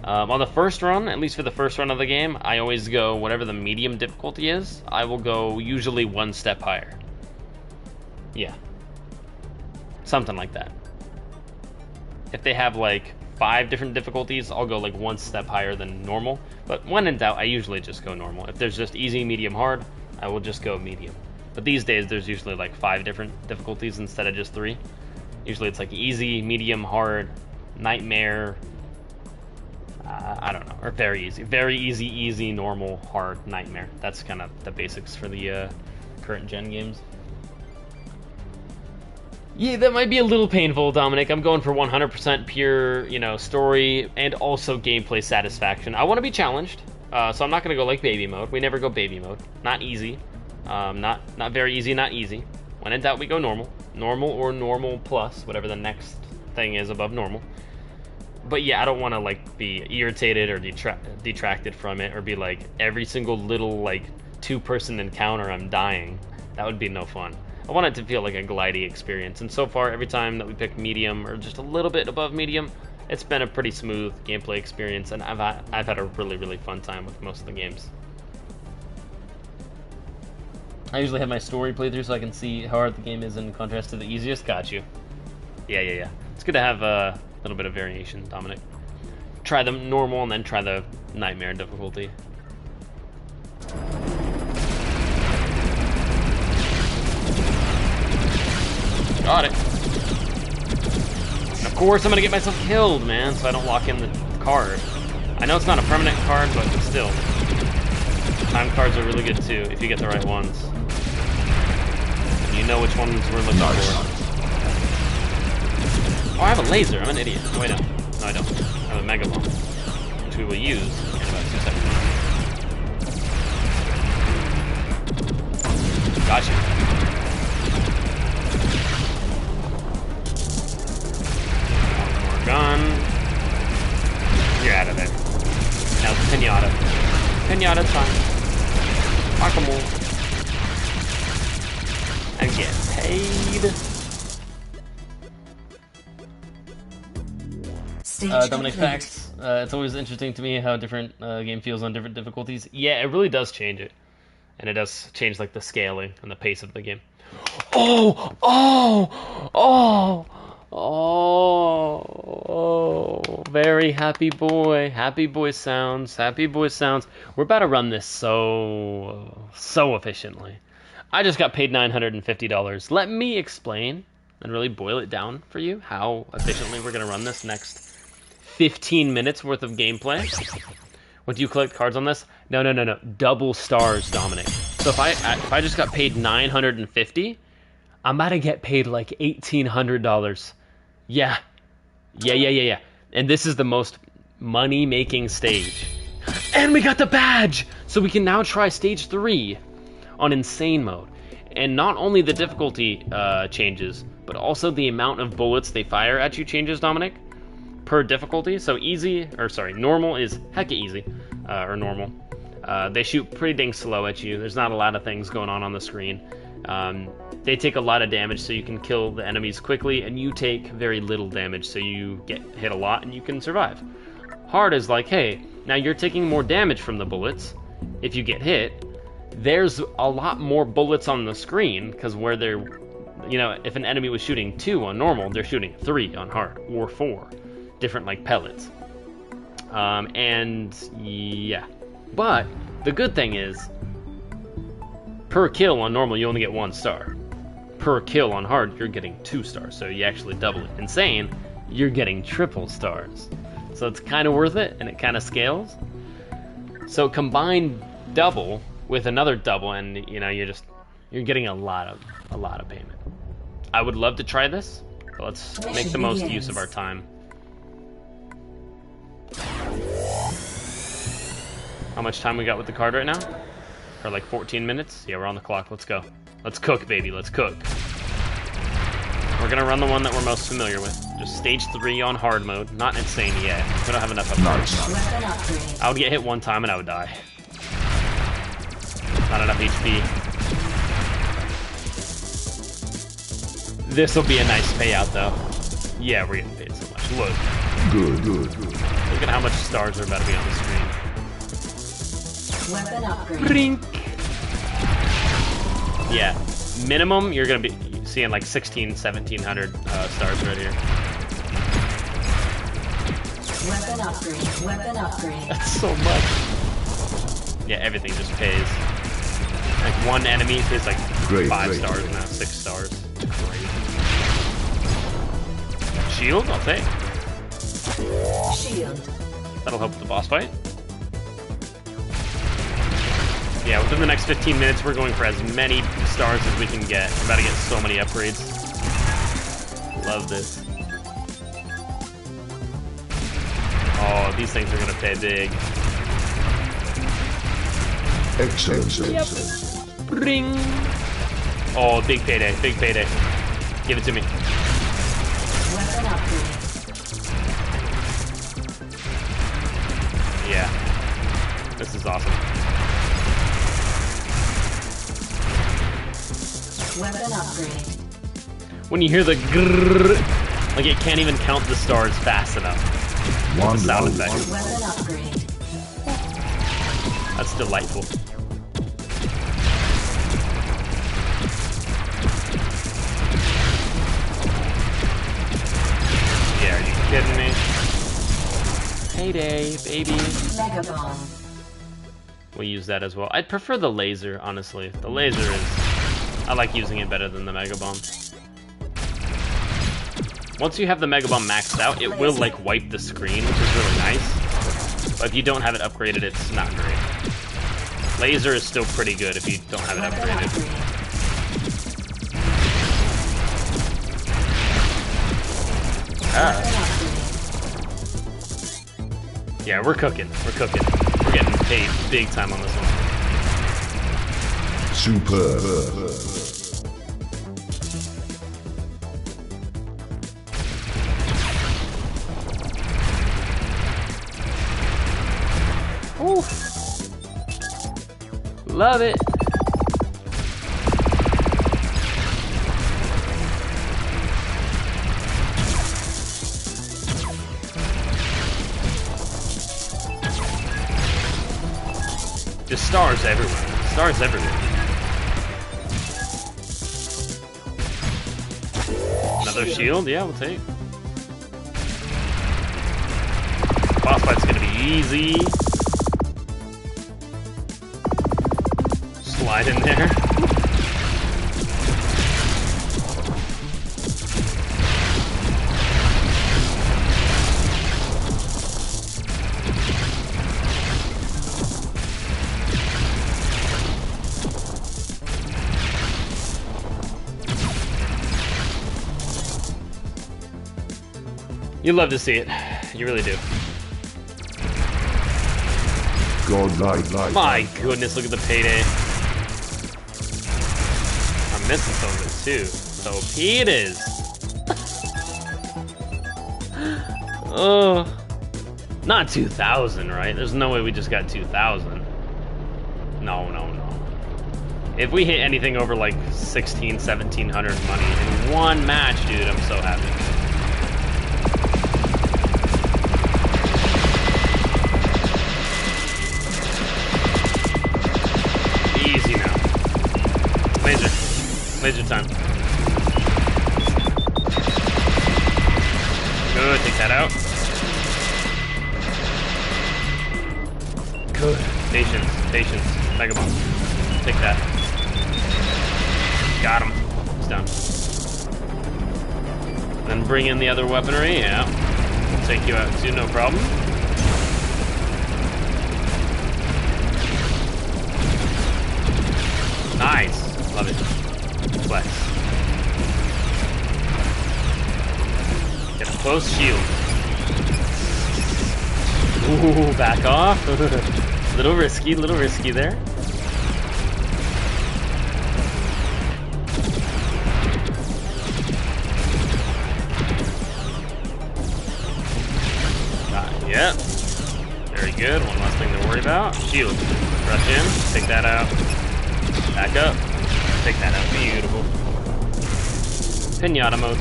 On the first run, at least for the first run of the game, I always go whatever the medium difficulty is. I will go usually 1 step higher. Yeah. Something like that. If they have like 5 different difficulties, I'll go like 1 step higher than normal. But when in doubt, I usually just go normal. If there's just easy, medium, hard, I will just go medium. But these days, there's usually like 5 different difficulties instead of just 3. Usually it's like easy, medium, hard, nightmare, I don't know, or very easy. Very easy, easy, normal, hard, nightmare. That's kind of the basics for the current gen games. Yeah, that might be a little painful, Dominic. I'm going for 100% pure, you know, story and also gameplay satisfaction. I want to be challenged, so I'm not going to go like baby mode. We never go baby mode. Not easy. Not very easy, not easy. When in doubt, we go normal. Normal or normal plus, whatever the next thing is above normal. But yeah, I don't want to like be irritated or detracted from it, or be like every single little like 2-person encounter I'm dying. That would be no fun. I want it to feel like a glidey experience, and so far every time that we pick medium or just a little bit above medium, it's been a pretty smooth gameplay experience, and I've had a really fun time with most of the games. I usually have my story playthrough so I can see how hard the game is in contrast to the easiest. Got you. Yeah. It's good to have a little bit of variation, Dominic. Try the normal and then try the nightmare difficulty. Got it. And of course I'm gonna get myself killed, man, so I don't lock in the card. I know it's not a permanent card, but still. Time cards are really good too, if you get the right ones. And you know which ones we're looking for. Oh, I have a laser. I'm an idiot. Oh, wait, no. No, I don't. I have a Mega Bomb, which we will use in about 2 seconds. Gotcha. One more gun. You're out of there. Now it's Pinata. Pinata time. Whack-a-mole. And get paid. Dominic Facts. It's always interesting to me how different game feels on different difficulties. Yeah, it really does change it. And it does change like the scaling and the pace of the game. Oh, very happy boy. Happy boy sounds. Happy boy sounds. We're about to run this so efficiently. I just got paid $950. Let me explain and really boil it down for you how efficiently we're going to run this next 15 minutes worth of gameplay. What do you collect cards on this? No. Double stars, Dominic. So if I just got paid $950, I'm about to get paid like $1,800. Yeah. And this is the most money-making stage. And we got the badge! So we can now try stage 3 on insane mode. And not only the difficulty changes, but also the amount of bullets they fire at you changes, Dominic, per difficulty. So normal is hecka easy, or normal. They shoot pretty dang slow at you. There's not a lot of things going on the screen. They take a lot of damage, so you can kill the enemies quickly, and you take very little damage, so you get hit a lot and you can survive. Hard is like, hey, now you're taking more damage from the bullets. If you get hit, there's a lot more bullets on the screen, because where they're, if an enemy was shooting 2 on normal, they're shooting 3 on hard, or 4. Different, like, pellets. And, yeah. But, the good thing is, per kill on normal, you only get 1 star. Per kill on hard, you're getting 2 stars, so you actually double it. Insane, you're getting triple stars. So it's kind of worth it, and it kind of scales. So combine double with another double, and you're getting a lot of payment. I would love to try this, but let's make the most use of our time. How much time we got with the card right now? For like 14 minutes? Yeah, we're on the clock. Let's go. Let's cook, baby. Let's cook. We're gonna run the one that we're most familiar with. Just stage 3 on hard mode. Not insane yet. We don't have enough upgrades. I would get hit 1 time and I would die. Not enough HP. This will be a nice payout, though. Yeah, we're getting paid so much. Look. Good. Look at how much stars are about to be on the screen. Weapon upgrade. Brink. Yeah, minimum you're gonna be seeing like 1700 stars right here. Weapon upgrade. That's so much. Yeah, everything just pays. Like one enemy is like 5 stars now, 6 stars. Crazy. Shield, I'll take. Shield. That'll help with the boss fight. Yeah, within the next 15 minutes, we're going for as many stars as we can get. We're about to get so many upgrades. Love this. Oh, these things are gonna pay big. Excellent. Yep. Ring. Oh, big payday, big payday. Give it to me. Weapon upgrade. is awesome. Weapon upgrade. When you hear the grrrr, like it can't even count the stars fast enough. The sound effect. Weapon upgrade. That's delightful. Yeah, are you kidding me? Payday, baby. Mega bomb. We'll use that as well. I'd prefer the laser, honestly. The laser is... I like using it better than the Mega Bomb. Once you have the Mega Bomb maxed out, it will, like, wipe the screen, which is really nice. But if you don't have it upgraded, it's not great. Laser is still pretty good if you don't have it upgraded. Ah. Yeah, we're cooking. We're cooking. We're getting paid big time on this one. Superb. Ooh. Love it. Just stars everywhere. Stars everywhere. Another shield? Yeah, we'll take. Boss fight's gonna be easy. Slide in there. You love to see it. You really do. Godlike. My goodness, look at the payday. I'm missing some of it too. So Pete is. Oh, not 2,000, right? There's no way we just got 2,000. No, no, no. If we hit anything over like 1,600, 1,700 money in one match, dude, I'm so happy. Easy now. Laser. Laser time. Good, take that out. Good. Patience, patience. Mega Bomb. Take that. Got him. He's done. Then bring in the other weaponry, yeah. We'll take you out too, no problem. Nice. Love it. Flex. Get a close shield. Ooh, back off. Little risky there. Yep. Very good. One less thing to worry about. Shield. Rush in. Take that out. Back up. Take that out. Beautiful. Pinata mode.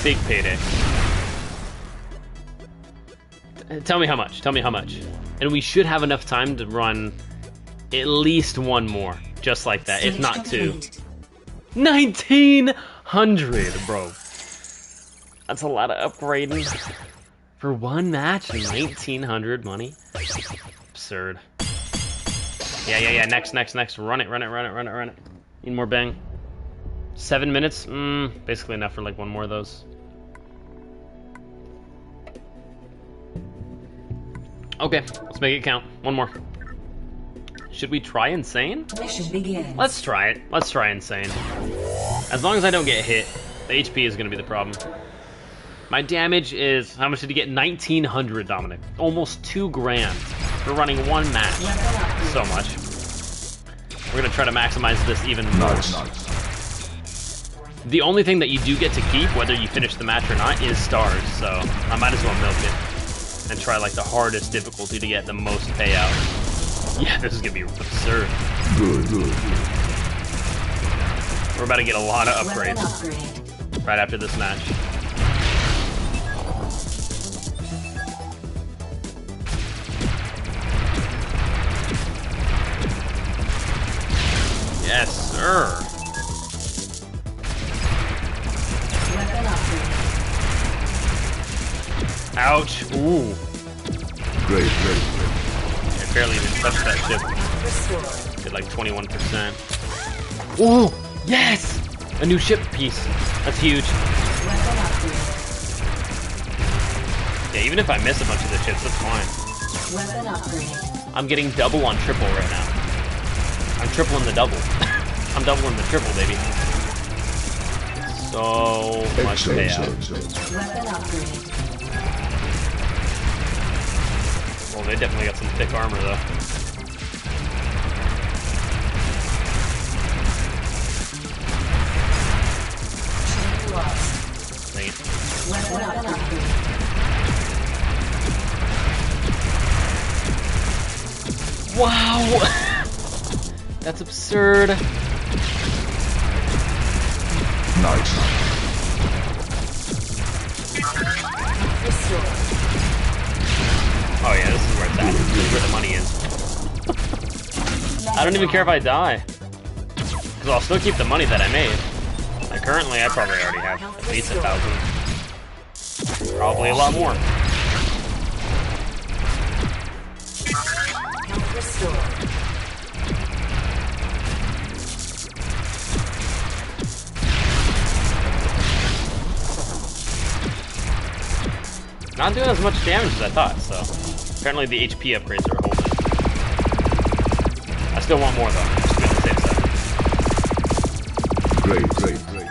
Big payday. Tell me how much. Tell me how much. And we should have enough time to run at least one more. Just like that. If not two. 1,900, bro. That's a lot of upgrading. For one match, 1,900 money. Absurd. Yeah. Next. Run it. Need more bang. 7 minutes? Basically enough for like one more of those. Okay, let's make it count. One more. Should we try Insane? Mission begins. Let's try it. Let's try Insane. As long as I don't get hit, the HP is going to be the problem. My damage is, how much did he get? 1,900, Dominic. Almost 2 grand for running one match. So much. We're going to try to maximize this even more. Nice. The only thing that you do get to keep, whether you finish the match or not, is stars. So I might as well milk it and try like the hardest difficulty to get the most payout. Yeah, this is gonna be absurd. Good, good. We're about to get a lot of Weapon upgrades upgrade. right after this match. Yes, sir. Weapon upgrade. Ouch. Ooh. Great, great, great. I barely even touched that ship. Restored. Did like 21%. Ooh, yes! A new ship piece. That's huge. Weapon upgrade. Yeah, even if I miss a bunch of the ships, that's fine. Weapon upgrade. I'm getting double on triple right now. I'm tripling the double. I'm doubling the triple, baby. So much Excellent, payout. excellent. Weapon upgrade. Well, they definitely got some thick armor, though. Chain lost. Dang it. Weapon upgrade. Wow! That's absurd. Nice. Restored. Oh yeah, this is where it's at. This is where the money is. I don't even care if I die. Because I'll still keep the money that I made. Like currently, I probably already have at least 1,000. Probably a lot more. Health restored. Not doing as much damage as I thought, so apparently the HP upgrades are holding. I still want more though, just to be on the safe side. Great, great, great.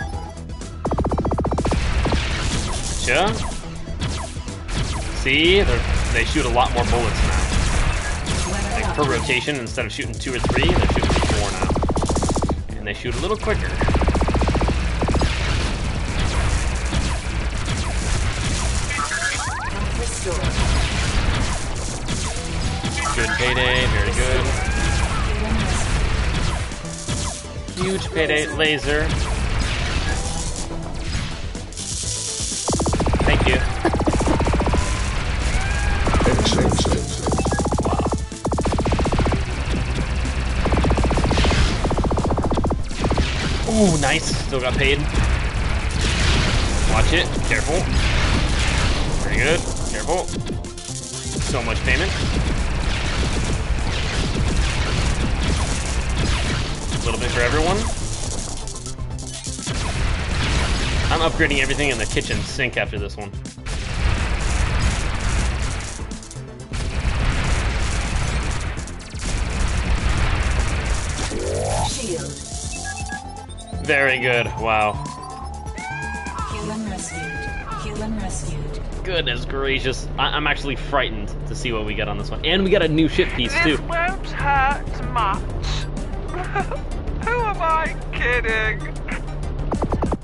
Gotcha. See, they shoot a lot more bullets now. Like per rotation, instead of shooting 2 or 3, they're shooting 4 now. And they shoot a little quicker. Restored. Good payday, very good. Huge payday, laser. Thank you. Excellent, excellent. Ooh, nice. Still got paid. Watch it. Careful. Very good. Careful. So much payment. A little bit for everyone. I'm upgrading everything in the kitchen sink after this one. Shield. Very good. Wow. Human rescued. Human rescued. Goodness gracious. I'm actually frightened to see what we get on this one. And we got a new ship piece too. This won't hurt much. Who am I kidding?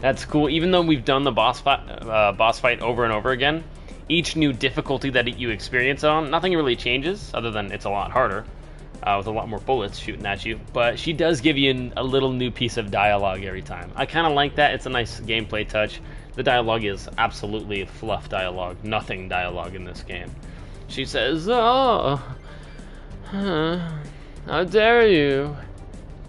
That's cool. Even though we've done the boss fight over and over again, each new difficulty that you experience on, nothing really changes other than it's a lot harder, with a lot more bullets shooting at you. But she does give you a little new piece of dialogue every time. I kind of like that. It's a nice gameplay touch. The dialogue is absolutely fluff dialogue, nothing dialogue in this game. She says, "Oh, how dare you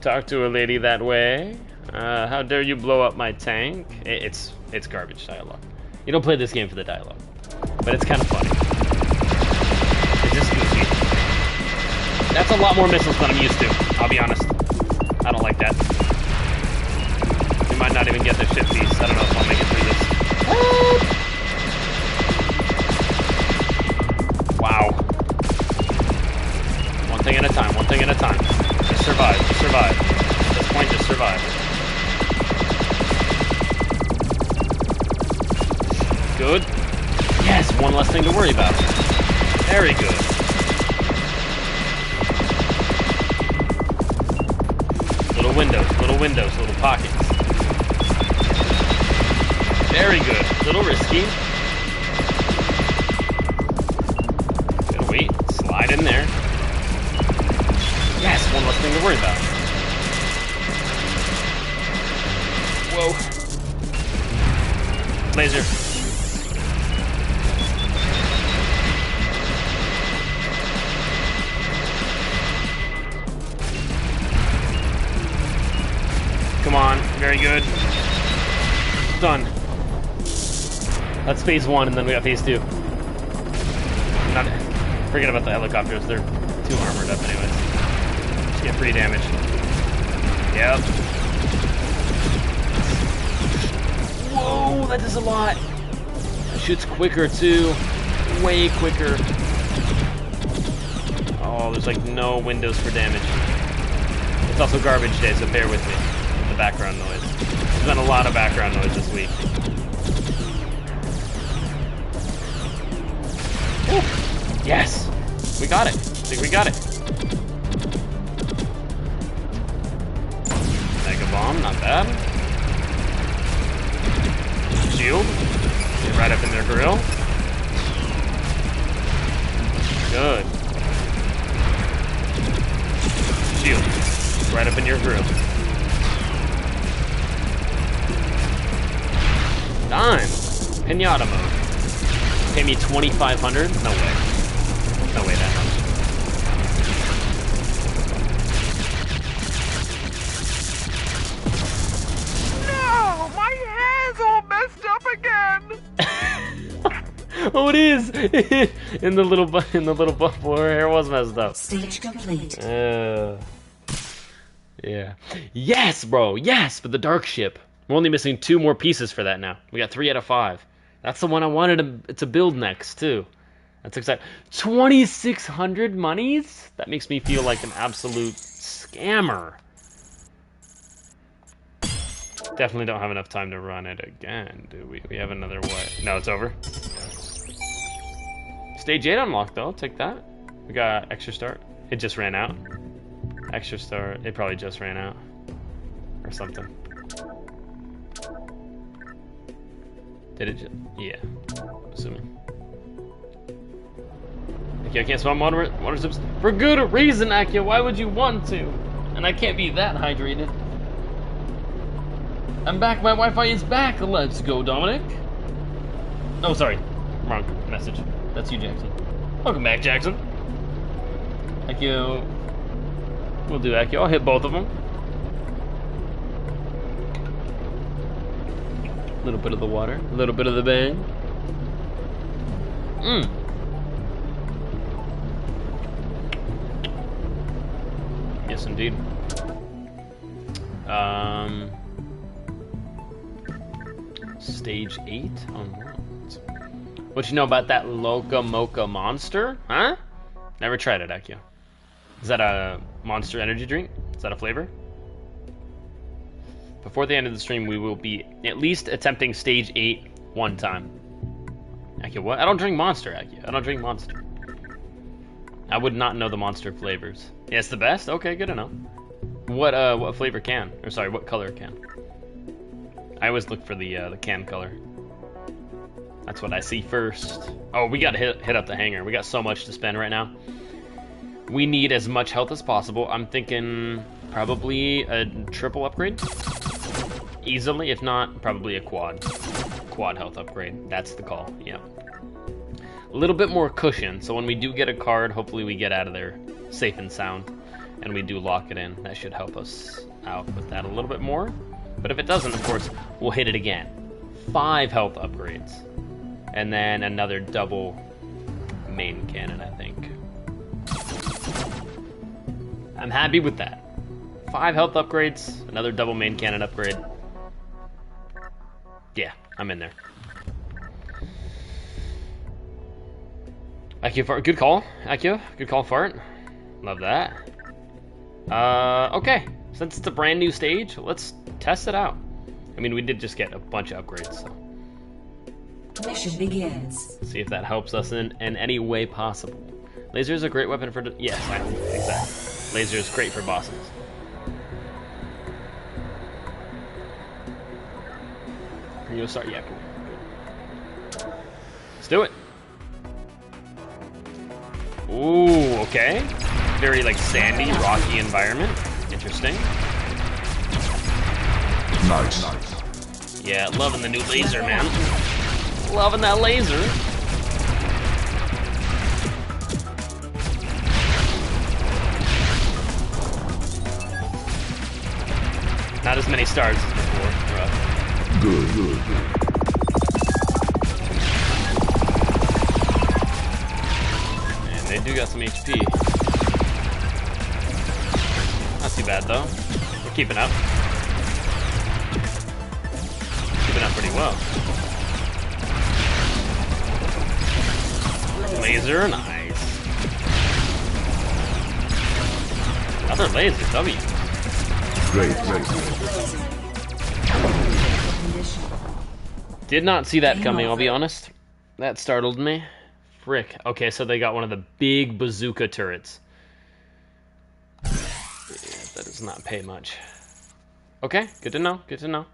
talk to a lady that way? How dare you blow up my tank?" It's garbage dialogue. You don't play this game for the dialogue, but it's kind of funny. It's just goofy. That's a lot more missiles than I'm used to, I'll be honest. I don't like that. We might not even get the ship piece. I don't know if I'll make it through this. Wow. One thing at a time, one thing at a time. Just survive, just survive. At this point, just survive. Good. Yes, one less thing to worry about. Very good. Little windows, little pockets. Very good. A little risky. Gotta wait. Slide in there. Yes, one less thing to worry about. Whoa. Laser. Come on. Very good. Done. That's phase 1, and then we got phase 2. Not, forget about the helicopters. They're too armored up anyways. Just get free damage. Yep. Whoa, that does a lot. That shoots quicker too. Way quicker. Oh, there's like no windows for damage. It's also garbage day, so bear with me. The background noise. There's been a lot of background noise this week. Woo. Yes! We got it. I think we got it. Mega bomb, not bad. Shield. Get right up in their grill. Good. Shield. Right up in your grill. Done. Pinata mode. Pay me 2,500? No way. No way that much. No, my hair's all messed up again. Oh, it is. in the little bubble, her hair was messed up. Stage complete. Yeah. Yes, bro. Yes, but the dark ship. We're only missing 2 more pieces for that now. We got 3 out of 5. That's the one I wanted to build next too. That's exciting. 2,600 monies? That makes me feel like an absolute scammer. Definitely don't have enough time to run it again, do we? We have another what? No, it's over. Stage 8 unlocked though. I'll take that. We got extra start. It just ran out. Extra start. It probably just ran out. Or something. Did it just? Yeah. Assuming. Okay, I can't swim water zips. For good reason, Akia. Why would you want to? And I can't be that hydrated. I'm back. My Wi-Fi is back. Let's go, Dominic. Oh, sorry. Wrong message. That's you, Jackson. Welcome back, Jackson. Akio. We'll do Akio. I'll hit both of them. A little bit of the water. A little bit of the bang. Yes, indeed. Stage 8 unlocked. What you know about that Loca Mocha monster? Huh? Never tried it, Akio. Is that a Monster energy drink? Is that a flavor? Before the end of the stream, we will be at least attempting stage 8 one time. Akio, what? I don't drink Monster, Akio. I don't drink Monster. I would not know the Monster flavors. Yeah, it's the best? Okay, good to know. What flavor can? Or sorry, what color can? I always look for the can color. That's what I see first. Oh, we gotta hit up the hangar. We got so much to spend right now. We need as much health as possible. I'm thinking probably a triple upgrade. Easily, if not, probably a quad health upgrade. That's the call, yeah. A little bit more cushion, so when we do get a card, hopefully we get out of there safe and sound, and we do lock it in. That should help us out with that a little bit more. But if it doesn't, of course, we'll hit it again. 5 health upgrades. And then another double main cannon, I think. I'm happy with that. 5 health upgrades, another double main cannon upgrade. Yeah, I'm in there. Akio Fart, good call, Akio. Good call, Fart. Love that. Okay. Since it's a brand new stage, let's test it out. I mean, we did just get a bunch of upgrades, so. Mission begins. See if that helps us in any way possible. Laser is a great weapon for... Yes, I know. Exactly. Laser is great for bosses. You go start? Yeah, cool. Let's do it. Ooh, okay. Very like sandy, rocky environment. Interesting. Nice. Yeah, loving the new laser, man. Loving that laser. Not as many stars as before. Rough. Good. And they do got some HP. Not too bad though. We're keeping up. Keeping up pretty well. Laser, nice. Another laser, W. Great. Did not see that coming, I'll be honest. That startled me. Frick. Okay, so they got one of the big bazooka turrets. Yeah, that does not pay much. Okay, good to know, good to know.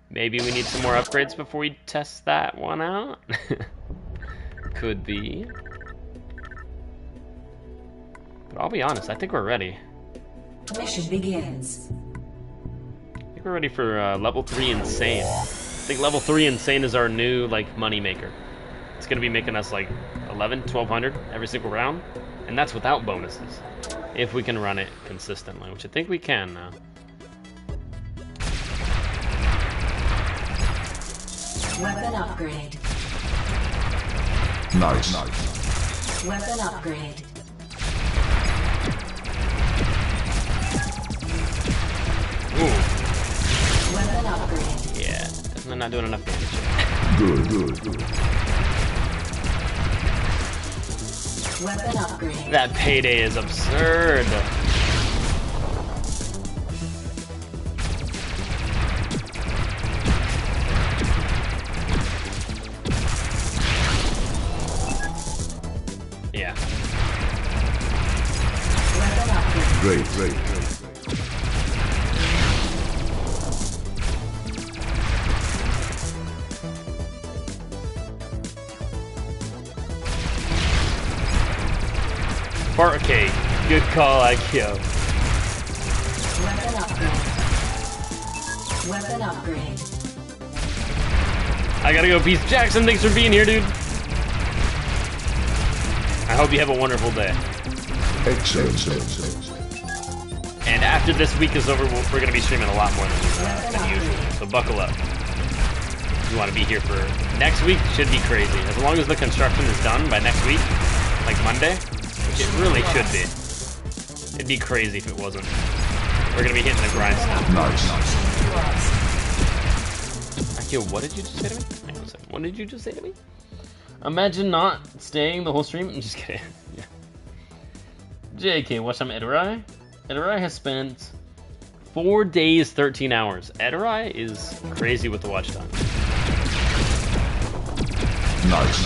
Maybe we need some more upgrades before we test that one out. Could be. But I'll be honest, I think we're ready. Mission begins. I think we're ready for level 3 Insane. I think level 3 Insane is our new, like, money maker. It's gonna be making us, like, 1200 every single round. And that's without bonuses. If we can run it consistently, which I think we can now. Weapon upgrade. Nice. Weapon upgrade. Ooh, Weapon upgrade. yeah, definitely not doing enough damage. Good. Weapon upgrade. That payday is absurd. Yeah. Weapon upgrade. Great. Barcade. Good call, IQ. Weapon upgrade. Weapon upgrade. I gotta go, Peace Jackson. Thanks for being here, dude. I hope you have a wonderful day. Excellent. And after this week is over, we're gonna be streaming a lot more than usual. So buckle up. If you want to be here for next week, should be crazy. As long as the construction is done by next week, like Monday, which it really should be. It'd be crazy if it wasn't. We're gonna be hitting the grindstone. Nice. Akio, what did you just say to me? Hang on a second. What did you just say to me? Imagine not staying the whole stream. I'm just kidding. Yeah. JK, watch some Edorai. Edorai has spent 4 days, 13 hours. Edorai is crazy with the watch time. Nice.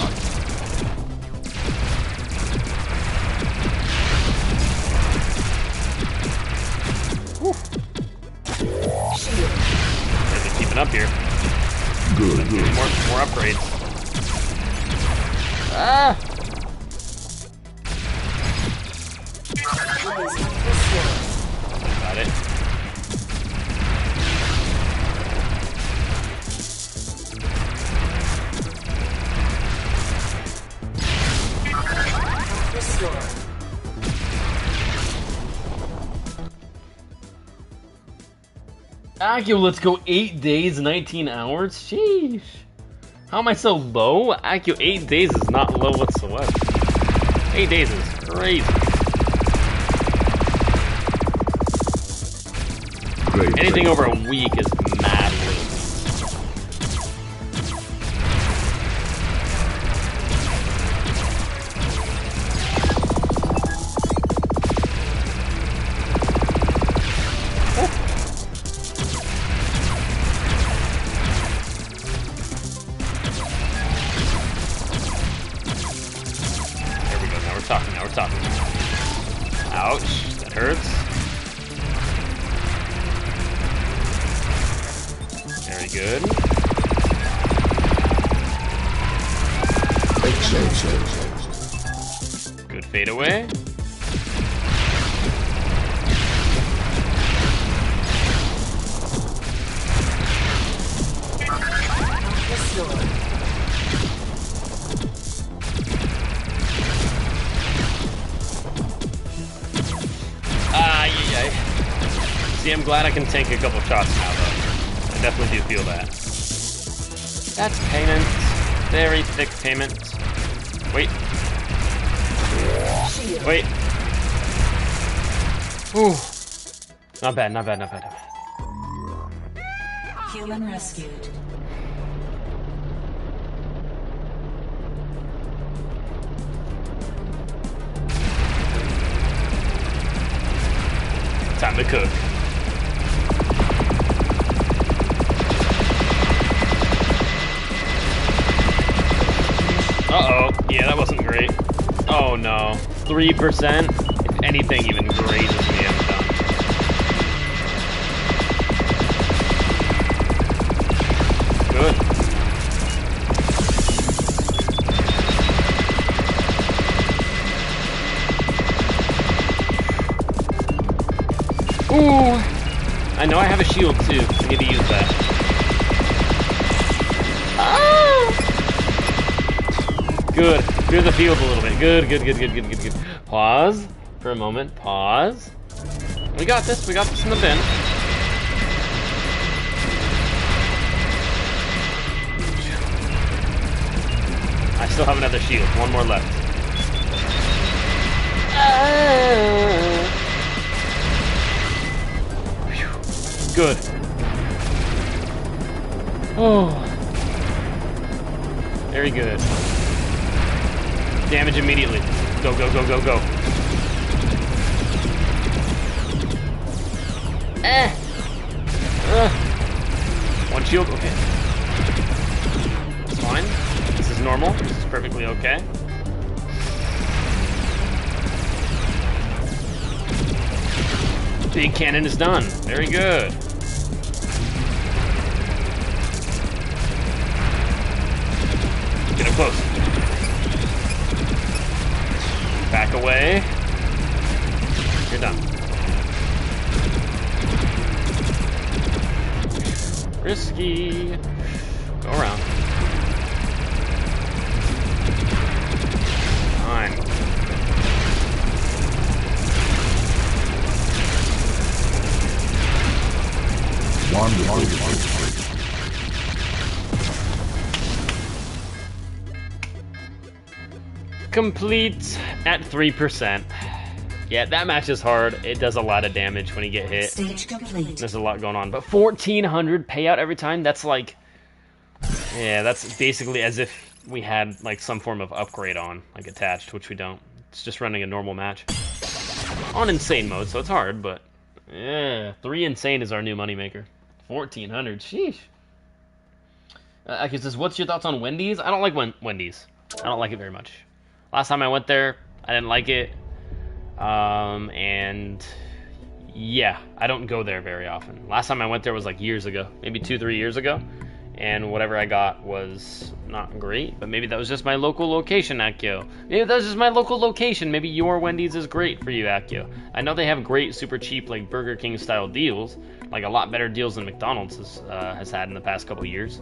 Guys are keeping up here. Good. More upgrades. Ah! Got it. Akio, let's go 8 days, 19 hours? Sheesh. How am I so low? Akio, 8 days is not low whatsoever. 8 days is crazy. Great. Anything over a week is mad low. There we go, now we're talking. Ouch, that hurts. Very good. Excellent. Good fadeaway. Restored. See, I'm glad I can tank a couple shots now, though. I definitely do feel that. That's payment. Very thick payment. Wait. Shield. Wait. Ooh. Not bad, not bad, not bad, not bad. Human rescued. Time to cook. Uh-oh. Yeah, that wasn't great. Oh, no. 3%? If anything even grazes me, I'm done. Good. Ooh! I know I have a shield, too. I need to use that. Ah! Good. Clear the field a little bit. Good, good, good, good, good, good, good. Pause for a moment. Pause. We got this. We got this in the bin. I still have another shield. One more left. Whew. Good. Oh. Very good. Damage immediately. Go, go, go, go, go. One shield, okay. It's fine. This is normal. This is perfectly okay. Big cannon is done. Very good. Get him close. Back away. You're done. Risky. Go around. Fine. Wonderful. Complete at 3%. Yeah, that match is hard. It does a lot of damage when you get hit. Stage complete. There's a lot going on. But 1,400 payout every time, that's like... Yeah, that's basically as if we had like some form of upgrade on, like attached, which we don't. It's just running a normal match. On insane mode, so it's hard, but... Yeah, 3 insane is our new moneymaker. 1,400, sheesh. Aki says, what's your thoughts on Wendy's? I don't like Wendy's. I don't like it very much. Last time I went there, I didn't like it. And yeah, I don't go there very often. Last time I went there was like years ago, maybe 2-3 years ago. And whatever I got was not great, but maybe that was just my local location, Akio. Maybe that was just my local location. Maybe your Wendy's is great for you, Akio. I know they have great, super cheap, like Burger King style deals, like a lot better deals than McDonald's has had in the past couple years.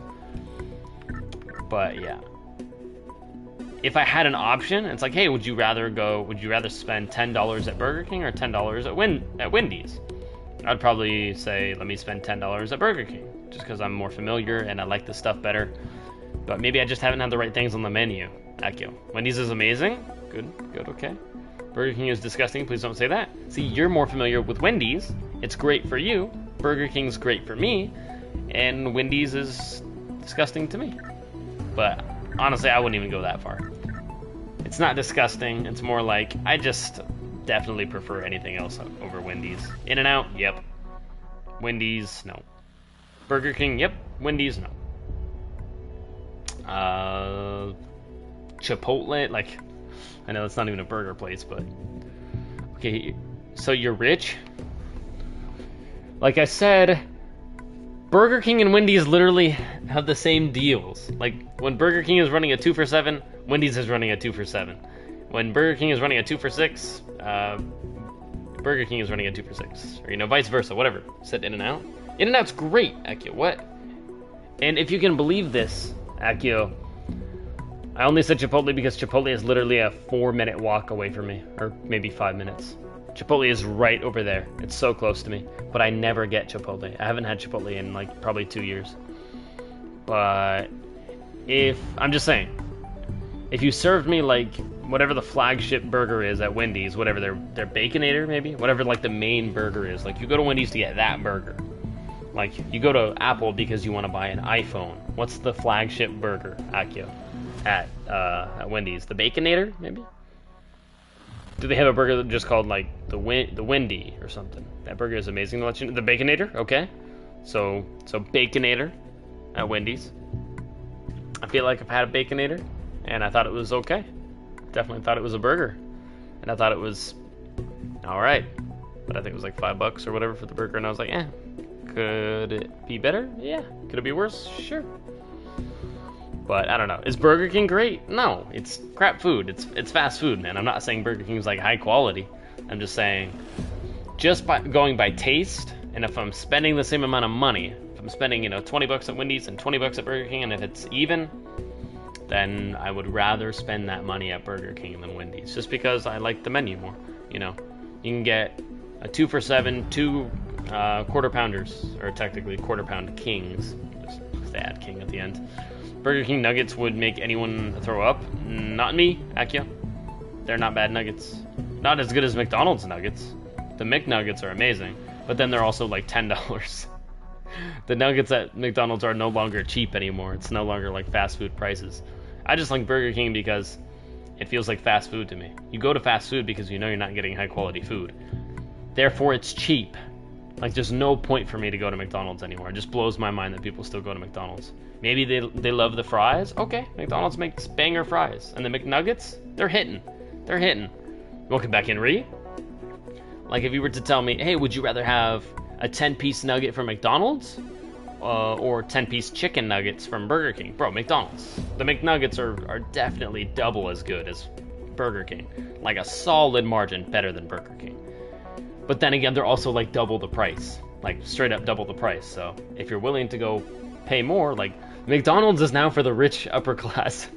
But yeah. If I had an option, it's like, hey, would you rather spend $10 at Burger King or $10 at Wendy's? I'd probably say, let me spend $10 at Burger King, just because I'm more familiar and I like the stuff better. But maybe I just haven't had the right things on the menu. Akio. Wendy's is amazing. Good, okay. Burger King is disgusting. Please don't say that. See, you're more familiar with Wendy's. It's great for you. Burger King's great for me. And Wendy's is disgusting to me. But honestly, I wouldn't even go that far. It's not disgusting. It's more like, I just definitely prefer anything else over Wendy's. In-N-Out, yep. Wendy's, no. Burger King, yep. Wendy's, no. Chipotle, like, I know it's not even a burger place, but... Okay, so you're rich? Like I said, Burger King and Wendy's literally have the same deals. Like, when Burger King is running a 2 for $7, Wendy's is running a 2 for $7. When Burger King is running a 2 for $6, Burger King is running a 2 for $6. Or, you know, vice versa, whatever. Said In-N-Out. In-N-Out's great, Akio. What? And if you can believe this, Akio, I only said Chipotle because Chipotle is literally a 4-minute walk away from me. Or maybe 5 minutes. Chipotle is right over there. It's so close to me. But I never get Chipotle. I haven't had Chipotle in, like, probably 2 years. But I'm just saying, if you served me, like, whatever the flagship burger is at Wendy's, whatever their Baconator, maybe? Whatever, like, the main burger is. Like, you go to Wendy's to get that burger. Like, you go to Apple because you want to buy an iPhone. What's the flagship burger, Akio, at Wendy's? The Baconator, maybe? Do they have a burger just called, like, the Wendy or something? That burger is amazing to let you know. The Baconator, okay. So Baconator at Wendy's. I feel like I've had a Baconator, and I thought it was okay. Definitely thought it was a burger. And I thought it was alright. But I think it was like $5 or whatever for the burger, and I was like, eh. Could it be better? Yeah. Could it be worse? Sure. But I don't know. Is Burger King great? No. It's crap food. It's fast food, man. I'm not saying Burger King is like high quality. I'm just saying, just by going by taste, and if I'm spending the same amount of money, if I'm spending, you know, $20 at Wendy's and $20 at Burger King, and if it's even, then I would rather spend that money at Burger King than Wendy's, just because I like the menu more. You know, you can get a 2 for $7, 2 quarter pounders, or technically quarter pound kings, just add king at the end. Burger King nuggets would make anyone throw up. Not me, Akio. They're not bad nuggets. Not as good as McDonald's nuggets. The McNuggets are amazing, but then they're also like $10. The nuggets at McDonald's are no longer cheap anymore. It's no longer like fast food prices. I just like Burger King because it feels like fast food to me. You go to fast food because you know you're not getting high quality food. Therefore, it's cheap. Like, there's no point for me to go to McDonald's anymore. It just blows my mind that people still go to McDonald's. Maybe they love the fries. Okay, McDonald's makes banger fries. And the McNuggets, they're hitting. They're hitting. Welcome back, Henry. Like, if you were to tell me, hey, would you rather have a 10-piece nugget from McDonald's or 10-piece chicken nuggets from Burger King? Bro, McDonald's. The McNuggets are definitely double as good as Burger King. Like, a solid margin better than Burger King. But then again, they're also like double the price. Like, straight up double the price. So if you're willing to go pay more, like, McDonald's is now for the rich upper class.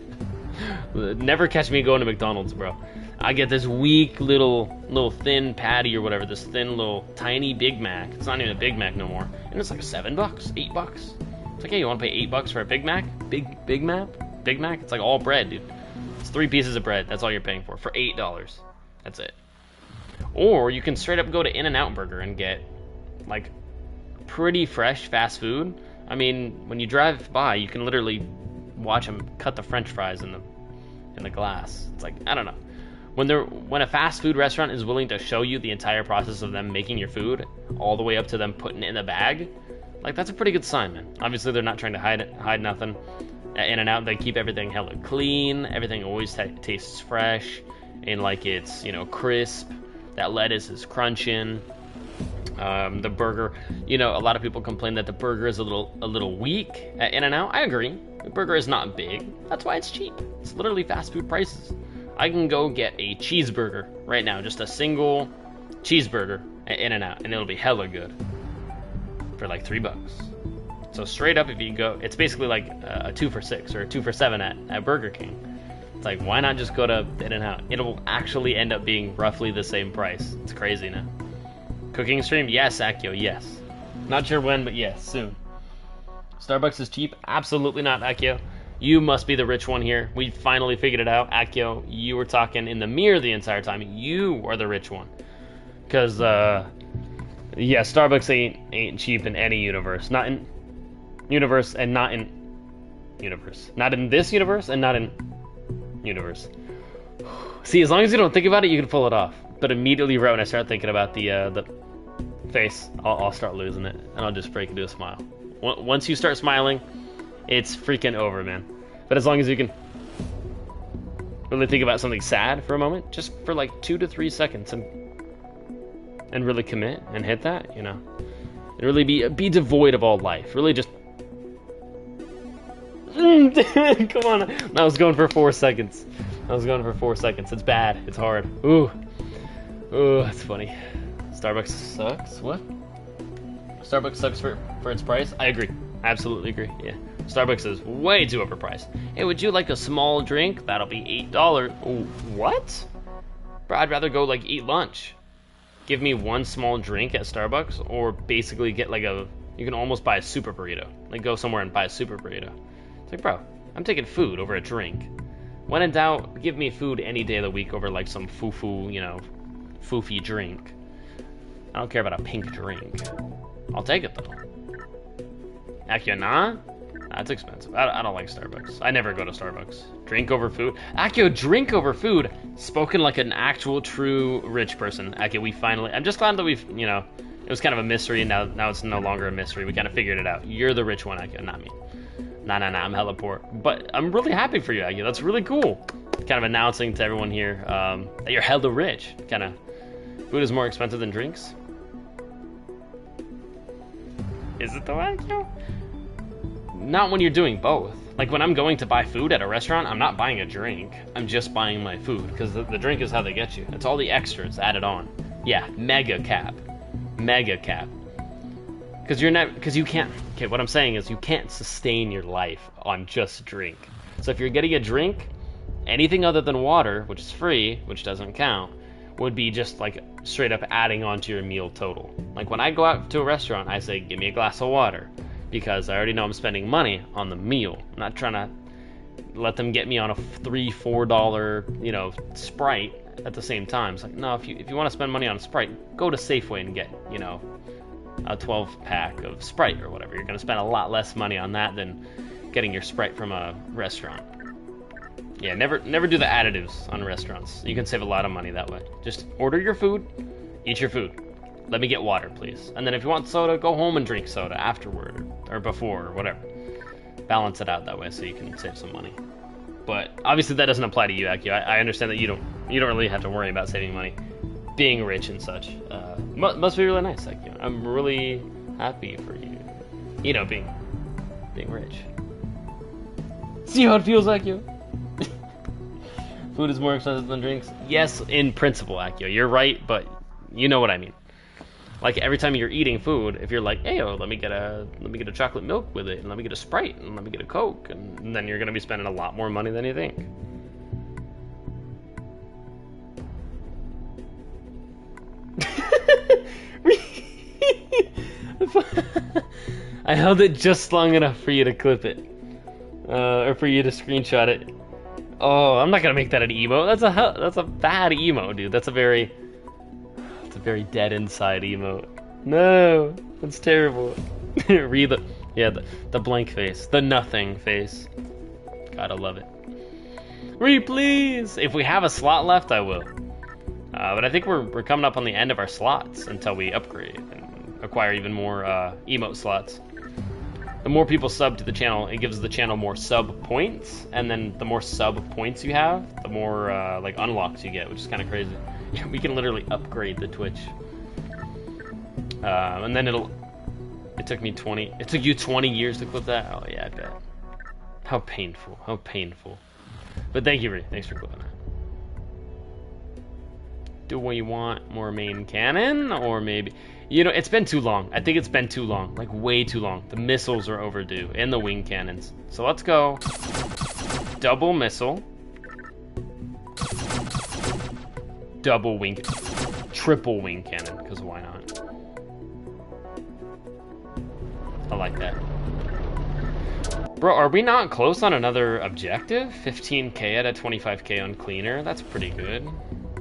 Never catch me going to McDonald's, bro. I get this weak little thin patty or whatever, this thin little tiny Big Mac. It's not even a Big Mac no more. And it's like $7, $8. It's like, hey, you want to pay $8 for a Big Mac? Big Mac? It's like all bread, dude. It's 3 pieces of bread. That's all you're paying for $8. That's it. Or you can straight up go to In-N-Out Burger and get, like, pretty fresh fast food. I mean, when you drive by, you can literally watch them cut the French fries in the glass. It's like, I don't know. When a fast food restaurant is willing to show you the entire process of them making your food, all the way up to them putting it in the bag, like, that's a pretty good sign, man. Obviously, they're not trying to hide nothing. At In-N-Out, they keep everything hella clean. Everything always tastes fresh, and like it's, you know, crisp. That lettuce is crunching. The burger, you know, a lot of people complain that the burger is a little weak at In-N-Out. I agree. The burger is not big. That's why it's cheap. It's literally fast food prices. I can go get a cheeseburger right now, just a single cheeseburger at In-N-Out, and it'll be hella good for like $3. So straight up, if you go, it's basically like a 2 for $6 or a 2 for $7 at Burger King. It's like, why not just go to In-N-Out? It'll actually end up being roughly the same price. It's crazy now. Cooking stream? Yes, Akio, yes. Not sure when, but yes, soon. Starbucks is cheap? Absolutely not, Akio. You must be the rich one here. We finally figured it out. Akio, you were talking in the mirror the entire time. You are the rich one. Because, yeah, Starbucks ain't cheap in any universe. Not in universe and not in universe. Not in this universe and not in universe. See, as long as you don't think about it, you can pull it off. But immediately right when I start thinking about the face, I'll start losing it, and I'll just break into a smile. Once you start smiling, it's freaking over, man. But as long as you can really think about something sad for a moment, just for like 2 to 3 seconds, and really commit and hit that, you know, and really be devoid of all life. Really just Come on. I was going for 4 seconds. It's bad. It's hard. Ooh. Ooh, that's funny. Starbucks sucks? What? Starbucks sucks for its price? I agree. I absolutely agree. Yeah. Starbucks is way too overpriced. Hey, would you like a small drink? That'll be $8. Ooh, what? Bro, I'd rather go like eat lunch. Give me one small drink at Starbucks, or basically get like you can almost buy a super burrito. Like go somewhere and buy a super burrito. It's like, bro, I'm taking food over a drink. When in doubt, give me food any day of the week over like some foo-foo, foofy drink. I don't care about a pink drink. I'll take it though. Akio, nah? That's expensive. I don't like Starbucks. I never go to Starbucks. Drink over food. Akio, drink over food. Spoken like an actual true rich person. Akio, we finally... I'm just glad that we've, it was kind of a mystery, and now it's no longer a mystery. We kind of figured it out. You're the rich one, Akio, not me. Nah, I'm hella poor. But I'm really happy for you, Akio. That's really cool. Kind of announcing to everyone here that you're hella rich. Kind of... Food is more expensive than drinks. Is it though, Akio? Not when you're doing both. Like when I'm going to buy food at a restaurant, I'm not buying a drink. I'm just buying my food, because the drink is how they get you. It's all the extras added on. Yeah, mega cap. Because you can't. Okay, what I'm saying is you can't sustain your life on just drink. So if you're getting a drink, anything other than water, which is free, which doesn't count, would be just like straight up adding on to your meal total. Like when I go out to a restaurant, I say, give me a glass of water. Because I already know I'm spending money on the meal. I'm not trying to let them get me on a $3-4, Sprite at the same time. It's like, no, if you want to spend money on Sprite, go to Safeway and get, a 12-pack of Sprite or whatever. You're going to spend a lot less money on that than getting your Sprite from a restaurant. Yeah, never do the additives on restaurants. You can save a lot of money that way. Just order your food, eat your food. Let me get water, please. And then if you want soda, go home and drink soda afterward or before or whatever. Balance it out that way so you can save some money. But obviously that doesn't apply to you, Akio. I understand that you don't really have to worry about saving money, being rich and such. Must be really nice, Akio. I'm really happy for you. Being rich. See how it feels, Akio? Food is more expensive than drinks. Yes, in principle, Akio. You're right, but you know what I mean. Like every time you're eating food, if you're like, hey, let me get a chocolate milk with it, and let me get a Sprite, and let me get a Coke, and then you're gonna be spending a lot more money than you think. I held it just long enough for you to clip it, or for you to screenshot it. Oh, I'm not gonna make that an emote. That's a bad emote, dude. That's a very dead inside emote. No, that's terrible. Read the blank face, the nothing face. Gotta love it. Read, please. If we have a slot left, I will. But I think we're coming up on the end of our slots until we upgrade and acquire even more emote slots. The more people sub to the channel, it gives the channel more sub points, and then the more sub points you have, the more like unlocks you get, which is kind of crazy. We can literally upgrade the Twitch. And then it took you 20 years to clip that? Oh yeah, I bet. How painful. But thank you, Ree. Thanks for clipping that. Do we want more main cannon? Or maybe... it's been too long. I think it's been too long. Like, way too long. The missiles are overdue. And the wing cannons. So let's go. Double missile. Double wing... Triple wing cannon. Because why not? I like that. Bro, are we not close on another objective? 15k out of 25k on cleaner. That's pretty good.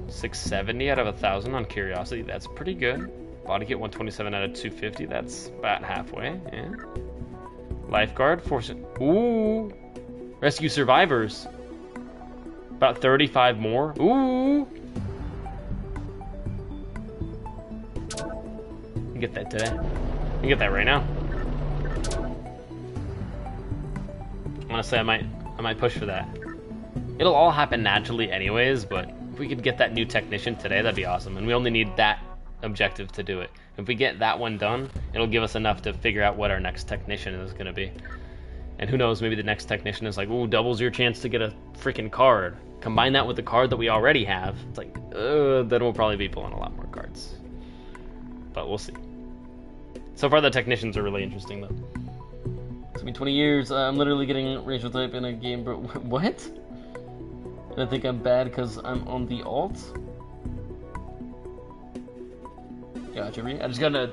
670 out of 1,000 on curiosity. That's pretty good. Body kit 127 out of 250. That's about halfway. Yeah. Lifeguard. Ooh. Rescue survivors. About 35 more. Ooh. You get that today. You get that right now. Honestly, I might push for that. It'll all happen naturally anyways, but if we could get that new technician today, that'd be awesome. And we only need that objective to do it. If we get that one done, it'll give us enough to figure out what our next technician is going to be. And who knows, maybe the next technician is like, ooh, doubles your chance to get a freaking card. Combine that with the card that we already have. It's like, then we'll probably be pulling a lot more cards. But we'll see. So far, the technicians are really interesting, though. It's been 20 years. I'm literally getting racial type in a game, bro. What? And I think I'm bad because I'm on the alt? Gotcha, I just got a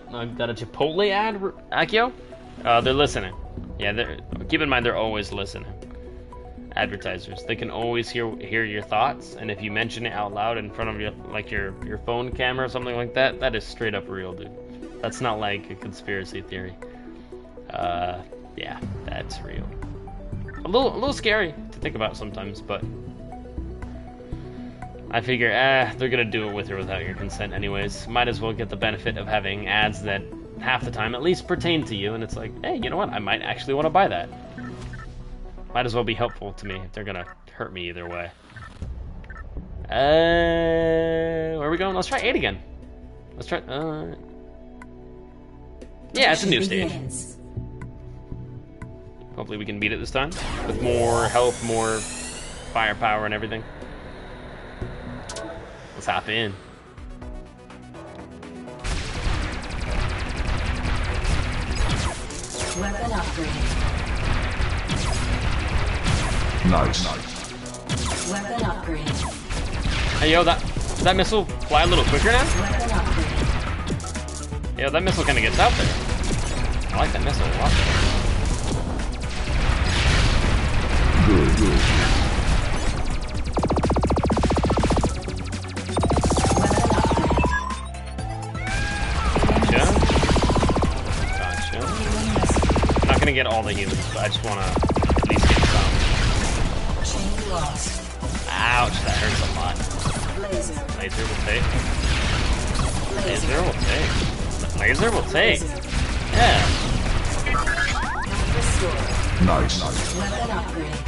Chipotle ad, Akio. They're listening. Yeah, keep in mind they're always listening. Advertisers, they can always hear your thoughts, and if you mention it out loud in front of your your phone camera or something like that, that is straight up real, dude. That's not like a conspiracy theory. Yeah, that's real. A little scary to think about sometimes, but I figure, they're gonna do it with or without your consent anyways. Might as well get the benefit of having ads that half the time at least pertain to you, and it's like, hey, you know what? I might actually want to buy that. Might as well be helpful to me if they're gonna hurt me either way. Where are we going? Let's try 8 again. Let's try, yeah, it's a new stage. Hopefully we can beat it this time. With more health, more firepower and everything. Let's hop in. Weapon upgrade. Nice. Weapon upgrade. Hey, yo, does that missile fly a little quicker now? Weapon upgrade. Yeah, that missile kind of gets out there. I like that missile a lot. Good. Gotcha. I'm not gonna get all the humans, but I just wanna at least get some. Chain lost. Ouch, that hurts a lot. Laser. Laser will take. Laser will take. Laser will take. Yeah. Restore. Nice. Weapon upgrade.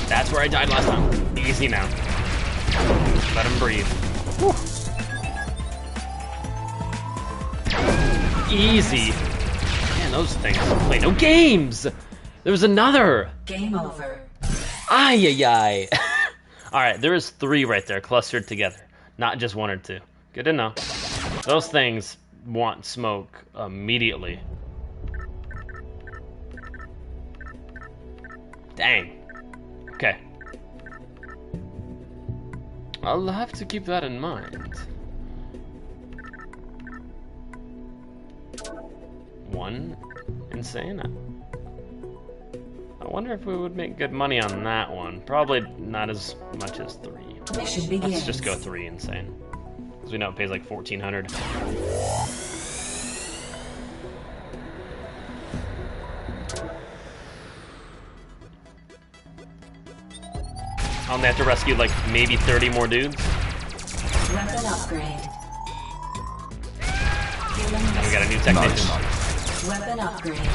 That's where I died last time. Easy now. Let him breathe. Whew. Easy. Man, those things play no games. There was another. Game over. Ay. Alright, there is 3 right there clustered together. Not just 1 or 2. Good to know. Those things want smoke immediately. Dang. Okay. I'll have to keep that in mind. 1 insane. I wonder if we would make good money on that one. Probably not as much as 3. Mission begins. Let's just go 3 insane. Because we know it pays like 1,400. I'll only have to rescue like maybe 30 more dudes. Weapon upgrade. And we got a new technician. Nice. Weapon upgrade.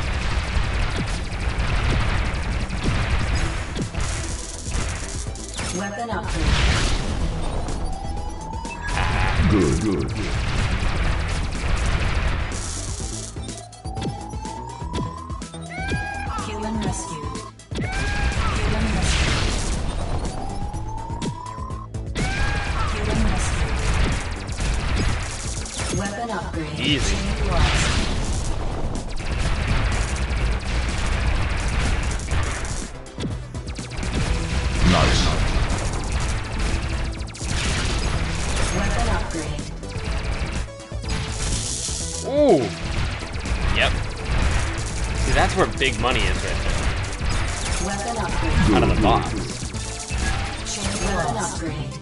Weapon upgrade. Good. Human rescued. Human rescued. Human rescued. Weapon upgrade. Easy. Chain lost. Nice. Weapon upgrade. Ooh. Yep. See, that's where big money is right there. Weapon upgrade. Out of the box. Chain weapon upgrade.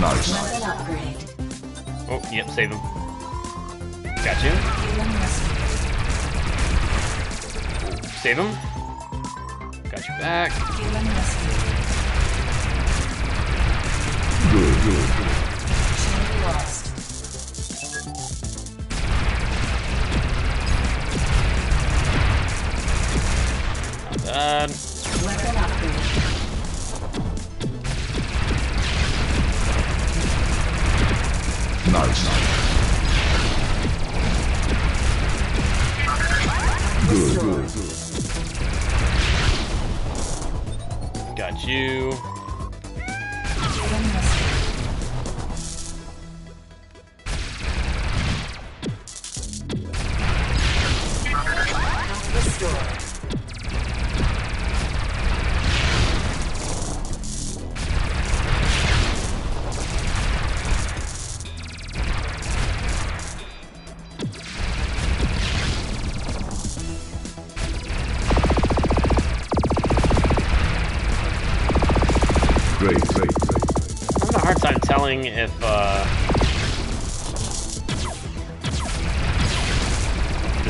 Nice. Weapon upgrade. Oh, yep, save him. Got you. Human rescued. Save him. Got you back. Human rescued. Good. Chain lost. Not bad. Weapon upgrade. Nice. Got you. Healing rescue. Restored. Great, great, great. I'm having a hard time telling if the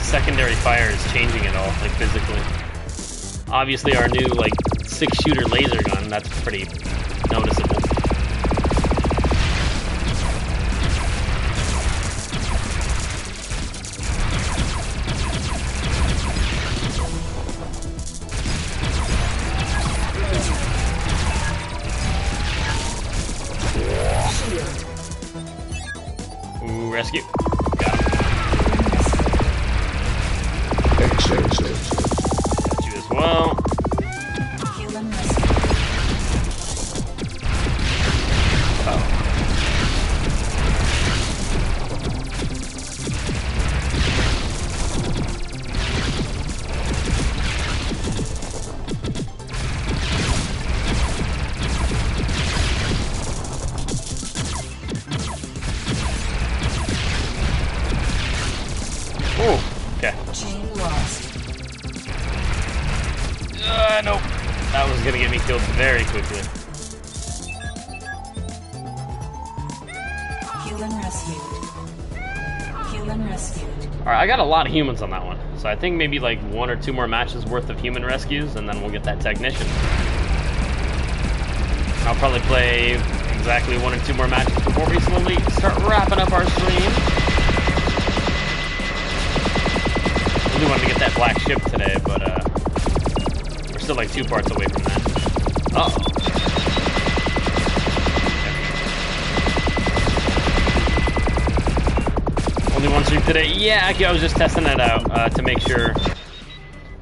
secondary fire is changing at all, like physically. Obviously, our new like 6-shooter laser gun, that's pretty noticeable. Ooh, rescue. Got him. Excellent. Got you as well. Healing rescue. Oh. Ooh, okay. Chain lost. Nope. That was gonna get me killed very quickly. Healing rescued. Healing rescued. Alright, I got a lot of humans on that one. So I think maybe like 1 or 2 more matches worth of human rescues, and then we'll get that technician. I'll probably play exactly 1 or 2 more matches before we slowly start wrapping up our stream. I really wanted to get that black ship today, but we're still like 2 parts away from that. Uh-oh. Only 1 stream today? Yeah, actually, I was just testing that out to make sure.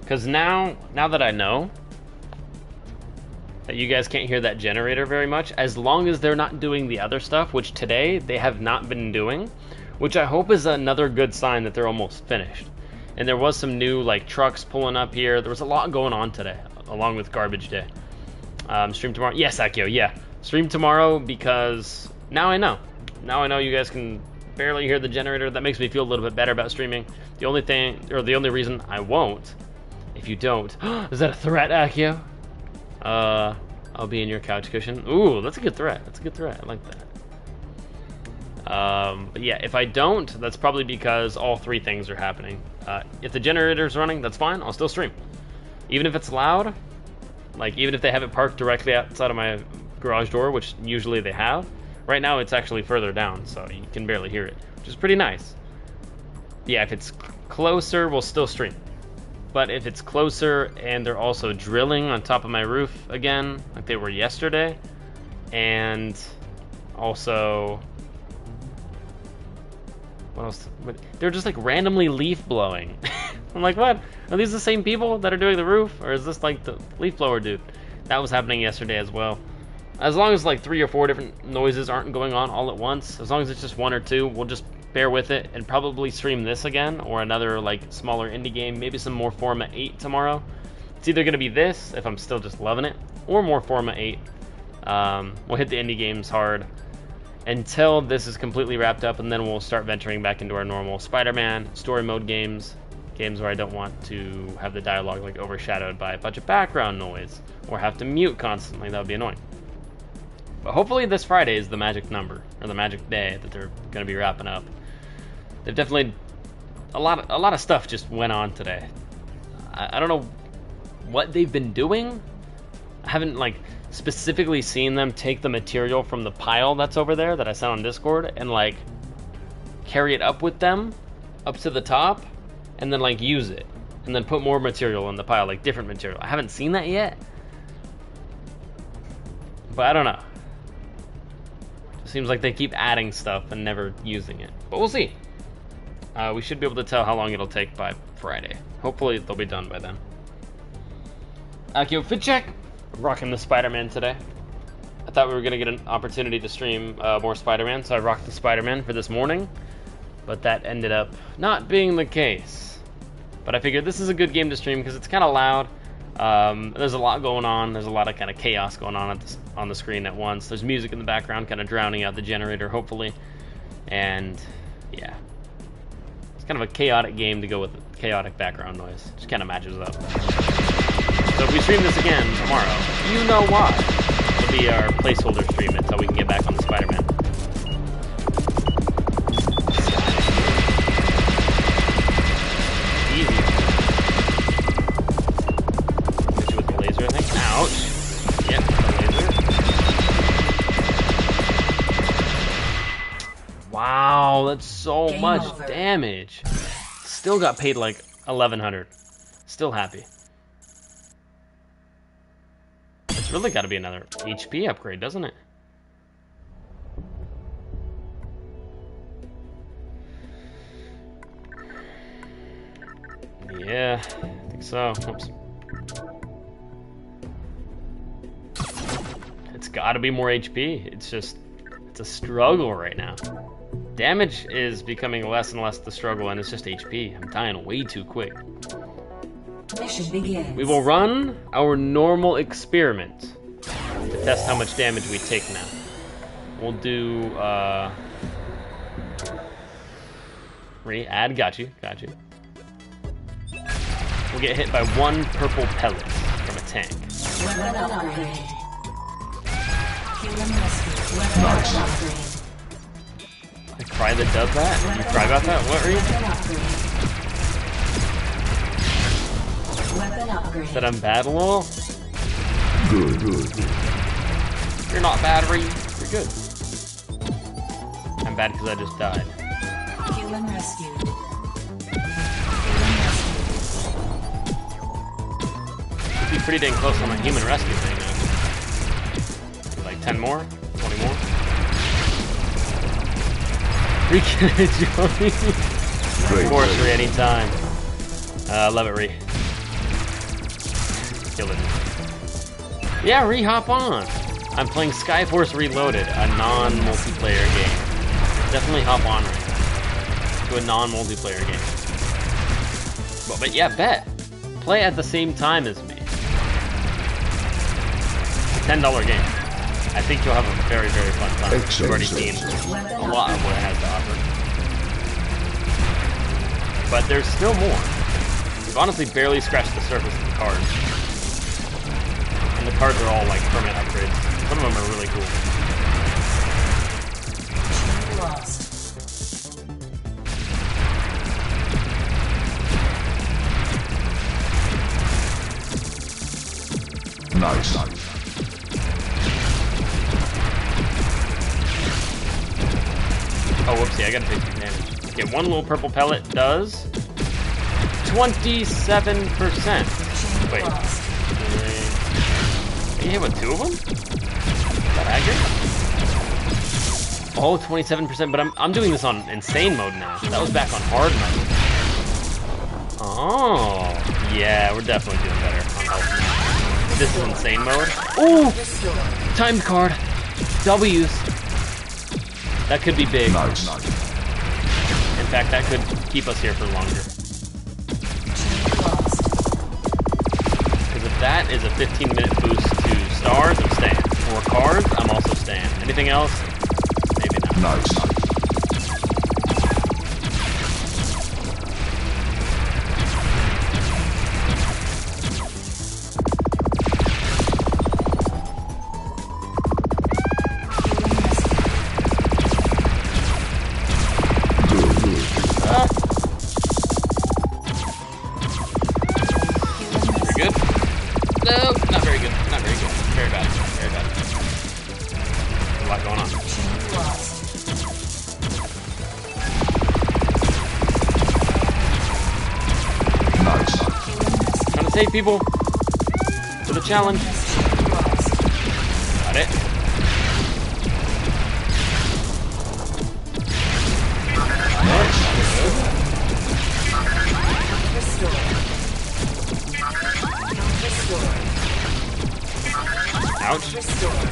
Because now that I know that you guys can't hear that generator very much, as long as they're not doing the other stuff, which today they have not been doing, which I hope is another good sign that they're almost finished. And there was some new like trucks pulling up here. There was a lot going on today, along with garbage day. Stream tomorrow. Yes, Akio, yeah. Stream tomorrow because now I know. Now I know you guys can barely hear the generator. That makes me feel a little bit better about streaming. The only thing, or the only reason I won't, if you don't, is that a threat, Akio? I'll be in your couch cushion. Ooh, that's a good threat. That's a good threat. I like that. But yeah, if I don't, that's probably because all 3 things are happening. If the generator's running, that's fine. I'll still stream. Even if it's loud, like even if they have it parked directly outside of my garage door, which usually they have. Right now it's actually further down, so you can barely hear it, which is pretty nice. Yeah, if it's closer, we'll still stream. But if it's closer and they're also drilling on top of my roof again, like they were yesterday, and also, what else? They're just like randomly leaf blowing. I'm like, what? Are these the same people that are doing the roof? Or is this like the leaf blower dude? That was happening yesterday as well. As long as like 3 or 4 different noises aren't going on all at once, as long as it's just 1 or 2, we'll just bear with it and probably stream this again or another like smaller indie game, maybe some more Forma 8 tomorrow. It's either gonna be this if I'm still just loving it, or more Forma 8. We'll hit the indie games hard until this is completely wrapped up, and then we'll start venturing back into our normal Spider-Man story mode games where I don't want to have the dialogue like overshadowed by a bunch of background noise or have to mute constantly. That would be annoying. But hopefully this Friday is the magic number, or the magic day that they're going to be wrapping up. They've definitely, a lot of stuff just went on today. I don't know what they've been doing. I haven't like specifically seen them take the material from the pile that's over there that I sent on Discord and like carry it up with them up to the top and then like use it and then put more material in the pile, like different material. I haven't seen that yet, but I don't know. It seems like they keep adding stuff and never using it, but we'll see. We should be able to tell how long it'll take by Friday. Hopefully they'll be done by then. Akio, fit check. Rocking the Spider-Man today. I thought we were gonna get an opportunity to stream more Spider-Man, so I rocked the Spider-Man for this morning. But that ended up not being the case. But I figured this is a good game to stream because it's kind of loud. There's a lot going on. There's a lot of kind of chaos going on on the screen at once. There's music in the background, kind of drowning out the generator, hopefully. And yeah, it's kind of a chaotic game to go with chaotic background noise. Just kind of matches up. So if we stream this again tomorrow, you know why. It'll be our placeholder stream until we can get back on the Spider-Man. Easy. Hit you with the laser, I think. Ouch. Yep, the laser. Wow, that's so Game much over. damage. Still got paid like 1,100. Still happy. It's really got to be another HP upgrade, doesn't it? Yeah, I think so. Oops. It's got to be more HP. It's a struggle right now. Damage is becoming less and less the struggle, and it's just HP. I'm dying way too quick. Mission begins. We will run our normal experiment to test how much damage we take now. We'll do, re-add, got you. We'll get hit by one purple pellet from a tank. Weapon upgrade. Human rescue. Weapon upgrade. I cry that does that? You cry about that? What, Reed? Weapon upgrade. That I'm bad? Well, Good. you're not bad, Reed. You're good. I'm bad because I just died. Human rescue. Could be pretty dang close on my human rescue thing now. Like 10 more? 20 more? Freaking enjoy. Of course, Ree, anytime. Love it, Ree. Kill it. Yeah, Ree, hop on. I'm playing Skyforce Reloaded, a non-multiplayer game. Definitely hop on right now to a non-multiplayer game. But yeah, bet. Play at the same time as me. $10 game. I think you'll have a very, very fun time. Excellent. You've already seen a lot of what it has to offer. But there's still more. We've honestly barely scratched the surface of the cards. And the cards are all like permanent upgrades. Some of them are really cool. Lost. Nice. Oh, whoopsie, I gotta take some damage. Okay, one little purple pellet does 27%. Wait. Lost. You hit with two of them? Is that accurate? Oh, 27%, but I'm doing this on insane mode now. That was back on hard mode. Oh, yeah, we're definitely doing better on health now. This is insane mode. Ooh, timed card. W's. That could be big. Nice. In fact, that could keep us here for longer. Lost. Because if that is a 15-minute boost to stars, I'm staying. Or cards, I'm also staying. Anything else? Maybe not. Nice. Ah. Very good. No, not very good. Not very good. Very bad. Very bad. A lot going on. Lost. Nice. Trying to save people for the challenge. Lost. Got it. Restore. Restore. Ouch. Restored.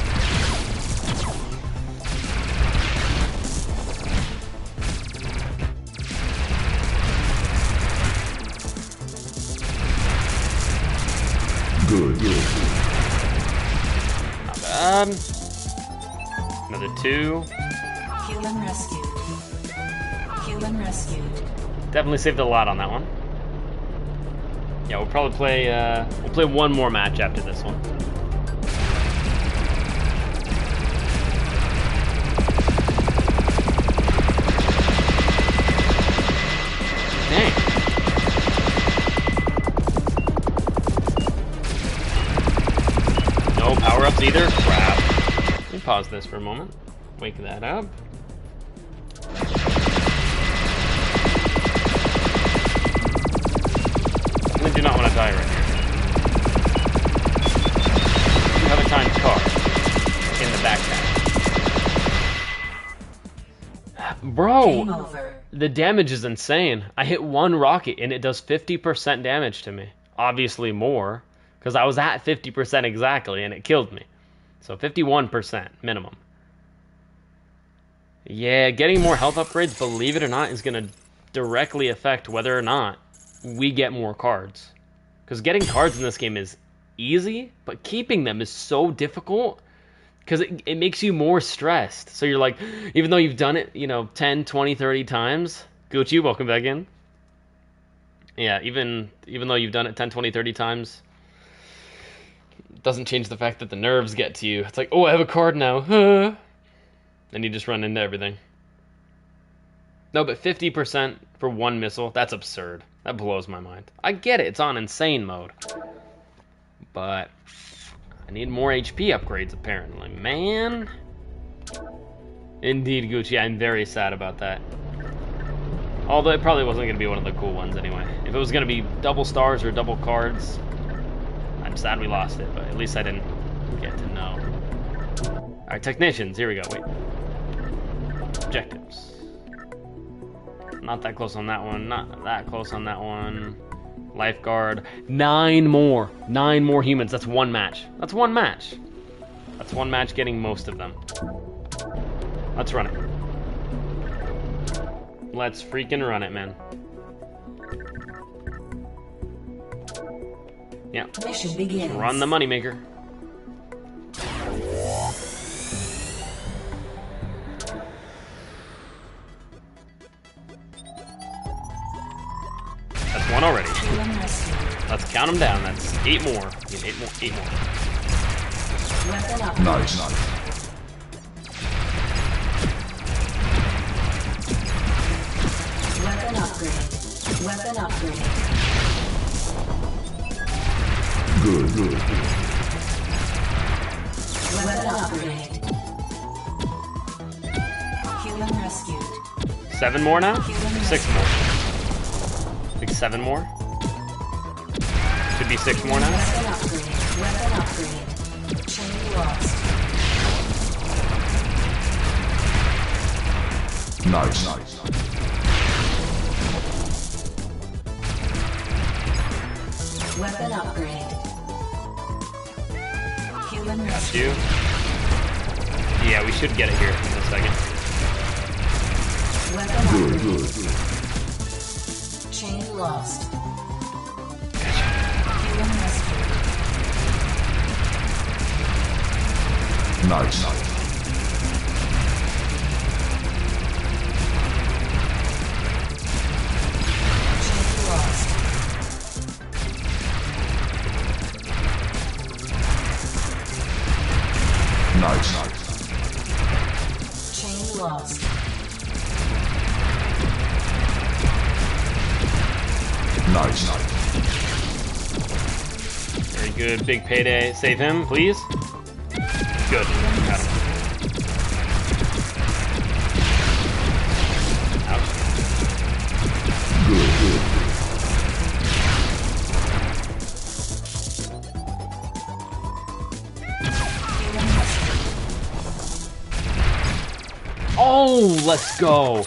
Good. Not bad. Another 2. Human rescued. Human rescued. Definitely saved a lot on that one. Yeah, we'll probably play. We'll play one more match after this one. Dang. No power-ups either. Crap. Let me pause this for a moment. Wake that up. I do not want to die right here. You have a timed car in the backpack. Bro, Game over. the damage is insane. I hit one rocket and it does 50% damage to me. Obviously more, because I was at 50% exactly and it killed me. So 51% minimum. Yeah, getting more health upgrades, believe it or not, is going to directly affect whether or not we get more cards. Because getting cards in this game is easy, but keeping them is so difficult because it makes you more stressed. So you're like, even though you've done it, 10, 20, 30 times, Gucci, welcome back in. Yeah, even though you've done it 10, 20, 30 times, it doesn't change the fact that the nerves get to you. It's like, oh, I have a card now. Huh. And you just run into everything. No, but 50% for one missile, that's absurd. That blows my mind. I get it, it's on insane mode. But I need more HP upgrades, apparently. Man. Indeed, Gucci, I'm very sad about that. Although it probably wasn't going to be one of the cool ones anyway. If it was going to be double stars or double cards, I'm sad we lost it, but at least I didn't get to know. Alright, technicians, here we go, wait. Objectives. Not that close on that one, not that close on that one. Lifeguard. 9 more. 9 more humans. That's one match. That's one match. That's one match getting most of them. Let's run it. Let's freaking run it, man. Yeah. Mission begins. Run the moneymaker. That's one already. Human rescued. Let's count them down. That's 8 more. We need 8 more. 8 more. Weapon up. Nice. Weapon upgrade. Weapon upgrade. Good. Weapon upgrade. Human rescued. 7 more now? Human 6 more. I think 7 more. Should be 6 more now. Weapon upgrade. Weapon upgrade. Chain lost. Nice. Weapon upgrade. Human Got rescue. you. Yeah, we should get it here in a second. Weapon Good. upgrade. Chain lost. Human rescue. Nice. Chain lost. Nice. Chain lost. Nice. Very good. Big payday. Save him, please. Good. Got him. Ouch. Good. Human rescue. Oh, let's go.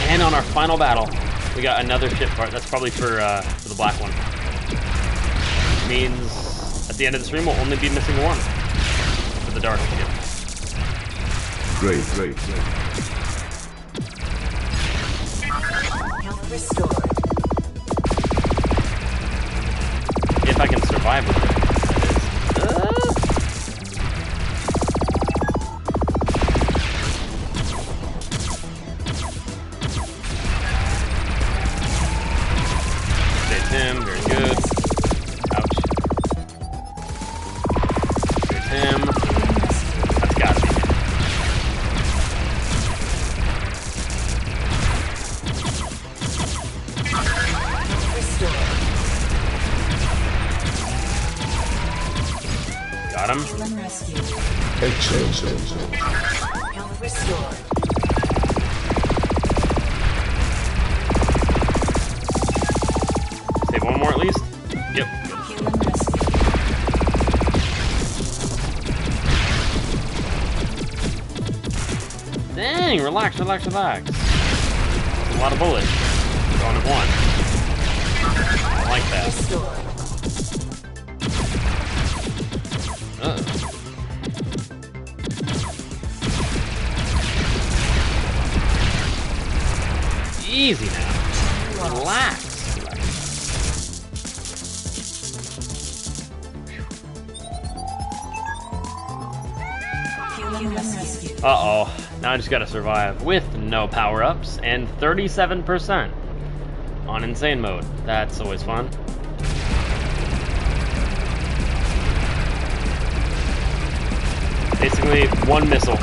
And on our final battle, we got another ship part. That's probably for the black one. Which means at the end of the stream, we'll only be missing one. the dark again. Great, great. Health restored. If I can survive with it. Save him, very good. Ouch. Save him. That's gotta be him. Health restored. Got him. Heal and rescue. Excellent. Health restored. Save one more at least. Yep. Heal and rescue. Dang, relax, relax, relax. A lot of bullets. Going to one. I like that. Restored. Easy now. Relax. Heal and rescue. Uh-oh. Now I just gotta survive with no power-ups and 37% on insane mode. That's always fun. Basically, one missile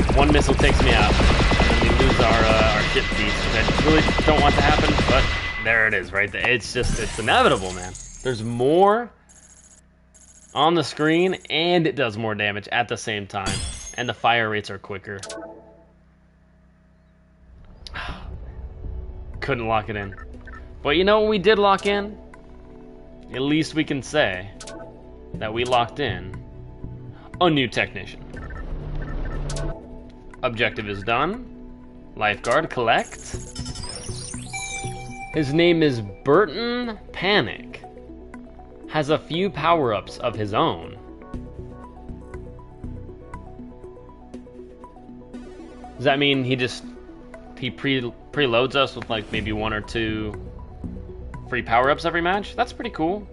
takes me out, and we lose our ship piece, which I really don't want to happen, but there it is, right there. It's inevitable, man. There's more on the screen, and it does more damage at the same time, and the fire rates are quicker. Couldn't lock it in. But you know what we did lock in? At least we can say that we locked in a new technician. Objective is done. Lifeguard collect. His name is Burton Panic. Has a few power-ups of his own. Does that mean he preloads us with like maybe 1 or 2 free power-ups every match? That's pretty cool.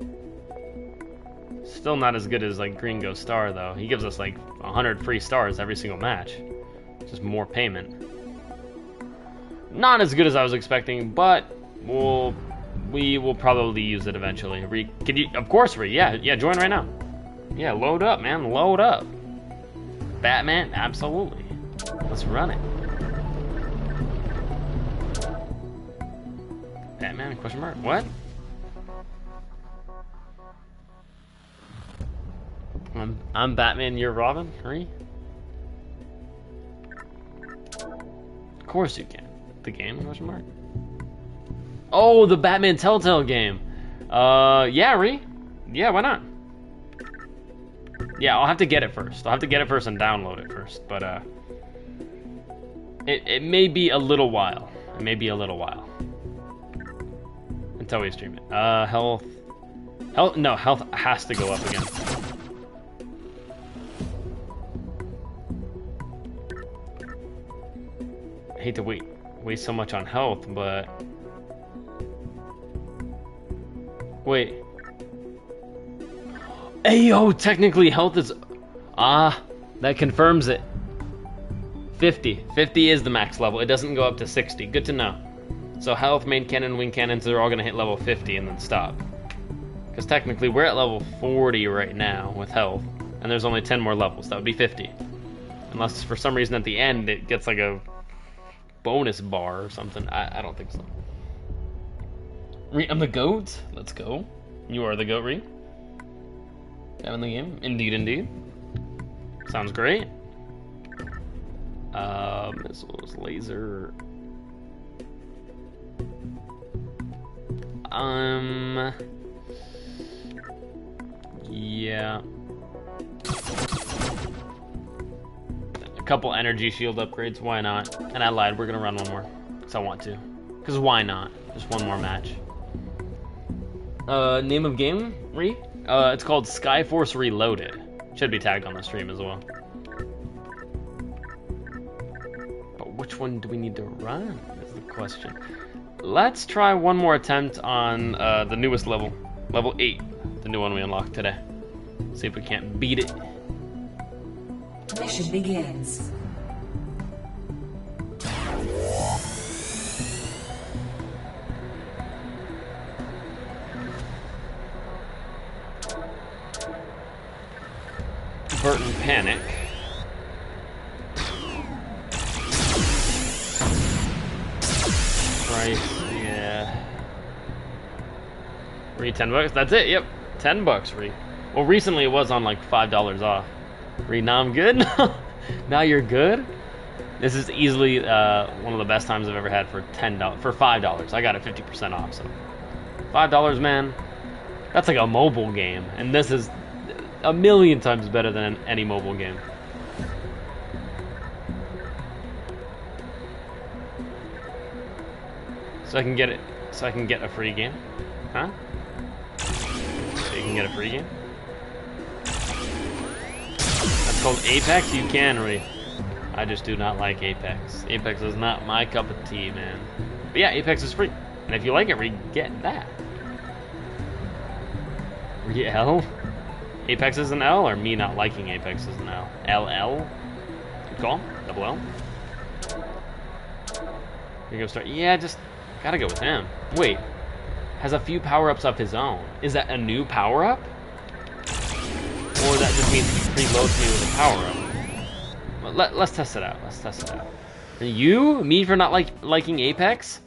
Still not as good as like Gringo Star though. He gives us like 100 free stars every single match. Just more payment. Not as good as I was expecting, but we will probably use it eventually. Ree, can you? Of course, Ree. Yeah, join right now. Yeah, load up, man. Load up. Batman, absolutely. Let's run it. Batman? Question mark? What? I'm Batman. You're Robin. Ree. Of course you can. The game? Question mark. Oh, the Batman Telltale game. Yeah, Ree. Yeah, why not? Yeah, I'll have to get it first. I'll have to get it first and download it first. But it may be a little while. It may be a little while until we stream it. Health. No, health has to go up again. I hate to waste so much on health, but wait. Ayo, technically health is that confirms it. 50 is the max level. It doesn't go up to 60. Good to know. So health, main cannon, wing cannons, they're all gonna hit level 50 and then stop. Because technically we're at level 40 right now with health, and there's only 10 more levels. That would be 50. Unless for some reason at the end it gets like a bonus bar or something. I don't think so. Ree, I'm the goat. Let's go. You are the goat, Ree. Having the game? Indeed, indeed. Sounds great. Missiles, laser. Yeah. A couple energy shield upgrades, why not? And I lied, we're gonna run one more. Because I want to. Because why not? Just one more match. Name of game, Ree? It's called Skyforce Reloaded. Should be tagged on the stream as well. which one do we need to run? Is the question. Let's try one more attempt on the newest level, level 8, the new one we unlocked today. See if we can't beat it. Mission begins. Burton Panic. Price, yeah. Re $10. That's it. Yep, $10. Re. Well, recently it was on like $5 off. Re, now I'm good. Now you're good. This is easily one of the best times I've ever had for $5. I got it 50% off. So $5, man. That's like a mobile game, and this is a million times better than any mobile game. So I can get it. So I can get a free game, huh? So you can get a free game. That's called Apex. You can read. I just do not like Apex. Apex is not my cup of tea, man. But yeah, Apex is free, and if you like it, get that. L? Apex is an L, or me not liking Apex is an L? LL? Good call. Double L. You're gonna start. Yeah, just gotta go with him. Wait, has a few power-ups of his own. Is that a new power-up? Or that just means he preloads me with a power-up? Well, let's test it out. Let's test it out. You? Me for not liking Apex?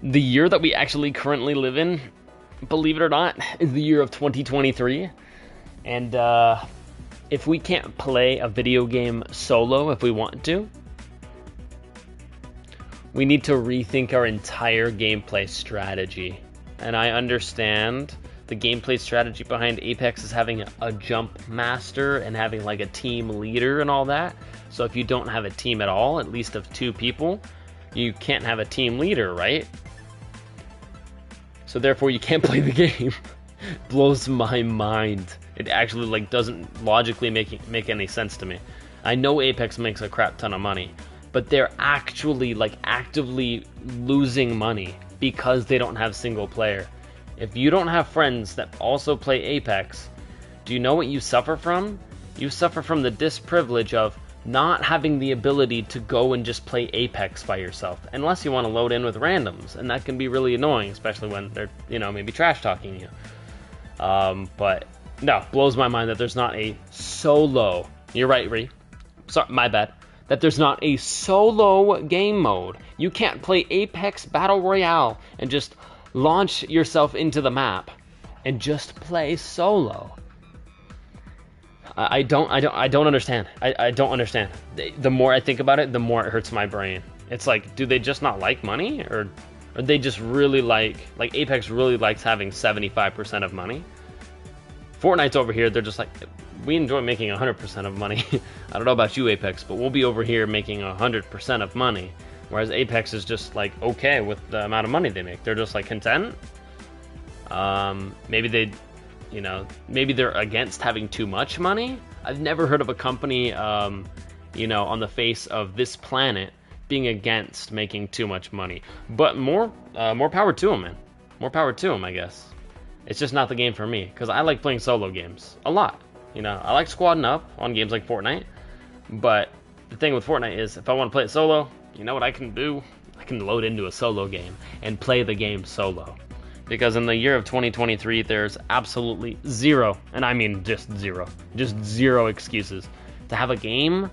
The year that we actually currently live in, believe it or not, is the year of 2023. And if we can't play a video game solo if we want to, we need to rethink our entire gameplay strategy. And I understand the gameplay strategy behind Apex is having a jump master and having like a team leader and all that. So if you don't have a team at all, at least of 2 people, you can't have a team leader, right? So therefore you can't play the game. Blows my mind. It actually like doesn't logically make any sense to me. I know Apex makes a crap ton of money, but they're actually like actively losing money because they don't have single player. If you don't have friends that also play Apex, do you know what you suffer from? You suffer from the disprivilege of not having the ability to go and just play Apex by yourself, unless you want to load in with randoms, and that can be really annoying, especially when they're, you know, maybe trash talking you. But no, blows my mind that there's not a solo. You're right, Ree. Sorry, my bad. That there's not a solo game mode. You can't play Apex Battle Royale and just launch yourself into the map and just play solo. I don't understand. I don't understand. The more I think about it, the more it hurts my brain. It's like, do they just not like money, or they just really like Apex really likes having 75% of money? Fortnite's over here, they're just like, we enjoy making 100% of money. I don't know about you, Apex, but we'll be over here making 100% of money. Whereas Apex is just like okay with the amount of money they make. They're just like content. Maybe they, you know, maybe they're against having too much money. I've never heard of a company, you know, on the face of this planet being against making too much money. But more power to them, man. More power to them, I guess. It's just not the game for me, because I like playing solo games a lot. You know, I like squadding up on games like Fortnite. But the thing with Fortnite is, if I want to play it solo, you know what I can do? I can load into a solo game and play the game solo. Because in the year of 2023, there's absolutely zero, and I mean just zero excuses to have a game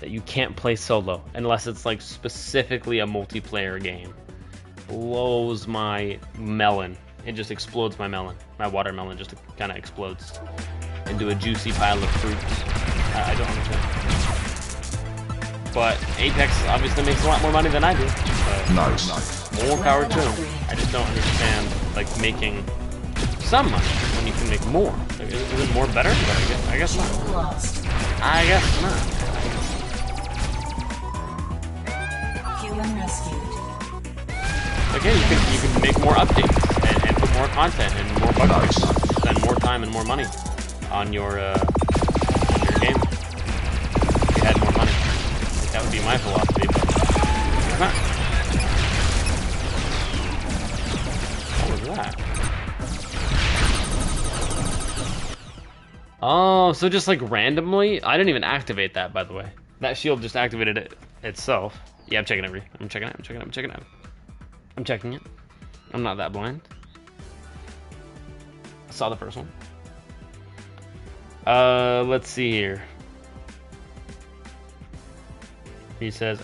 that you can't play solo unless it's like specifically a multiplayer game. Blows my melon. It just explodes my melon. My watermelon just kind of explodes into a juicy pile of fruit. I don't understand. But Apex obviously makes a lot more money than I do. So Nice. more power to them. I just don't understand like making some money when you can make more. Like, is it more better? But I guess not. Lost. I guess not. Human rescued. Again, you can make more updates and put more content and more bug fixes. Spend more time and more money on your be my philosophy, but it's not. What was that? Oh, so just like randomly? I didn't even activate that, by the way. That shield just activated it itself. Yeah, I'm checking it. I'm checking it. I'm checking it. I'm checking it. I'm checking it. I'm not that blind. I saw the first one. Let's see here. He says,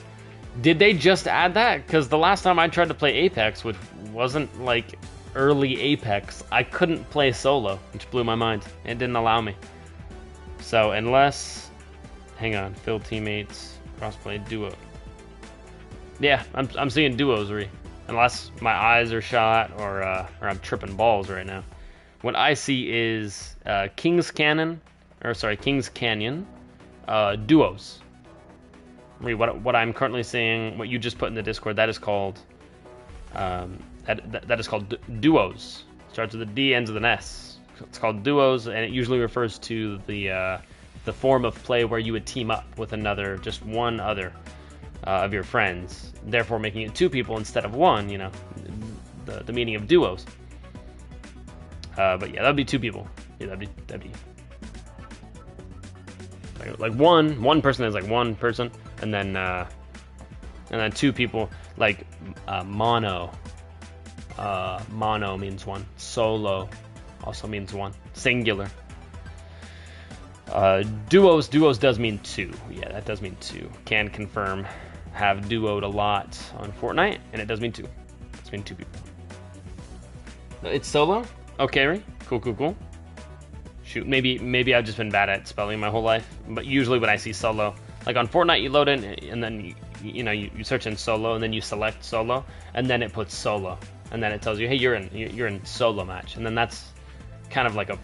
did they just add that? Because the last time I tried to play Apex, which wasn't like early Apex, I couldn't play solo, which blew my mind. It didn't allow me. So unless, hang on, fill teammates, crossplay, duo. Yeah, I'm seeing duos, unless my eyes are shot or I'm tripping balls right now. What I see is King's Canyon, duos. What I'm currently seeing, what you just put in the Discord, that is called that is called duos. Starts with a D, ends with an S. It's called duos, and it usually refers to the form of play where you would team up with another, just one other of your friends, therefore making it two people instead of one. You know, the meaning of duos. But yeah, that'd be two people. Yeah, that'd be like one person is like one person, and then two people, like mono. Mono means one. Solo also means one. Singular. Duos does mean two. Yeah, that does mean two. Can confirm. Have duoed a lot on Fortnite, and it does mean two. It's mean two people. It's solo? Okay, cool. Shoot, maybe I've just been bad at spelling my whole life, but usually when I see solo, like on Fortnite, you load in, and then you search in solo, and then you select solo, and then it puts solo, and then it tells you, hey, you're in solo match, and then that's kind of like a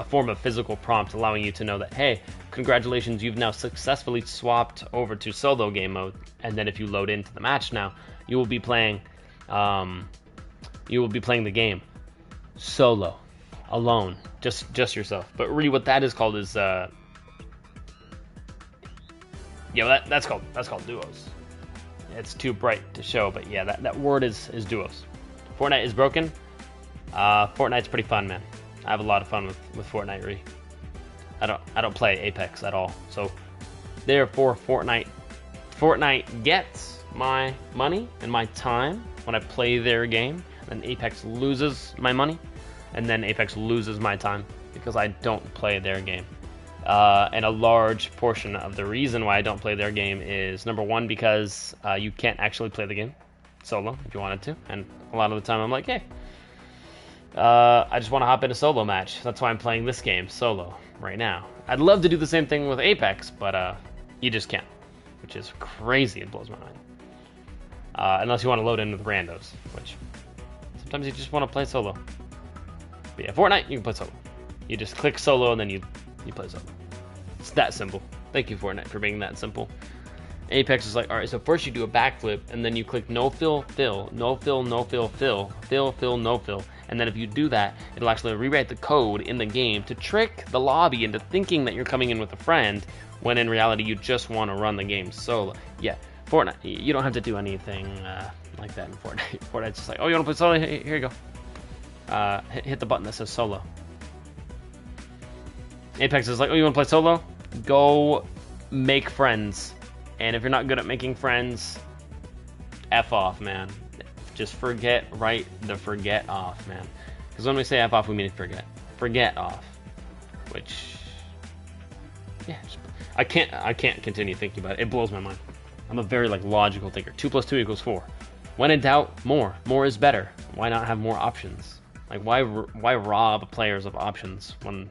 form of physical prompt allowing you to know that, hey, congratulations, you've now successfully swapped over to solo game mode, and then if you load into the match now, you will be playing the game solo, alone, just yourself. But really what that is called is that's called duos. It's too bright to show, but yeah, that word is duos. Fortnite is broken. Fortnite's pretty fun, man. I have a lot of fun with Fortnite. I don't play Apex at all, so therefore Fortnite gets my money and my time when I play their game, and Apex loses my money, and then Apex loses my time because I don't play their game. And a large portion of the reason why I don't play their game is, number one, because you can't actually play the game solo if you wanted to, and a lot of the time I'm like, hey, I just want to hop in a solo match. That's why I'm playing this game solo right now. I'd love to do the same thing with Apex, but you just can't, which is crazy. It blows my mind. Unless you want to load in with randos, which sometimes you just want to play solo. But yeah, Fortnite, you can play solo. You just click solo and then you play solo. It's that simple. Thank you, Fortnite, for being that simple. Apex is like, alright, so first you do a backflip, and then you click no fill, fill, no fill, no fill, fill, fill, fill, no fill. And then if you do that, it'll actually rewrite the code in the game to trick the lobby into thinking that you're coming in with a friend, when in reality you just want to run the game solo. Yeah, Fortnite, you don't have to do anything like that in Fortnite. Fortnite's just like, oh, you want to play solo? Here you go. Hit the button that says solo. Apex is like, oh, you want to play solo? Go make friends. And if you're not good at making friends, F off, man. Just forget off, man. Because when we say F off, we mean forget. Forget off. Which, yeah, I can't continue thinking about it. It blows my mind. I'm a very logical thinker. 2 + 2 = 4. When in doubt, more. More is better. Why not have more options? Like, why rob players of options when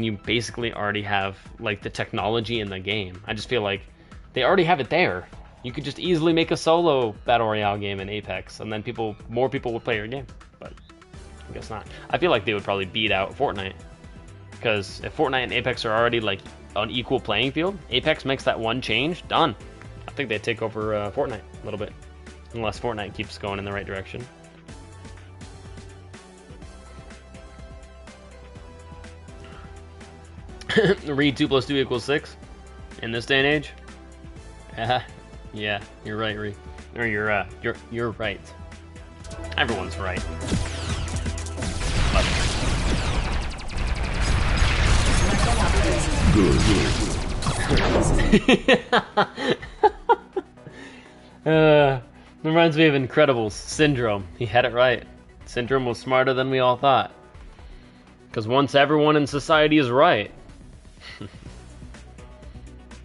you basically already have the technology in the game? I just feel like they already have it there. You could just easily make a solo battle royale game in Apex, and then more people would play your game. But I guess not. I feel like they would probably beat out Fortnite, because if Fortnite and Apex are already on equal playing field, Apex makes that one change, done. I think they take over Fortnite a little bit, unless Fortnite keeps going in the right direction. Read 2 + 2 = 6 in this day and age. Yeah, you're right, Ree. Or you're right. Everyone's right. But reminds me of Incredibles. Syndrome. He had it right. Syndrome was smarter than we all thought. Because once everyone in society is right,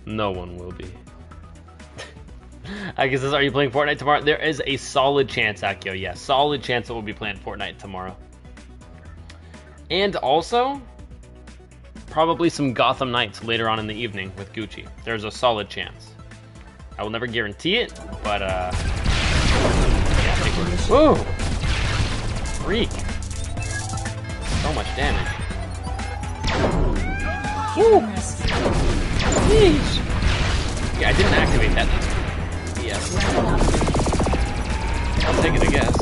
no one will be. I guess this, are you playing Fortnite tomorrow? There is a solid chance, Akio. Yeah, solid chance that we'll be playing Fortnite tomorrow. And also, probably some Gotham Knights later on in the evening with Gucci. There's a solid chance. I will never guarantee it, but yeah, I think we're... Ooh! Freak! So much damage. Woo! Yeesh! Yeah, I didn't activate that. Yes. I'll take it, I guess.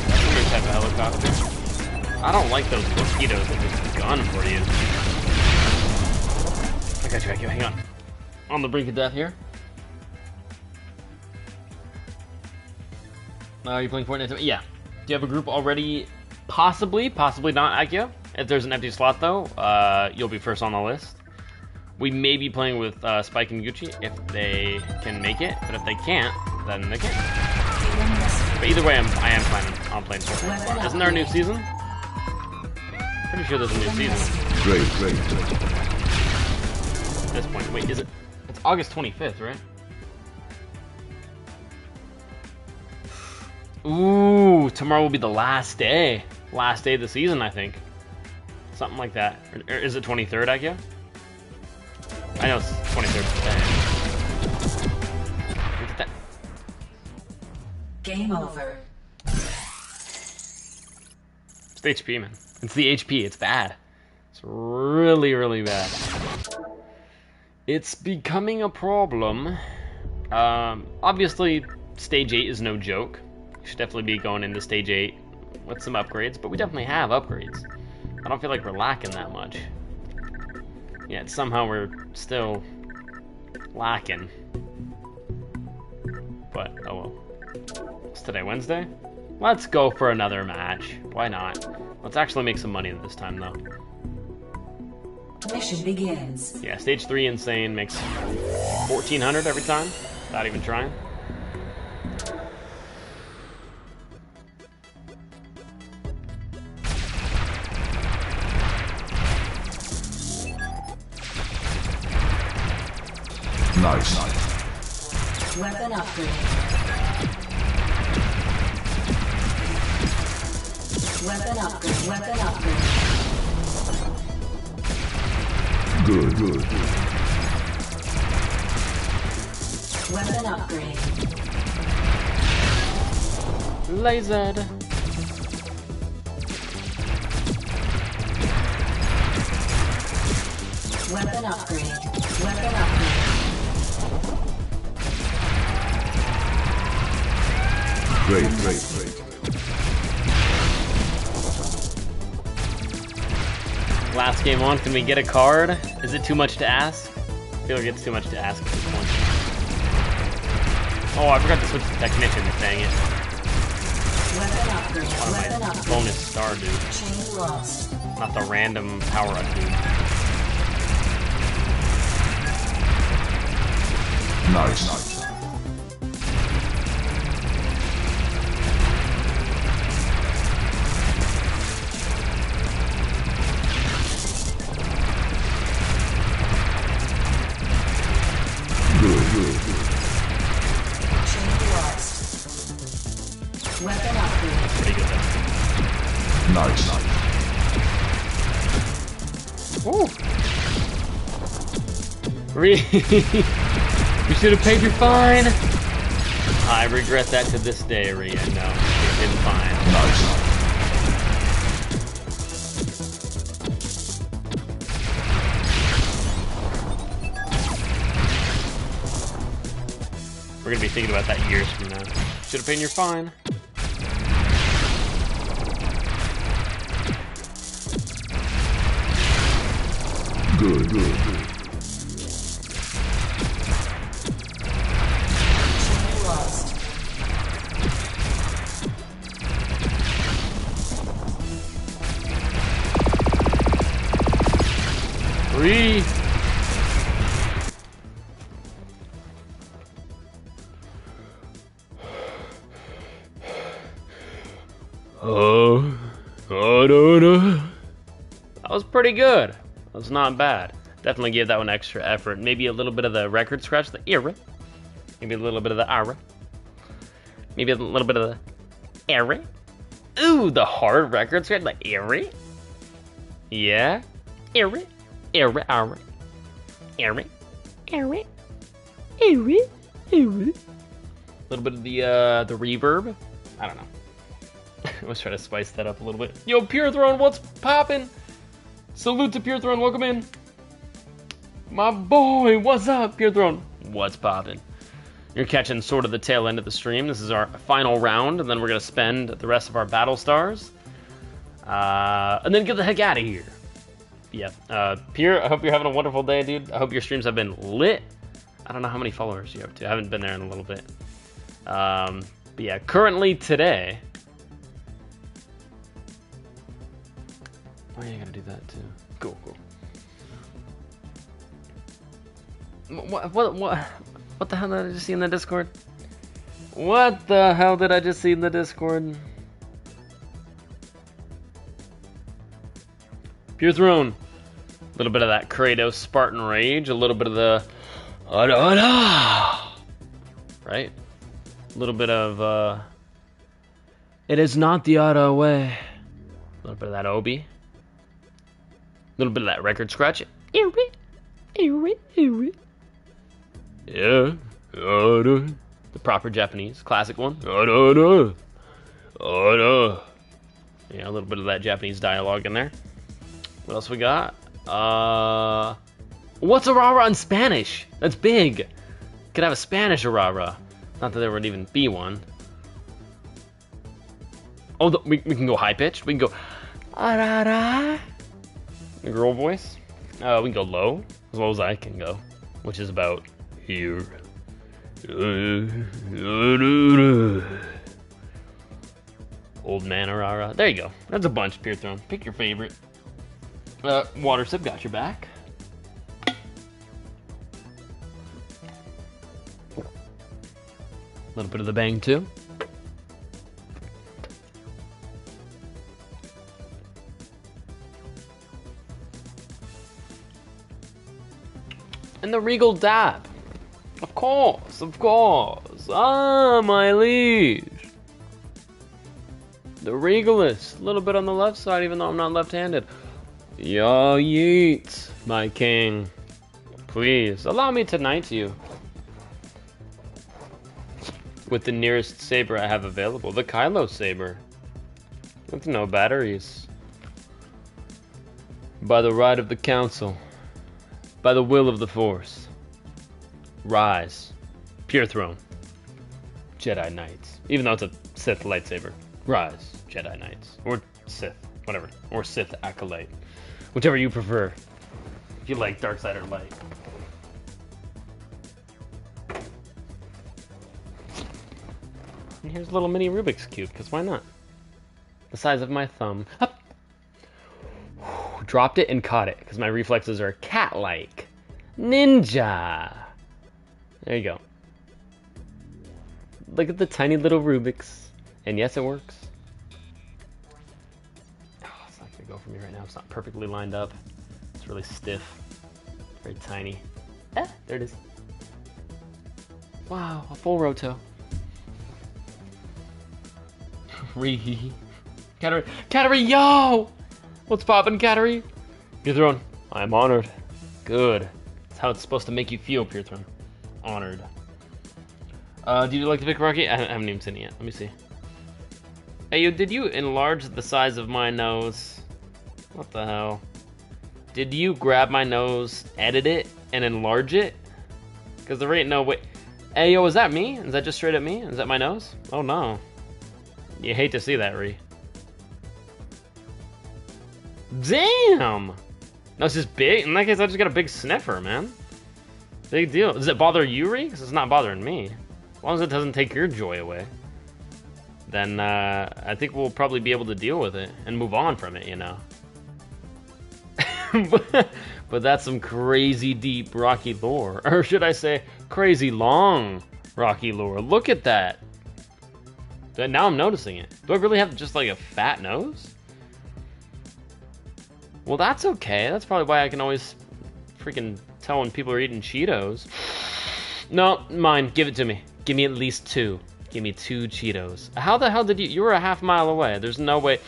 That's a new type of helicopter. I don't like those mosquitoes that just gun for you. I got you, hang on. On the brink of death here. Are you playing Fortnite? Yeah. Do you have a group already? Possibly not, Akio. If there's an empty slot, though, you'll be first on the list. We may be playing with Spike and Gucci if they can make it, but if they can't, then they can't. But either way, I am planning on playing Fortnite. Isn't there a new season? Pretty sure there's a new season. Great. At this point, wait, is it? It's August 25th, right? Ooh, tomorrow will be the last day. Last day of the season, I think. Something like that. Or is it 23rd, Akio? I know it's 23rd today. Look at that. Game over. It's the HP, man. It's the HP. It's bad. It's really, really bad. It's becoming a problem. Obviously, Stage 8 is no joke. You should definitely be going into Stage 8 with some upgrades, but we definitely have upgrades. I don't feel like we're lacking that much. Yet somehow we're still lacking. But, oh well. What's today, Wednesday? Let's go for another match. Why not? Let's actually make some money this time, though. Mission begins. Yeah, Stage 3 Insane makes 1,400 every time, without even trying. Nice. Weapon upgrade. Weapon upgrade. Weapon upgrade. Good. Weapon upgrade. Lasered. Weapon upgrade. Weapon upgrade. Great. Last game on, can we get a card? Is it too much to ask? I feel like it's too much to ask at this point. Oh, I forgot to switch to Technician, dang it. Weapon upgrade. One of Weapon my upgrade. bonus star dude. Chain lost. Not the random power up dude. Nice. Good. Chain lost. Weapon upgrade. Pretty good though. Nice. Ooh. You should have paid your fine. I regret that to this day, Rhea. No, it's been fine. Nice. We're gonna be thinking about that years from now. Should have paid your fine. Good. Oh, no. That was pretty good. That was not bad. Definitely gave that one extra effort. Maybe a little bit of the record scratch, the era. Maybe a little bit of the ara. Maybe a little bit of the era. Ooh, the hard record scratch, the era. Yeah. Era. Era. Ara. Era. Era. Era. Era. A little bit of the reverb. I don't know. Let's try to spice that up a little bit. Yo, Pure Throne, what's poppin'? Salute to Pure Throne, welcome in. My boy, what's up, Pure Throne? What's poppin'? You're catching sort of the tail end of the stream. This is our final round, and then we're gonna spend the rest of our battle stars. And then get the heck out of here. Yeah, Pure, I hope you're having a wonderful day, dude. I hope your streams have been lit. I don't know how many followers you have to. I haven't been there in a little bit. But yeah, currently today. Oh, yeah, I gotta do that too. Cool. What the hell did I just see in the Discord? What the hell did I just see in the Discord? Pure Throne. A little bit of that Kratos Spartan Rage. A little bit of the... Right? A little bit of... It is not the other way. A little bit of that Obi. A little bit of that record scratch. Yeah. The proper Japanese. Classic one. Yeah, a little bit of that Japanese dialogue in there. What else we got? What's Aurora in Spanish? That's big. Could have a Spanish Aurora. Not that there would even be one. Oh, we can go high pitched. We can go. The girl voice. We can go low as I can go, which is about here. Old man Aurora. There you go. That's a bunch. Pure Throne. Pick your favorite. Water sip. Got your back. A little bit of the bang too. And the Regal Dab. Of course. Ah, my liege. The Regalist. A little bit on the left side, even though I'm not left-handed. Yo, yeet, my king. Please, allow me to knight you. With the nearest saber I have available. The Kylo saber. With no batteries. By the right of the council. By the will of the Force. Rise. Pure Throne. Jedi Knights. Even though it's a Sith lightsaber. Rise. Jedi Knights. Or Sith. Whatever. Or Sith Acolyte. Whichever you prefer. If you like dark side or light. And here's a little mini Rubik's Cube, because why not? The size of my thumb. Up. Dropped it and caught it, because my reflexes are cat-like. Ninja! There you go. Look at the tiny little Rubik's. And yes, it works. Oh, it's not going to go for me right now. It's not perfectly lined up. It's really stiff. Very tiny. There it is. Wow, a full roto. Cattery, yo! What's poppin', Cattery? Pure Throne, I'm honored. Good. That's how it's supposed to make you feel, Pure Throne. Honored. Do you like to pick Rocky? I haven't even seen it yet. Let me see. Hey, did you enlarge the size of my nose? What the hell? Did you grab my nose, edit it, and enlarge it? Because there ain't no way. Hey, yo, is that me? Is that just straight at me? Is that my nose? Oh, no. You hate to see that, Ree. Damn! No, it's just big. In that case, I just got a big sniffer, man. Big deal. Does it bother you, Ree? Because it's not bothering me. As long as it doesn't take your joy away. Then, I think we'll probably be able to deal with it and move on from it, you know. But that's some crazy deep Rocky lore. Or should I say, crazy long Rocky lore. Look at that. Now I'm noticing it. Do I really have just like a fat nose? Well, that's okay. That's probably why I can always freaking tell when people are eating Cheetos. No, mine. Give it to me. Give me at least 2. Give me 2 Cheetos. How the hell did you were a half mile away. There's no way.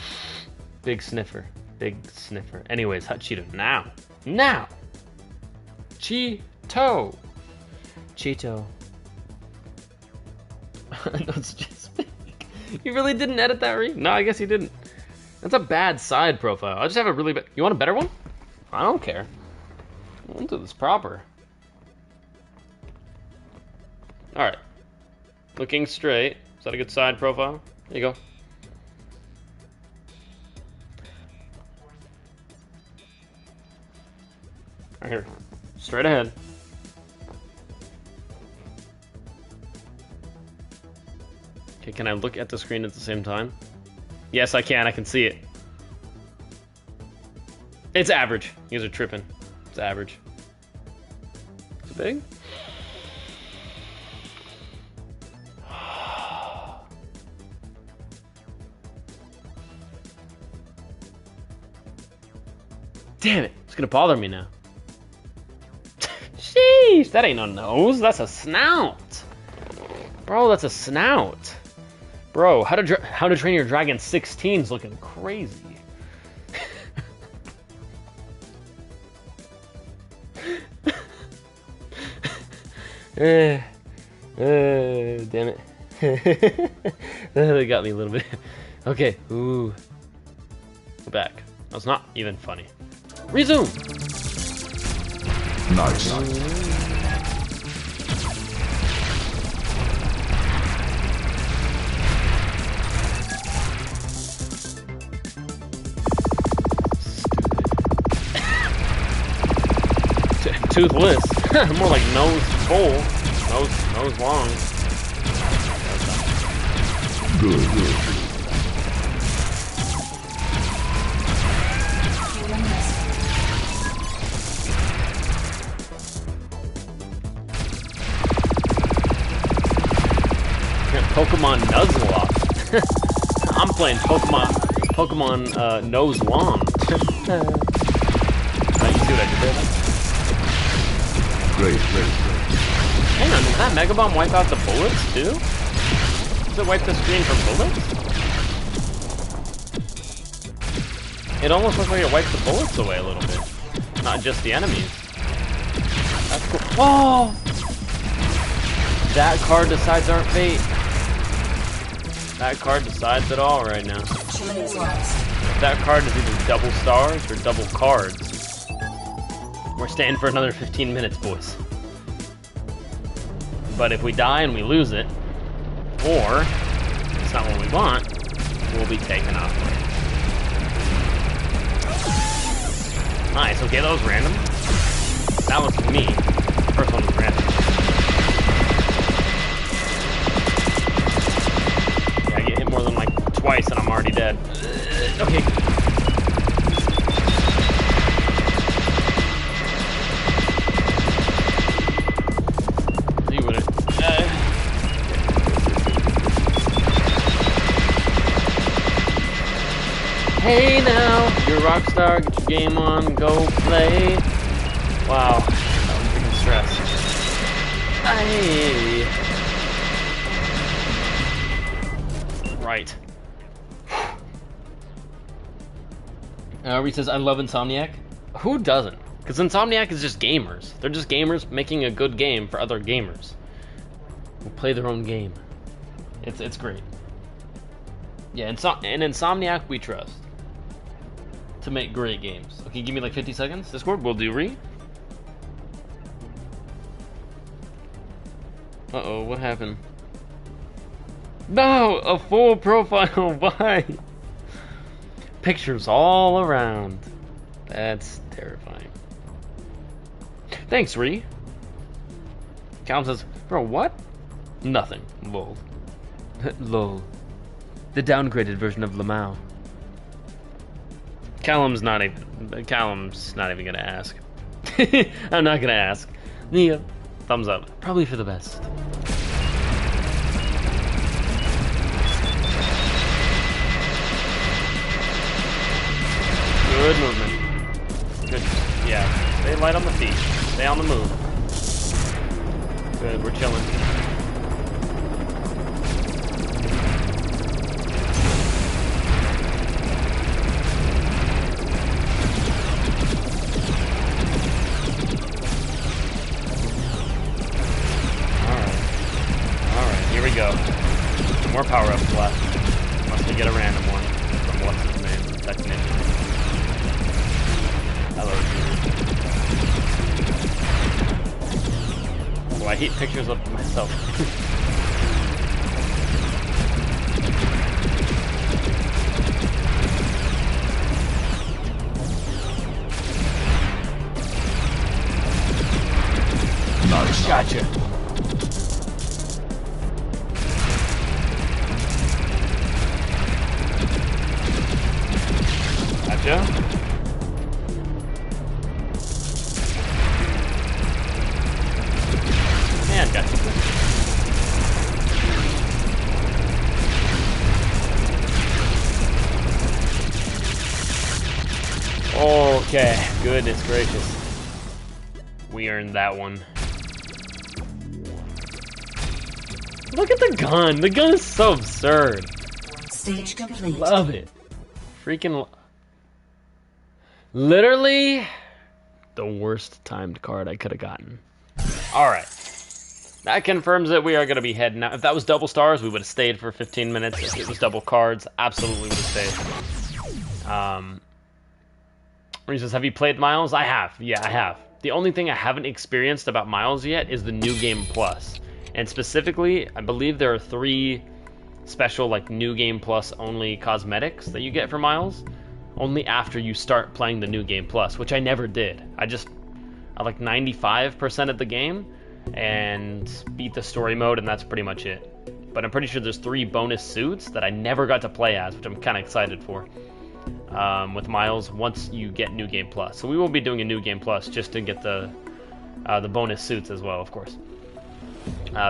Big sniffer. Big sniffer. Anyways, hot Cheeto. Now. Now. Cheeto. Cheeto. That's just big. You really didn't edit that, Ree? No, I guess you didn't. That's a bad side profile. I just have a really bad... You want a better one? I don't care. I'll do this proper. Alright. Looking straight. Is that a good side profile? There you go. Right here. Straight ahead. Okay, can I look at the screen at the same time? Yes, I can. I can see it. It's average. You guys are tripping. It's average. Is it big? Damn it. It's gonna bother me now. Sheesh, that ain't no nose. That's a snout. Bro, that's a snout. Bro, How to Train Your Dragon 16's looking crazy. Damn it. That got me a little bit. Okay, ooh. We're back. That's not even funny. Resume! Nice. Toothless. More like nose full. Nose long. Good. Human missing. Yeah, Pokemon Nuzlocke. I'm playing Pokemon Nose Long. You see what I did there? Great. Hang on, does that Mega Bomb wipe out the bullets too? Does it wipe the screen for bullets? It almost looks like it wipes the bullets away a little bit. Not just the enemies. That's cool. Oh! That card decides our fate. That card decides it all right now. Cheese lost. That card is either double stars or double cards. We're staying for another 15 minutes, boys. But if we die and we lose it, or it's not what we want, we'll be taken off. Nice, okay, that was random. That was me. The first one was random. Yeah, I get hit more than like twice and I'm already dead. Okay. Hey now, you're a rock star, get your game on, go play. Wow, that was freaking stress. Hey. Right. Reed says, I love Insomniac. Who doesn't? Because Insomniac is just gamers. They're just gamers making a good game for other gamers who play their own game. It's great. Yeah, and Insomniac we trust to make great games. Okay, give me like 50 seconds. Discord, we'll do Re. Uh-oh, what happened? No! A full profile, why? Pictures all around. That's terrifying. Thanks, Re. Callum says, bro, what? Nothing. Lol. Lol. The downgraded version of Lamau. Callum's not even gonna ask. I'm not gonna ask. Nia, thumbs up. Probably for the best. on the move. Good, we're chilling. Alright, here we go. More power-ups left. Unless we get a random one from what's his name, Technician. Hello. Oh, I hate pictures of myself. Nice. Gotcha. Gotcha. And gotcha. Okay, goodness gracious. We earned that one. Look at the gun. The gun is so absurd. Stage complete. Love it. Freaking. Literally the worst timed card I could have gotten. Alright. That confirms that we are going to be heading out. If that was double stars, we would have stayed for 15 minutes. If it was double cards, absolutely would have stayed. Reese, have you played Miles? I have. Yeah, I have. The only thing I haven't experienced about Miles yet is the New Game Plus. And specifically, I believe there are 3 special, like, New Game Plus only cosmetics that you get for Miles. Only after you start playing the New Game Plus, which I never did. I like 95% of the game and beat the story mode, and that's pretty much it. But I'm pretty sure there's 3 bonus suits that I never got to play as, which I'm kind of excited for. With Miles, once you get New Game Plus. So we will be doing a New Game Plus just to get the bonus suits as well, of course.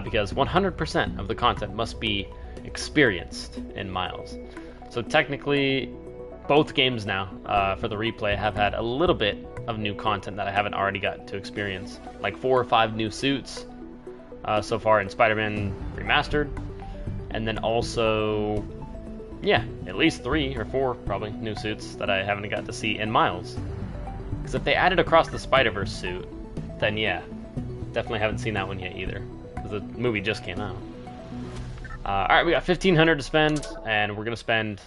Because 100% of the content must be experienced in Miles. So technically, both games now, for the replay, have had a little bit of new content that I haven't already got to experience. Like 4 or 5 new suits so far in Spider-Man Remastered. And then also, yeah, at least 3 or 4 probably new suits that I haven't got to see in Miles. Because if they added Across the Spider-Verse suit, then yeah, definitely haven't seen that one yet either. Because the movie just came out. Alright, we got 1,500 to spend, and we're going to spend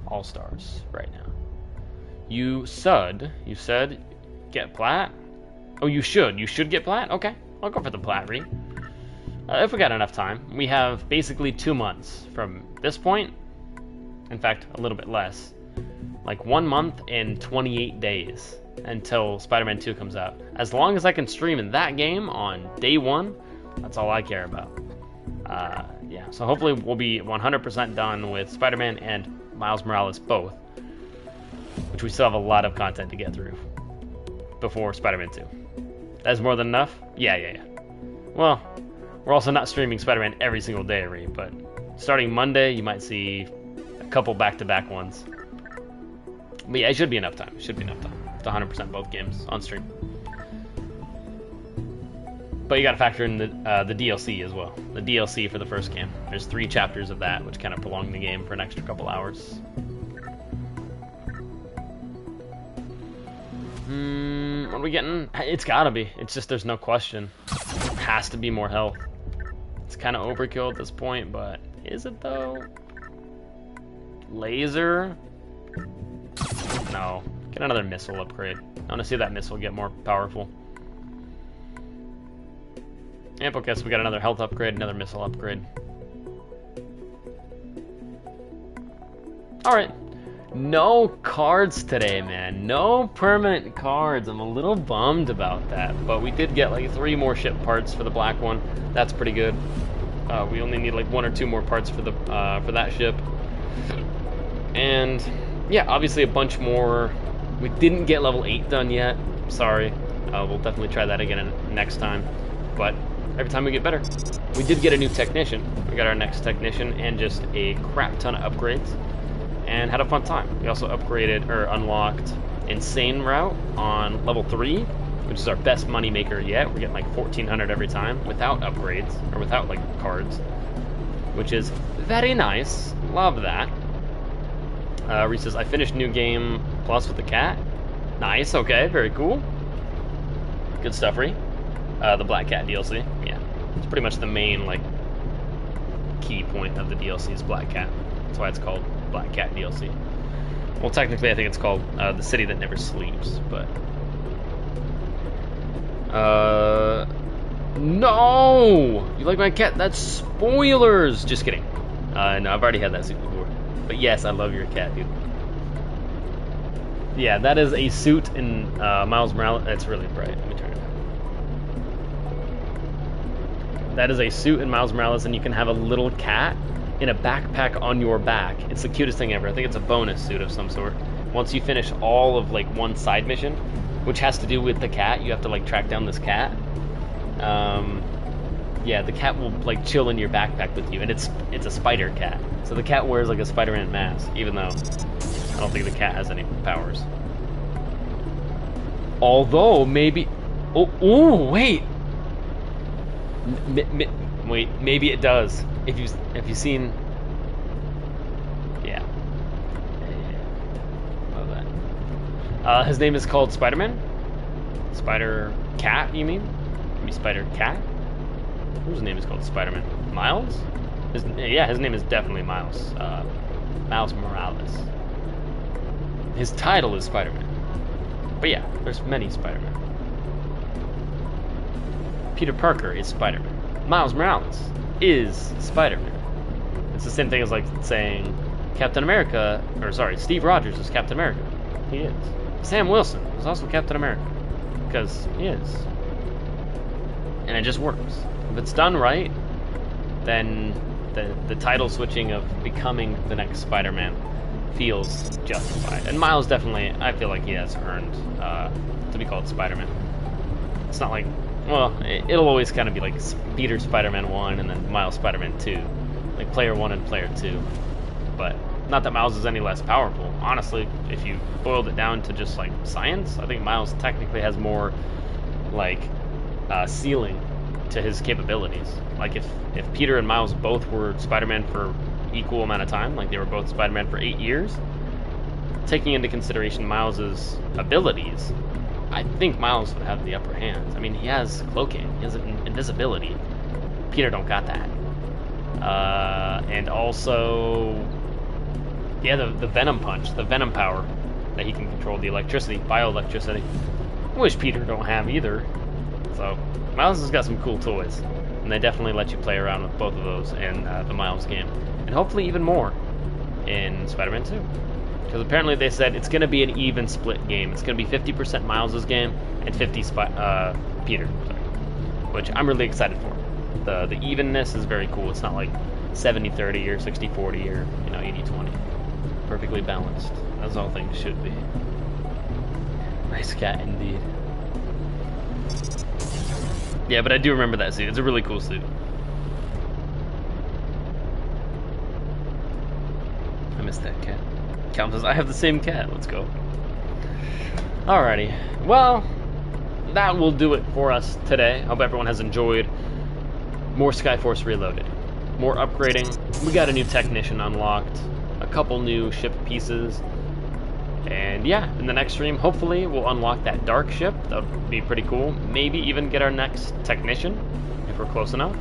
All-Stars right now. You said get Plat? Oh, you should get Plat? Okay, I'll go for the Plat Re. If we got enough time. We have basically 2 months from this point. In fact, a little bit less. Like 1 month and 28 days until Spider-Man 2 comes out. As long as I can stream in that game on day 1, that's all I care about. Yeah, so hopefully we'll be 100% done with Spider-Man and Miles Morales both. Which we still have a lot of content to get through before Spider-Man 2. That's more than enough? Yeah. Well, we're also not streaming Spider-Man every single day, right? But starting Monday, you might see a couple back-to-back ones. But yeah, it should be enough time. It should be enough time. It's 100% both games on stream. But you gotta factor in the DLC as well. The DLC for the first game. There's 3 chapters of that, which kind of prolong the game for an extra couple hours. What are we getting? It's gotta be. It's just there's no question. It has to be more health. It's kind of overkill at this point, but is it though? Laser? No. Get another missile upgrade. I want to see that missile get more powerful. Yep, okay, so we got another health upgrade, another missile upgrade. Alright. No cards today, man. No permanent cards. I'm a little bummed about that. But we did get like 3 more ship parts for the black one. That's pretty good. We only need like 1 or 2 more parts for the for that ship. And yeah, obviously a bunch more. We didn't get level 8 done yet. Sorry. We'll definitely try that again next time. But every time we get better. We did get a new technician. We got our next technician and just a crap ton of upgrades. And had a fun time. We also upgraded or unlocked Insane Route on level 3, which is our best money maker yet. We're getting like 1,400 every time without upgrades, or without like cards, which is very nice. Love that. Reese says, I finished New Game Plus with the cat. Nice, okay, very cool. Good stuff, Ree. The Black Cat DLC, yeah. It's pretty much the main, like, key point of the DLC is Black Cat. That's why it's called Black Cat DLC. Well, technically, I think it's called The City That Never Sleeps, but... No! You like my cat? That's spoilers! Just kidding. No, I've already had that suit before. But yes, I love your cat, dude. Yeah, that is a suit in Miles Morales. It's really bright. Let me turn it down. That is a suit in Miles Morales, and you can have a little cat in a backpack on your back. It's the cutest thing ever. I think it's a bonus suit of some sort. Once you finish all of like one side mission, which has to do with the cat, you have to like track down this cat. Yeah, the cat will like chill in your backpack with you, and it's a spider cat. So the cat wears like a Spider-Man mask, even though I don't think the cat has any powers. Although maybe, oh wait, wait, maybe it does. If you've seen, yeah, love that. His name is called Spider-Man. Spider Cat, you mean? Maybe Spider Cat. Whose name is called Spider-Man? Miles? Yeah, his name is definitely Miles. Miles Morales. His title is Spider-Man. But yeah, there's many Spider-Man. Peter Parker is Spider-Man. Miles Morales is Spider-Man. It's the same thing as like saying Captain America, or sorry, Steve Rogers is Captain America. He is. Sam Wilson is also Captain America. Because he is. And it just works. If it's done right, then the title switching of becoming the next Spider-Man feels justified. And Miles definitely, I feel like he has earned to be called Spider-Man. It's not like, well, it'll always kind of be like Peter Spider-Man 1 and then Miles Spider-Man 2. Like Player 1 and Player 2. But not that Miles is any less powerful. Honestly, if you boiled it down to just like science, I think Miles technically has more like ceiling to his capabilities. Like if Peter and Miles both were Spider-Man for equal amount of time, like they were both Spider-Man for 8 years, taking into consideration Miles's abilities, I think Miles would have the upper hand. I mean, he has cloaking, he has invisibility. Peter don't got that. And also, yeah, the Venom punch, the Venom power that he can control, the electricity, bioelectricity, which Peter don't have either. So Miles has got some cool toys, and they definitely let you play around with both of those in the Miles game, and hopefully even more in Spider-Man 2. Because apparently they said it's going to be an even split game. It's going to be 50% Miles' game and 50 Peter, which I'm really excited for. The evenness is very cool. It's not like 70-30 or 60-40 or 80-20. Perfectly balanced, as all things should be. Nice cat indeed. Yeah, but I do remember that suit. It's a really cool suit. I missed that cat. Calvin says, I have the same cat. Let's go. Alrighty. Well, that will do it for us today. Hope everyone has enjoyed more Skyforce Reloaded. More upgrading. We got a new technician unlocked. A couple new ship pieces. And yeah, in the next stream, hopefully we'll unlock that dark ship. That would be pretty cool. Maybe even get our next technician, if we're close enough.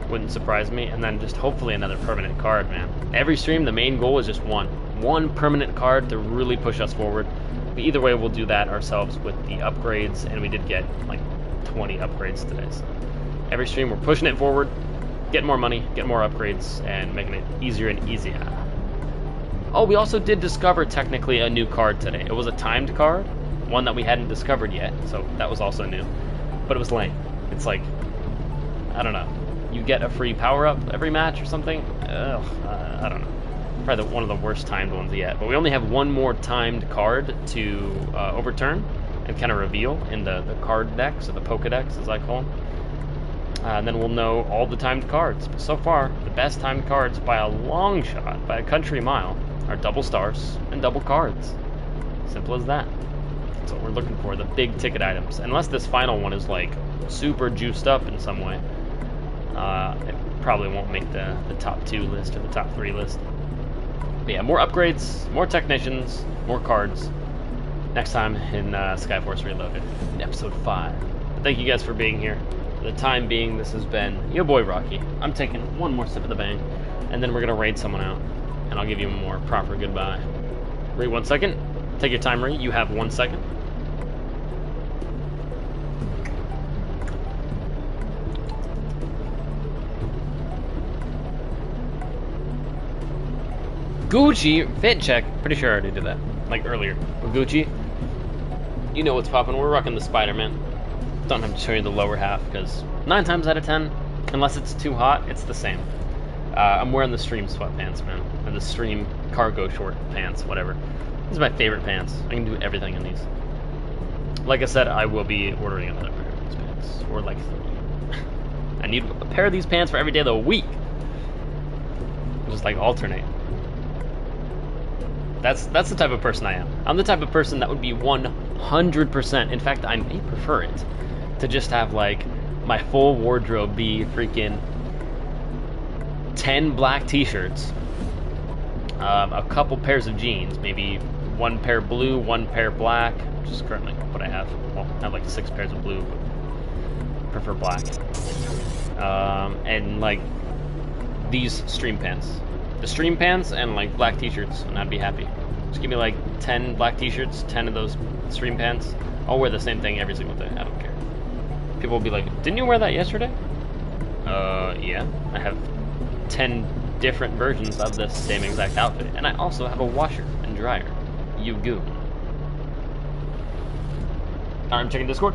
Wouldn't surprise me. And then just hopefully another permanent card, man. Every stream, the main goal is just one permanent card to really push us forward. But either way, we'll do that ourselves with the upgrades, and we did get like 20 upgrades today. So every stream, we're pushing it forward, getting more money, getting more upgrades, and making it easier and easier. Oh, we also did discover technically a new card today. It was a timed card, one that we hadn't discovered yet, so that was also new. But it was lame. It's like, I don't know, you get a free power-up every match or something? I don't know. Probably one of the worst timed ones yet. But we only have one more timed card to overturn and kind of reveal in the card decks, or the Pokedex as I call them. And then we'll know all the timed cards. But so far, the best timed cards by a long shot, by a country mile, are double stars and double cards. Simple as that. That's what we're looking for, the big ticket items. Unless this final one is like super juiced up in some way. It probably won't make the top 2 list or the top 3 list. But yeah, more upgrades, more technicians, more cards. Next time in Skyforce Reloaded, in episode 5. But thank you guys for being here. For the time being, this has been your boy Rocky. I'm taking one more sip of the bang, and then we're gonna raid someone out, and I'll give you a more proper goodbye. Wait 1 second. Take your time, Ree. You have 1 second. Gucci fit check. Pretty sure I already did that, like earlier. But Gucci, you know what's poppin'. We're rocking the Spider-Man. Don't have to show you the lower half because 9 times out of 10, unless it's too hot, it's the same. I'm wearing the stream sweatpants, man, or the stream cargo short pants, whatever. These are my favorite pants. I can do everything in these. Like I said, I will be ordering another pair of these pants, or like 3. I need a pair of these pants for every day of the week. Just like alternate. That's the type of person I am. I'm the type of person that would be 100%. In fact, I may prefer it to just have like my full wardrobe be freaking 10 black t-shirts, a couple pairs of jeans, maybe 1 pair blue, 1 pair black, which is currently what I have. Well, I have like 6 pairs of blue, but prefer black. And like these stream pants. The stream pants and like black t-shirts, and I'd be happy. Just give me like 10 black t-shirts, 10 of those stream pants. I'll wear the same thing every single day. I don't care. People will be like, "Didn't you wear that yesterday?" Yeah. I have 10 different versions of this same exact outfit, and I also have a washer and dryer. You goon. Alright, I'm checking Discord.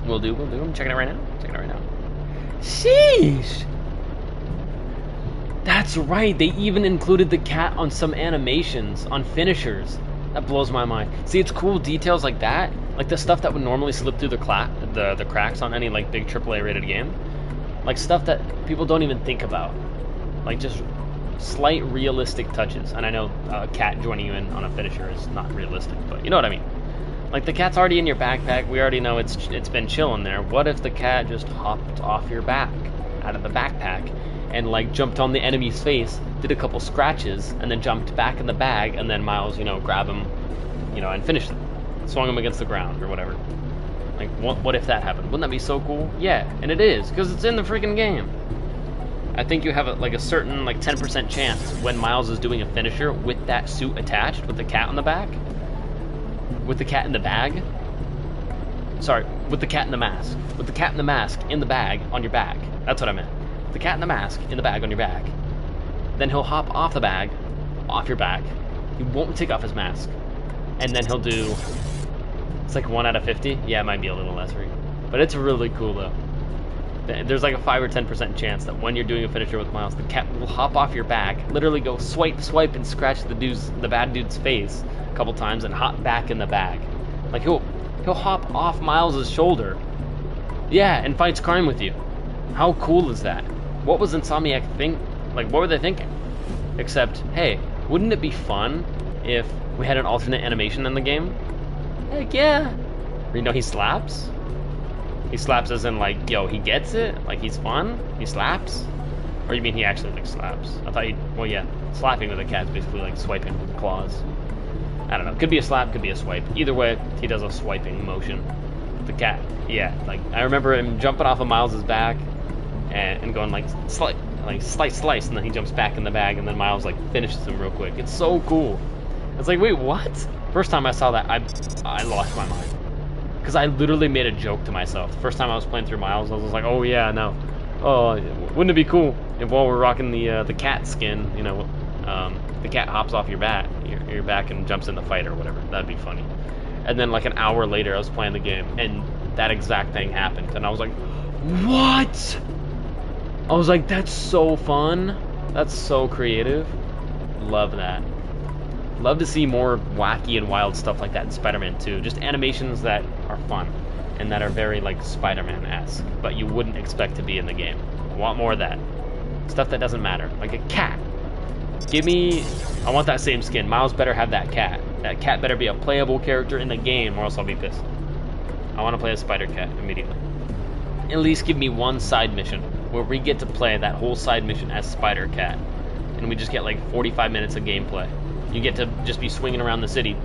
Will do. I'm checking it right now. Sheesh! That's right, they even included the cat on some animations, on finishers. That blows my mind. See, it's cool details like that, like the stuff that would normally slip through the cracks on any like big AAA rated game. Like stuff that people don't even think about. Like just slight realistic touches. And I know a cat joining you in on a finisher is not realistic, but you know what I mean. Like the cat's already in your backpack, we already know it's been chilling there. What if the cat just hopped off your back, out of the backpack, and like jumped on the enemy's face, did a couple scratches, and then jumped back in the bag, and then Miles, grabbed him, and finished him. Swung him against the ground or whatever. Like, what if that happened? Wouldn't that be so cool? Yeah, and it is, because it's in the freaking game. I think you have a certain 10% chance when Miles is doing a finisher with that suit attached, with the cat on the back, with the cat in the bag. Sorry, with the cat in the mask. With the cat in the mask in the bag on your back. That's what I meant. The cat in the mask in the bag on your back. Then he'll hop off the bag, off your back. He won't take off his mask. And then he'll do, it's like 1 out of 50. Yeah, it might be a little less, but it's really cool though. There's like a 5 or 10% chance that when you're doing a finisher with Miles, the cat will hop off your back, literally go swipe, and scratch the bad dude's face a couple times and hop back in the bag. Like he'll hop off Miles's shoulder. Yeah, and fights crime with you. How cool is that? What was Insomniac what were they thinking? Except, hey, wouldn't it be fun if we had an alternate animation in the game? Heck yeah! He slaps? He slaps as in he gets it? Like he's fun? He slaps? Or you mean he actually slaps? I thought well yeah, slapping with a cat is basically swiping with claws. I don't know, could be a slap, could be a swipe. Either way, he does a swiping motion. The cat, yeah, I remember him jumping off of Miles's back and going slice, and then he jumps back in the bag, and then Miles finishes him real quick. It's so cool. It's like, wait, what? First time I saw that, I lost my mind. Because I literally made a joke to myself. The first time I was playing through Miles, I was like, oh yeah, no. Oh, wouldn't it be cool if while we're rocking the cat skin, the cat hops off your back and jumps in the fight or whatever. That'd be funny. And then an hour later, I was playing the game, and that exact thing happened, and I was like, what? I was like, that's so fun. That's so creative. Love that. Love to see more wacky and wild stuff like that in Spider-Man 2. Just animations that are fun and that are very Spider-Man-esque, but you wouldn't expect to be in the game. I want more of that. Stuff that doesn't matter. Like a cat. I want that same skin. Miles better have that cat. That cat better be a playable character in the game, or else I'll be pissed. I want to play as Spider-Cat immediately. At least give me one side mission where we get to play that whole side mission as Spider-Cat, and we just get like 45 minutes of gameplay. You get to just be swinging around the city,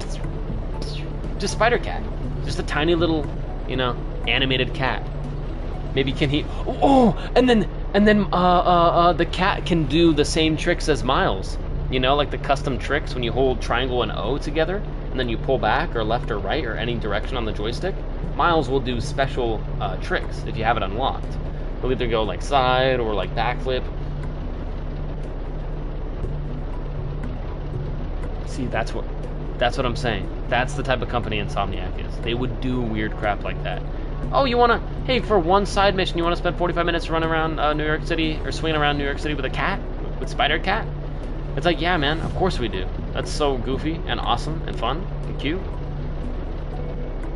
just Spider-Cat, just a tiny little, you know, animated cat. Maybe can he? Oh, and then the cat can do the same tricks as Miles. You know, like the custom tricks when you hold triangle and O together, and then you pull back or left or right or any direction on the joystick. Miles will do special tricks if you have it unlocked. He'll either go like side or like backflip. See, that's what I'm saying. That's the type of company Insomniac is. They would do weird crap like that. Oh, you wanna? Hey, for one side mission, you wanna spend 45 minutes running around New York City or swinging around New York City with a cat, with Spider-Cat? It's like, yeah, man, of course we do. That's so goofy and awesome and fun and cute.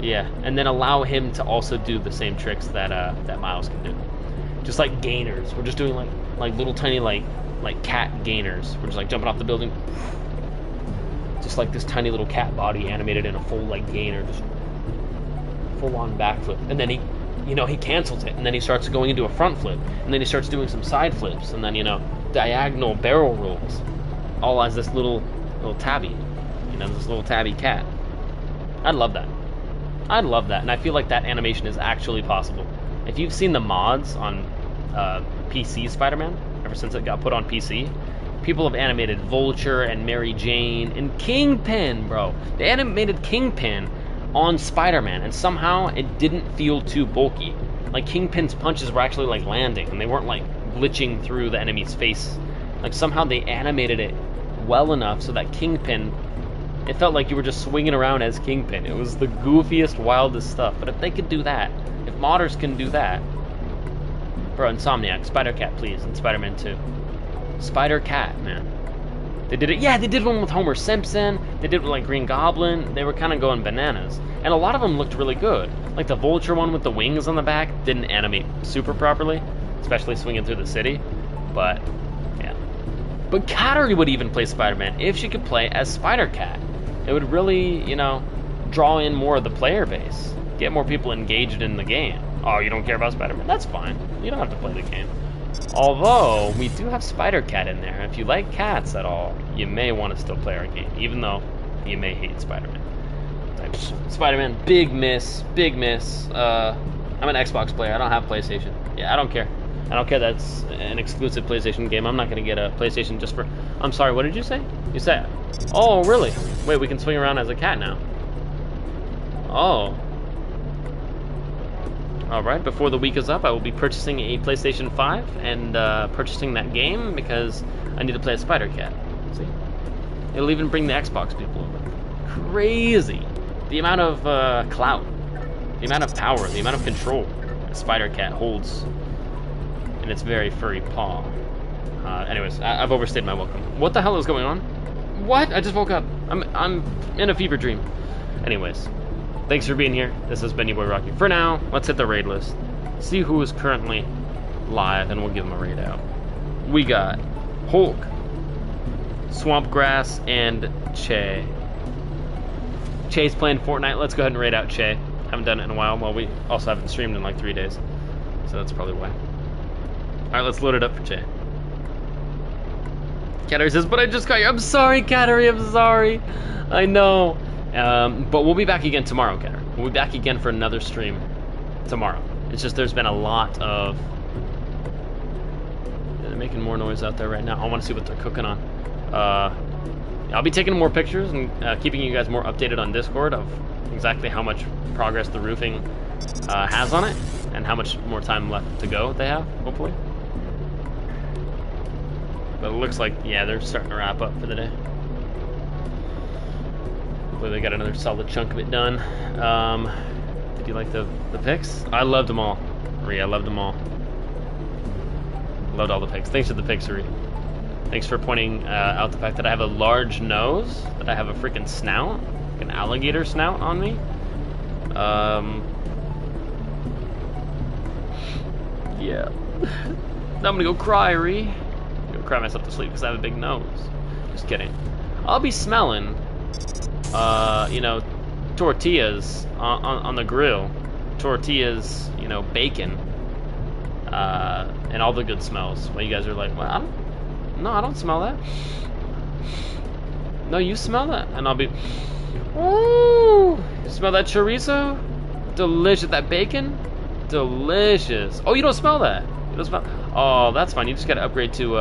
Yeah, and then allow him to also do the same tricks that that Miles can do. Just like gainers. We're just doing like little tiny like cat gainers. We're just like jumping off the building. Just like this tiny little cat body animated in a full like gainer, just full on backflip. And then he cancels it, and then he starts going into a front flip, and then he starts doing some side flips, and then diagonal barrel rolls, all as this little tabby, this little tabby cat. I'd love that. I'd love that, and I feel like that animation is actually possible. If you've seen the mods on PC Spider-Man, ever since it got put on PC, people have animated Vulture and Mary Jane and Kingpin, bro. They animated Kingpin on Spider-Man, and somehow it didn't feel too bulky. Like Kingpin's punches were actually like landing, and they weren't like glitching through the enemy's face. Like somehow they animated it well enough so that Kingpin, it felt like you were just swinging around as Kingpin. It was the goofiest, wildest stuff. But if they could do that, if modders can do that, bro, Insomniac, Spider-Cat, please, and Spider-Man 2. Spider-Cat, man. They did it. Yeah, they did one with Homer Simpson. They did it with like Green Goblin. They were kind of going bananas, and a lot of them looked really good. Like the Vulture one with the wings on the back didn't animate super properly, especially swinging through the city. But yeah. But Cattery would even play Spider-Man if she could play as Spider-Cat. It would really, draw in more of the player base, get more people engaged in the game. Oh, you don't care about Spider-Man? That's fine. You don't have to play the game. Although, we do have Spider-Cat in there. If you like cats at all, you may want to still play our game, even though you may hate Spider-Man. Spider-Man, big miss, big miss. I'm an Xbox player. I don't have PlayStation. Yeah, I don't care. I don't care that's an exclusive PlayStation game. I'm not going to get a PlayStation just for... I'm sorry, what did you say? You said... Oh, really? Wait, we can swing around as a cat now. Oh. Alright, before the week is up, I will be purchasing a PlayStation 5 and purchasing that game because I need to play a Spider-Cat. See? It'll even bring the Xbox people over. Crazy. The amount of clout, the amount of power, the amount of control that Spider-Cat holds in its very furry paw. Anyways, I've overstayed my welcome. What the hell is going on? What? I just woke up. I'm in a fever dream. Anyways, thanks for being here. This has been your boy Rocky. For now, let's hit the raid list. See who is currently live, and we'll give them a raid out. We got Hulk, Swampgrass, and Che. Che's playing Fortnite. Let's go ahead and raid out Che. Haven't done it in a while. Well, we also haven't streamed in like 3 days, so that's probably why. Alright, let's load it up for Che. Cattery says, but I just got you. I'm sorry, Cattery, I'm sorry. I know. But we'll be back again tomorrow, Cattery. We'll be back again for another stream tomorrow. It's just there's been a lot of... They're making more noise out there right now. I want to see what they're cooking on. I'll be taking more pictures and keeping you guys more updated on Discord of exactly how much progress the roofing has on it and how much more time left to go they have, hopefully. But it looks like, yeah, they're starting to wrap up for the day. Hopefully they got another solid chunk of it done. Did you like the pics? I loved them all. Rhea, I loved them all. Loved all the pics. Thanks for the pics, Rhea. Thanks for pointing out the fact that I have a large nose, that I have a freaking snout, like an alligator snout on me. Yeah. Now I'm gonna go cry, Rhea. Go cry myself to sleep because I have a big nose. Just kidding. I'll be smelling you know, tortillas on the grill, tortillas, you know, bacon, and all the good smells. Well, you guys are like, well, I don't smell that. No, you smell that, and I'll be, ooh, you smell that chorizo? Delicious. That bacon, delicious. Oh, you don't smell that. You don't smell. Oh, that's fine. You just gotta upgrade to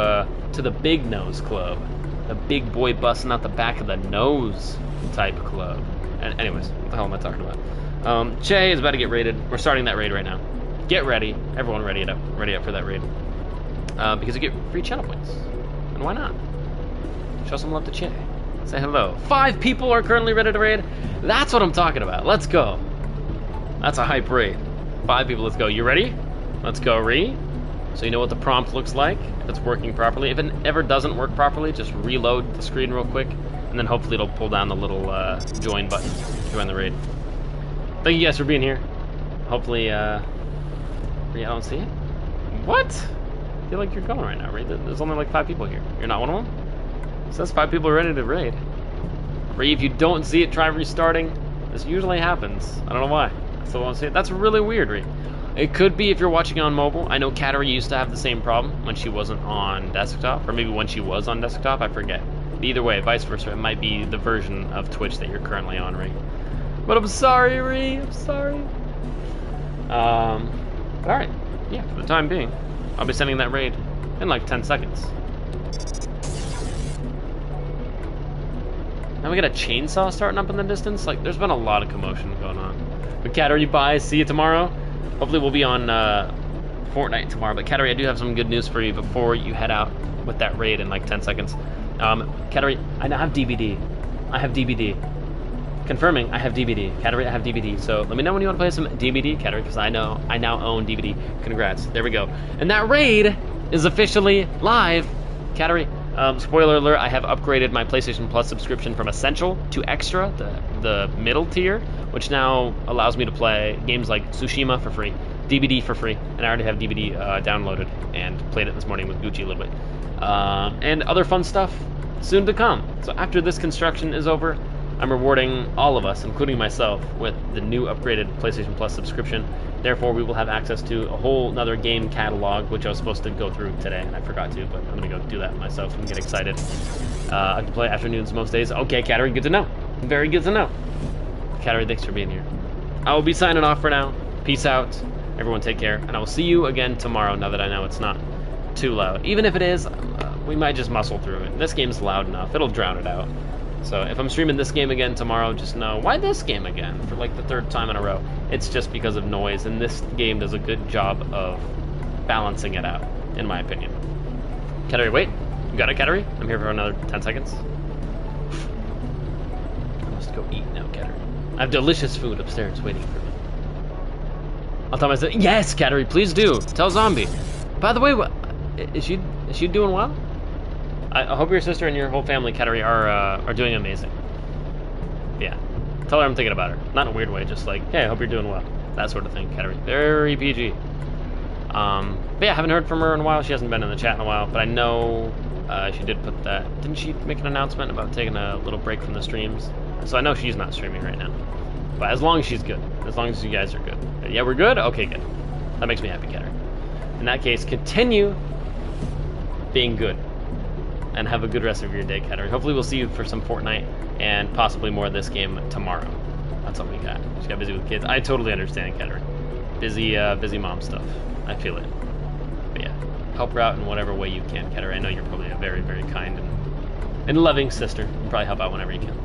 the big nose club, the big boy busting out the back of the nose type club. And anyways, what the hell am I talking about? Che is about to get raided. We're starting that raid right now. Get ready, everyone, ready up for that raid, because you get free channel points, and why not? Show some love to Che. Say hello. 5 people are currently ready to raid. That's what I'm talking about. Let's go. That's a hype raid. 5 people. Let's go. You ready? Let's go. So you know what the prompt looks like. If it's working properly. If it ever doesn't work properly, just reload the screen real quick, and then hopefully it'll pull down the little join button. Join the raid. Thank you guys for being here. Hopefully, I don't see it. What? I feel like you're going right now, right? There's only like 5 people here. You're not one of them? So that's 5 people ready to raid. Ree, if you don't see it, try restarting. This usually happens. I don't know why. I still don't see it. That's really weird, Ree. It could be if you're watching on mobile. I know Katarina used to have the same problem when she wasn't on desktop, or maybe when she was on desktop, I forget. But either way, vice versa, it might be the version of Twitch that you're currently on, Ree. But I'm sorry, Ree. I'm sorry. Alright. Yeah, for the time being, I'll be sending that raid in like 10 seconds. Now we got a chainsaw starting up in the distance. Like, there's been a lot of commotion going on. But Katarina, bye. See you tomorrow. Hopefully we'll be on Fortnite tomorrow. But Katarina, I do have some good news for you before you head out with that raid in like 10 seconds. Katarina, I now have DBD. I have DBD. Confirming, I have DBD. Katarina, I have DBD. So let me know when you want to play some DBD, Katarina, because I now own DBD. Congrats. There we go. And that raid is officially live. Katarina, spoiler alert, I have upgraded my PlayStation Plus subscription from Essential to Extra, the middle tier, which now allows me to play games like Tsushima for free, DBD for free, and I already have DBD downloaded and played it this morning with Gucci a little bit. And other fun stuff soon to come. So after this construction is over, I'm rewarding all of us, including myself, with the new upgraded PlayStation Plus subscription. Therefore, we will have access to a whole nother game catalog, which I was supposed to go through today, and I forgot to, but I'm going to go do that myself and get excited. I can play afternoons most days. Okay, Katarina, good to know. Very good to know. Katarina, thanks for being here. I will be signing off for now. Peace out. Everyone take care, and I will see you again tomorrow, now that I know it's not too loud. Even if it is, we might just muscle through it. This game's loud enough. It'll drown it out. So if I'm streaming this game again tomorrow, just know, why this game again for like the 3rd time in a row? It's just because of noise, and this game does a good job of balancing it out, in my opinion. Katarina, wait. You got it, Katarina? I'm here for another 10 seconds. I must go eat now, Katarina. I have delicious food upstairs waiting for me. I'll tell myself, yes, Katarina, please do. Tell Zombie. By the way, is she doing well? I hope your sister and your whole family, Katarina, are doing amazing. Yeah. Tell her I'm thinking about her. Not in a weird way, just like, hey, I hope you're doing well. That sort of thing, Katarina. Very PG. But yeah, I haven't heard from her in a while. She hasn't been in the chat in a while, but I know she did put that. Didn't she make an announcement about taking a little break from the streams? So I know she's not streaming right now. But as long as she's good, as long as you guys are good. Yeah, we're good? Okay, good. That makes me happy, Katarina. In that case, continue being good. And have a good rest of your day, Katarina. Hopefully we'll see you for some Fortnite and possibly more of this game tomorrow. That's all we got. She got busy with kids. I totally understand, Katarina. Busy mom stuff. I feel it. But yeah, help her out in whatever way you can, Katarina. I know you're probably a very, very kind and loving sister. You can probably help out whenever you can.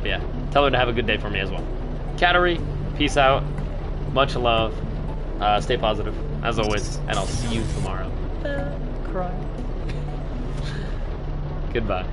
But yeah, tell her to have a good day for me as well. Katarina, peace out. Much love. Stay positive, as always, and I'll see you tomorrow. Cry. Goodbye.